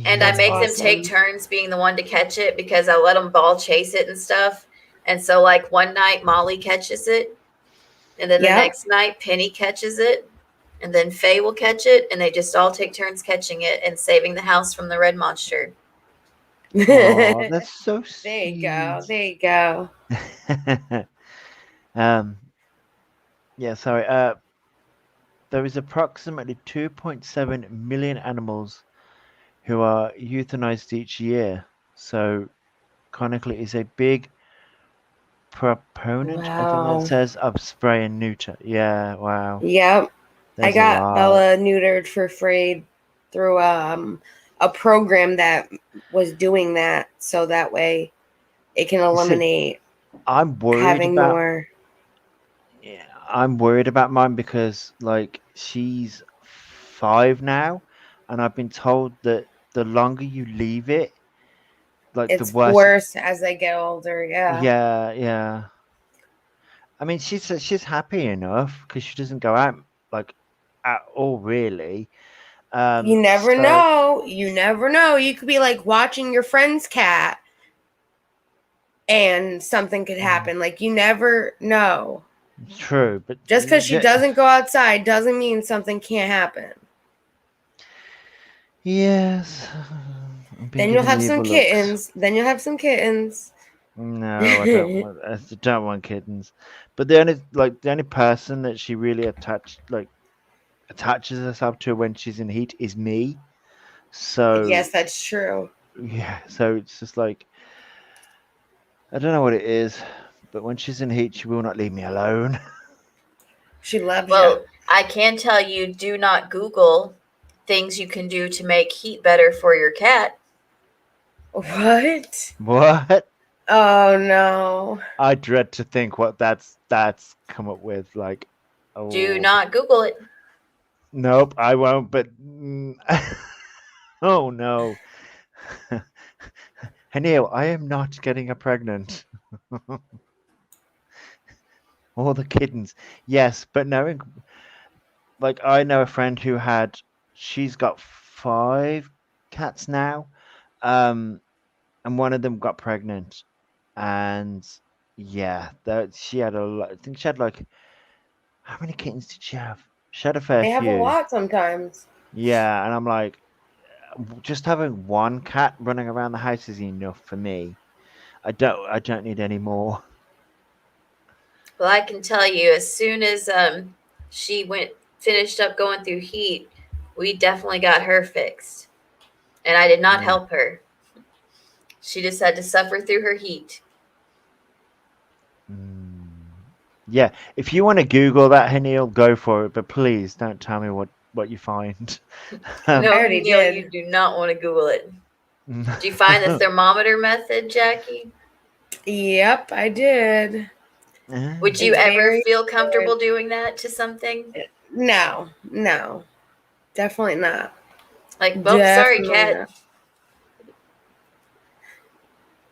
And I make them take turns being the one to catch it because I let them ball chase it and stuff. And so, like, one night Molly catches it, and then the next night Penny catches it, and then Faye will catch it, and they just all take turns catching it and saving the house from the red monster. Oh, that's so sweet. There you go. Yeah, sorry. There is approximately 2.7 million animals who are euthanized each year. So, Conical is a big proponent, I think that says, of spray and neuter. Yeah, wow. Yep. I got Bella neutered for free through a program that was doing that, so that way it can eliminate I'm worried having about, more. Yeah, I'm worried about mine because, like, she's 5 now, and I've been told that the longer you leave it, like, it's the worse worse as they get older. Yeah. Yeah. I mean, she's happy enough because she doesn't go out like at all, really. You never So know. You never know. You could be like watching your friend's cat and something could happen. Like, you never know. true, but Just because she doesn't go outside doesn't mean something can't happen. Yes. I'm being Then you'll given have the some evil looks. kittens. Then you'll have some kittens. No, I don't want kittens. But the only person that she really attaches herself to when she's in heat is me. So Yes, that's true. yeah, so it's just like I don't know what it is, but when she's in heat, she will not leave me alone. She loves Well, I can tell you, do not Google things you can do to make heat better for your cat. you. What? What? Oh no. I dread to think what that's come up with. Like, Do oh not Google it. nope, I won't. But oh no, Neil, I am not getting her pregnant. All the kittens, yes, but knowing, like, I know a friend who she's got 5 cats now, and one of them got pregnant, and yeah, she had a lot. I think she had like, how many kittens did she have? She had a fair They have a few. lot sometimes. Yeah, and I'm like, just having one cat running around the house is enough for me. I don't need any more. Well, I can tell you, as soon as she finished up going through heat, we definitely got her fixed, and I did not Yeah. help her. She just had to suffer through her heat. Mm. Yeah, if you want to Google that, Neil, go for it. But please don't tell me what you find. I No, already Neil, did. you do not want to Google it. Did you find the thermometer method, Jacci? Yep, I did. Would you It's ever very feel comfortable doing that to something? No, definitely not. Like, oh, sorry, Definitely cat. not.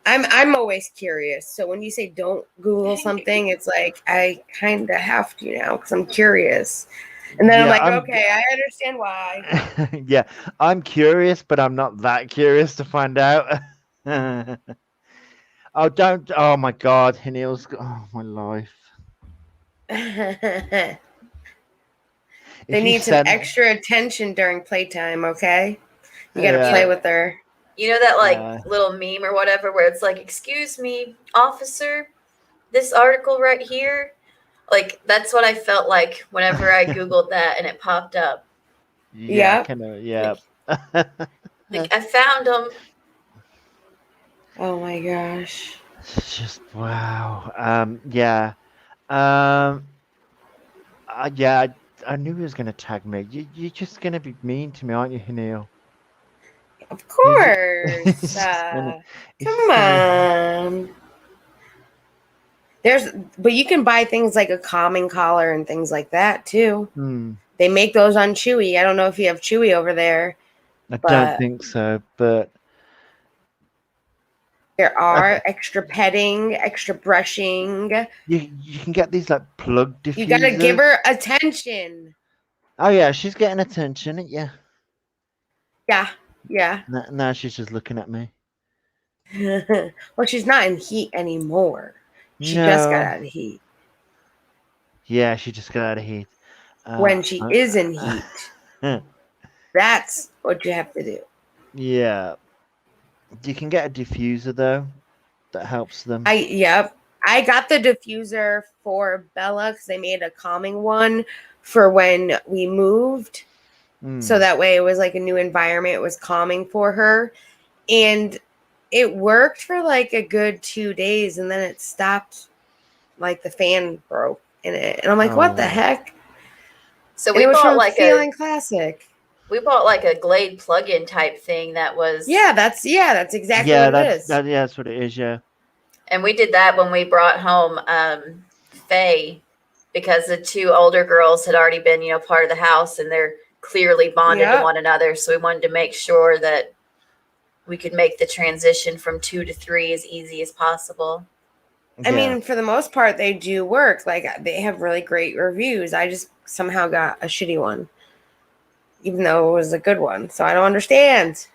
I'm always curious. So when you say don't Google something, it's like I kind of have to now because I'm curious. And then I'm Yeah, like, okay, I understand why. yeah, I'm curious, but I'm not that curious to find out. Oh, don't! Oh my God, Neil's. Oh my life. They If you need some send, extra attention during playtime, okay? You got to yeah, play with her. You know that yeah. little meme or whatever where it's like, "Excuse me, officer, this article right here." Like, that's what I felt like whenever I Googled that and it popped up. Yeah, Yep. kind of. Yeah. Like, I found them. Oh my gosh. It's just wow. Yeah. Yeah. I knew he was gonna tag me. You're just gonna be mean to me, aren't you, Neil? Of He's course. just gonna. He's Come just gonna. on. But you can buy things like a calming collar and things like that too. Hmm. They make those on Chewy. I don't know if you have Chewy over there. I don't But think so, but there are extra petting, extra brushing. you can get these like plug You gotta give diffusers. her attention. Oh yeah, she's getting attention. Yeah. Yeah. Now she's just looking at me. Well, she's not in heat anymore. She just got No. out of heat. Yeah, she just got out of heat. When she is in heat, that's what you have to do. Yeah. You can get a diffuser though. That helps them. Yep. I got the diffuser for Bella because they made a calming one for when we moved. So that way it was like a new environment. It was calming for her. And it worked for like a good 2 days. And then it stopped. Like the fan broke in it. And I'm like, what the heck? So And we it was bought from Feeling Classic. we bought like a Glade plug-in type thing that was That's exactly what it is. That's what it is. Yeah. And we did that when we brought home Faye, because the 2 older girls had already been, part of the house and they're clearly bonded to one another. So we wanted to make sure that we could make the transition from 2 to 3 as easy as possible. I mean, for the most part, they do work. Like, they have really great reviews. I just somehow got a shitty one, even though it was a good one. So I don't understand.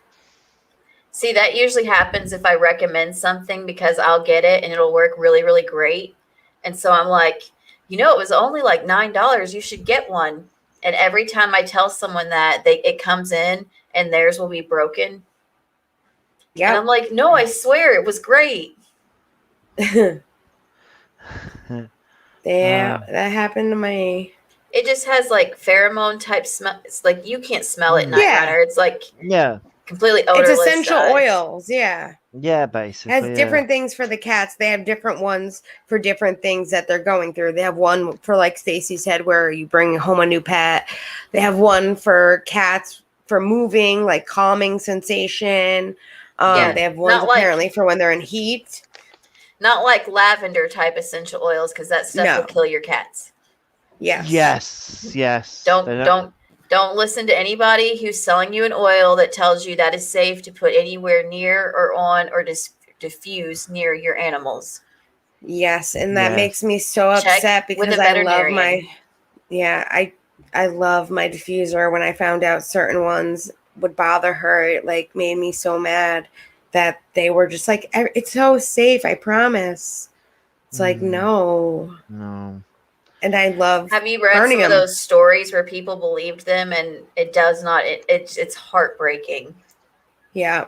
See, that usually happens if I recommend something because I'll get it and it'll work really, really great. And so I'm like, it was only like $9. You should get one. And every time I tell someone that, it comes in and theirs will be broken. Yeah. And I'm like, no, I swear it was great. Yeah, that happened to my. It just has like pheromone type smell. It's like you can't smell it, Night Yeah. Runner. It's like completely It's odorless. essential oils. Yeah. Yeah, basically. Has different things for the cats. They have different ones for different things that they're going through. They have one for, like Stacy said, where you bring home a new pet. They have one for cats for moving, like calming sensation. They have ones apparently for when they're in heat. Not like lavender type essential oils, because that stuff will kill your cats. Yes. Don't listen to anybody who's selling you an oil that tells you that is safe to put anywhere near or on or diffuse near your animals. Yes, and that makes me so upset because I love I love my diffuser. When I found out certain ones would bother her, it like made me so mad that they were just like, it's so safe, I promise. It's like, no. And I love. Have you read some of those stories where people believed them and it does not? It's heartbreaking. Yeah,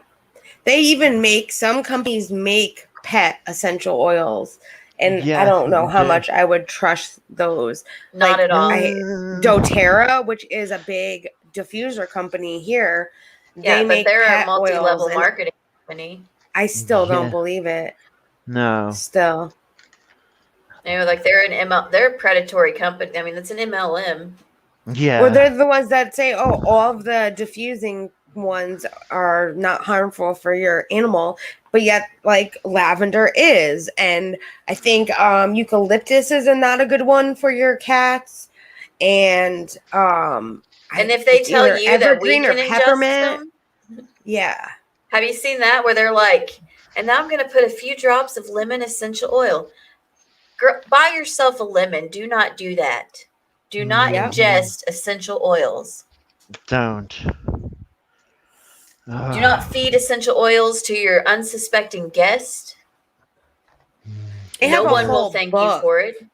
they even some companies make pet essential oils, and I don't know how much I would trust those. Not at all. doTERRA, which is a big diffuser company here, they make but they're pet a multi-level oils, marketing company. I still don't believe it. No. Still. Like they're a predatory company. I mean, it's an MLM. Yeah. Well, they're the ones that say, oh, all of the diffusing ones are not harmful for your animal, but yet like lavender is. And I think eucalyptus is not a good one for your cats. And if they tell you that we can ingest them. Yeah. Have you seen that where they're like, and now I'm going to put a few drops of lemon essential oil. Buy yourself a lemon. Do not do that. Do not ingest essential oils. Don't. Do not feed essential oils to your unsuspecting guest. No one will thank you for it.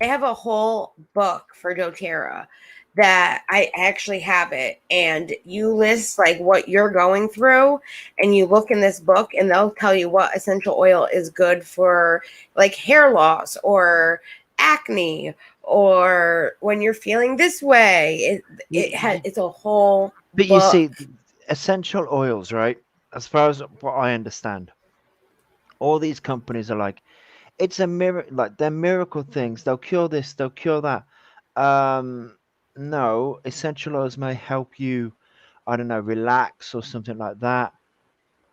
They have a whole book for doTERRA that I actually have it, and you list like what you're going through, and you look in this book and they'll tell you what essential oil is good for like hair loss or acne or when you're feeling this way. It's a whole But book. you see, essential oils, right? As far as what I understand, all these companies are like, it's a miracle, like they're miracle things. They'll cure this, they'll cure that. No, essential oils may help you, I don't know, relax or something like that.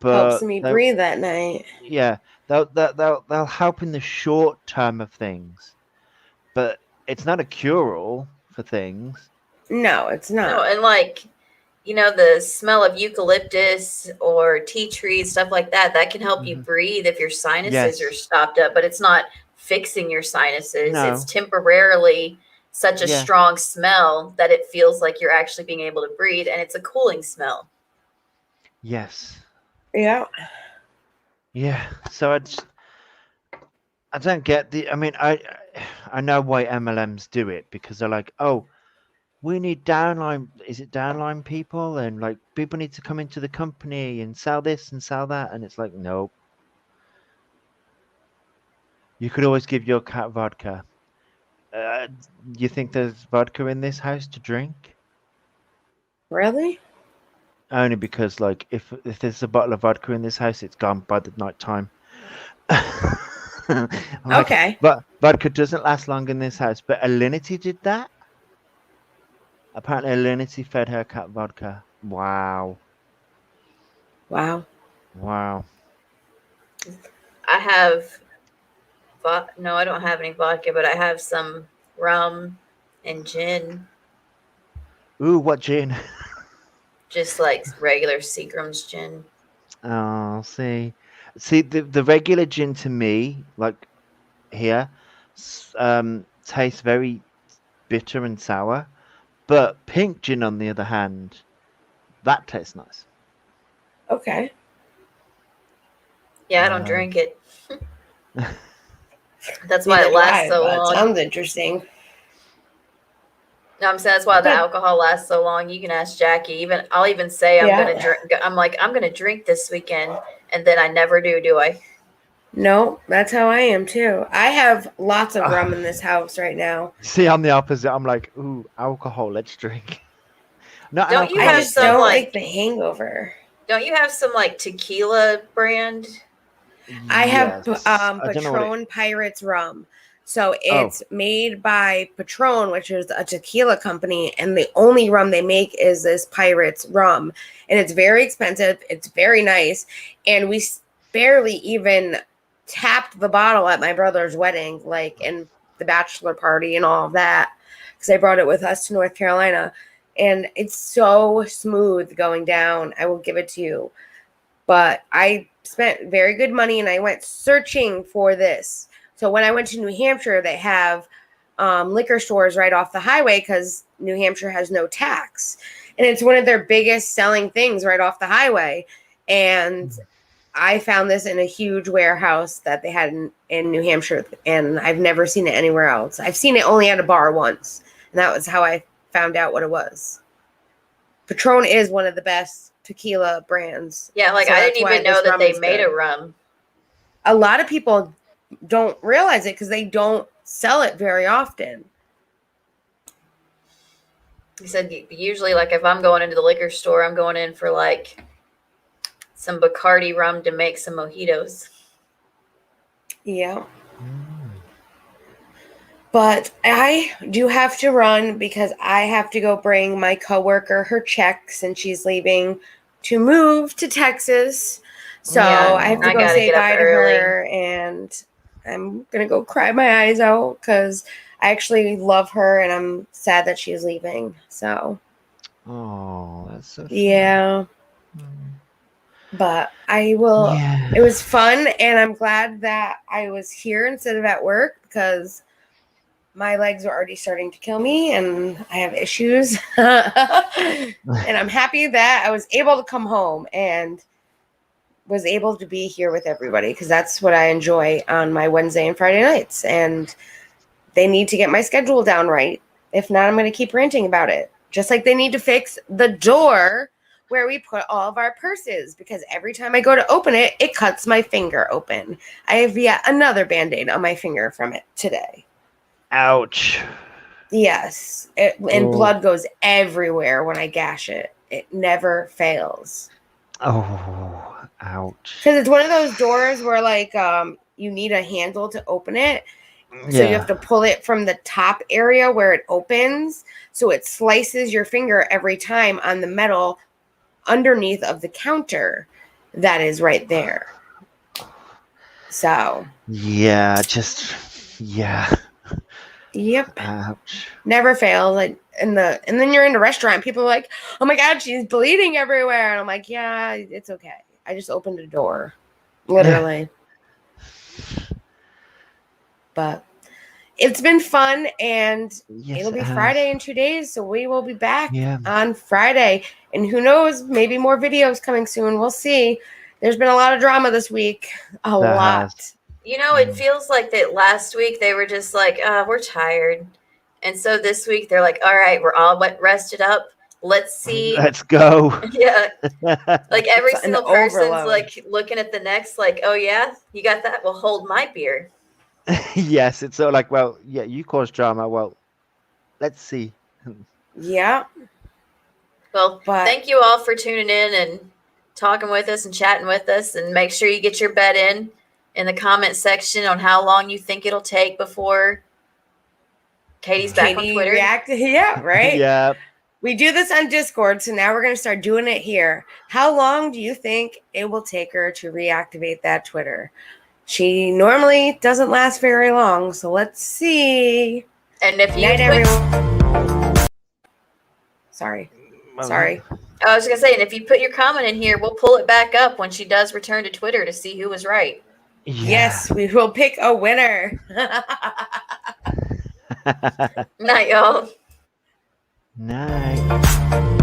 But helps me breathe at night. Yeah, they'll help in the short term of things, but it's not a cure-all for things. No, it's not. No, and like, the smell of eucalyptus or tea tree, stuff like that can help you breathe if your sinuses are stopped up, but it's not fixing your sinuses. No. It's temporarily such a strong smell that it feels like you're actually being able to breathe, and it's a cooling smell. Yes. Yeah. Yeah. So I don't get I know why MLMs do it, because they're like, oh, we need downline. Is it downline people? And like people need to come into the company and sell this and sell that. And it's like, nope. You could always give your cat vodka. You think there's vodka in this house to drink? Really? Only because, like, if there's a bottle of vodka in this house, it's gone by the night time. Okay. But vodka doesn't last long in this house. But Alinity did that. Apparently, Alinity fed her cat vodka. Wow. Wow. I have no, I don't have any vodka, but I have some rum and gin. Ooh, what gin? Just like regular Seagram's gin. Oh, see, the regular gin to me, like here tastes very bitter and sour, but pink gin, on the other hand, that tastes nice. Okay. Yeah, I don't drink it. That's why Neither it do lasts I, so but long. sounds interesting. No, I'm saying that's why the Good. alcohol lasts so long. You can ask Jackie. I'll even say I'm Yeah. gonna drink. I'm like, I'm gonna drink this weekend, and then I never do I? No, that's how I am too. I have lots of rum in this house right now. See, I'm the opposite. I'm like, ooh, alcohol, let's drink. No, and Don't you I have just some don't like? like the hangover. Don't you have some like tequila brand? I have yes. I don't know what it. Patron Pirates rum. So Oh, it's made by Patron, which is a tequila company, and the only rum they make is this Pirates rum. And it's very expensive. It's very nice. And we barely even tapped the bottle at my brother's wedding, like in the bachelor party and all of that, because I brought it with us to North Carolina. And it's so smooth going down. I will give it to you. But I spent very good money and I went searching for this. So when I went to New Hampshire, they have liquor stores right off the highway because New Hampshire has no tax. And it's one of their biggest selling things right off the highway. And I found this in a huge warehouse that they had in New Hampshire, and I've never seen it anywhere else. I've seen it only at a bar once, and that was how I found out what it was. Patron is one of the best tequila brands. Yeah, like So I that's didn't why even know this that rum they is made good. a rum. A lot of people don't realize it because they don't sell it very often. He said usually, like if I'm going into the liquor store, I'm going in for like some Bacardi rum to make some mojitos. Yeah. But I do have to run because I have to go bring my coworker her checks, and she's leaving to move to Texas. So Yeah, I have to I go gotta say get up bye to early. her, and I'm gonna go cry my eyes out because I actually love her, and I'm sad that she's leaving. So oh, that's so sad. yeah. But I will. Yeah. It was fun, and I'm glad that I was here instead of at work because my legs are already starting to kill me and I have issues. And I'm happy that I was able to come home and was able to be here with everybody because that's what I enjoy on my Wednesday and Friday nights. And they need to get my schedule down right. If not, I'm going to keep ranting about it. Just like they need to fix the door where we put all of our purses, because every time I go to open it, it cuts my finger open. I have yet another Band-Aid on my finger from it today. Ouch. Yes. And blood goes everywhere when I gash it. It never fails. Oh, ouch. Because it's one of those doors where, like, you need a handle to open it. So you have to pull it from the top area where it opens. So it slices your finger every time on the metal underneath of the counter that is right there. So. Yeah, yeah. Yep. Ouch. Never fails. Like and then you're in a restaurant, people are like, oh my God, she's bleeding everywhere. And I'm like, yeah, it's okay. I just opened a door. Literally. But it's been fun, and it'll be Friday in 2 days, so we will be back on Friday. And who knows, maybe more videos coming soon. We'll see. There's been a lot of drama this week. A lot. You know, it feels like that last week they were just like, we're tired. And so this week they're like, all right, we're all rested up. Let's see. Let's go. Yeah. Like every It's single an person's overload. like looking at the next, like, oh yeah, you got that? Well, hold my beer. Yes, it's sort of like, well, yeah, you caused drama. Well, let's see. Yeah. Well, thank you all for tuning in and talking with us and chatting with us. And make sure you get your bet in the comment section on how long you think it'll take before Katie's back on Twitter. Yeah, right? Yeah. We do this on Discord, so now we're going to start doing it here. How long do you think it will take her to reactivate that Twitter? She normally doesn't last very long, so let's see. And if you Sorry. I was going to say, and if you put your comment in here, we'll pull it back up when she does return to Twitter to see who was right. Yes, we will pick a winner. Night, y'all. Night.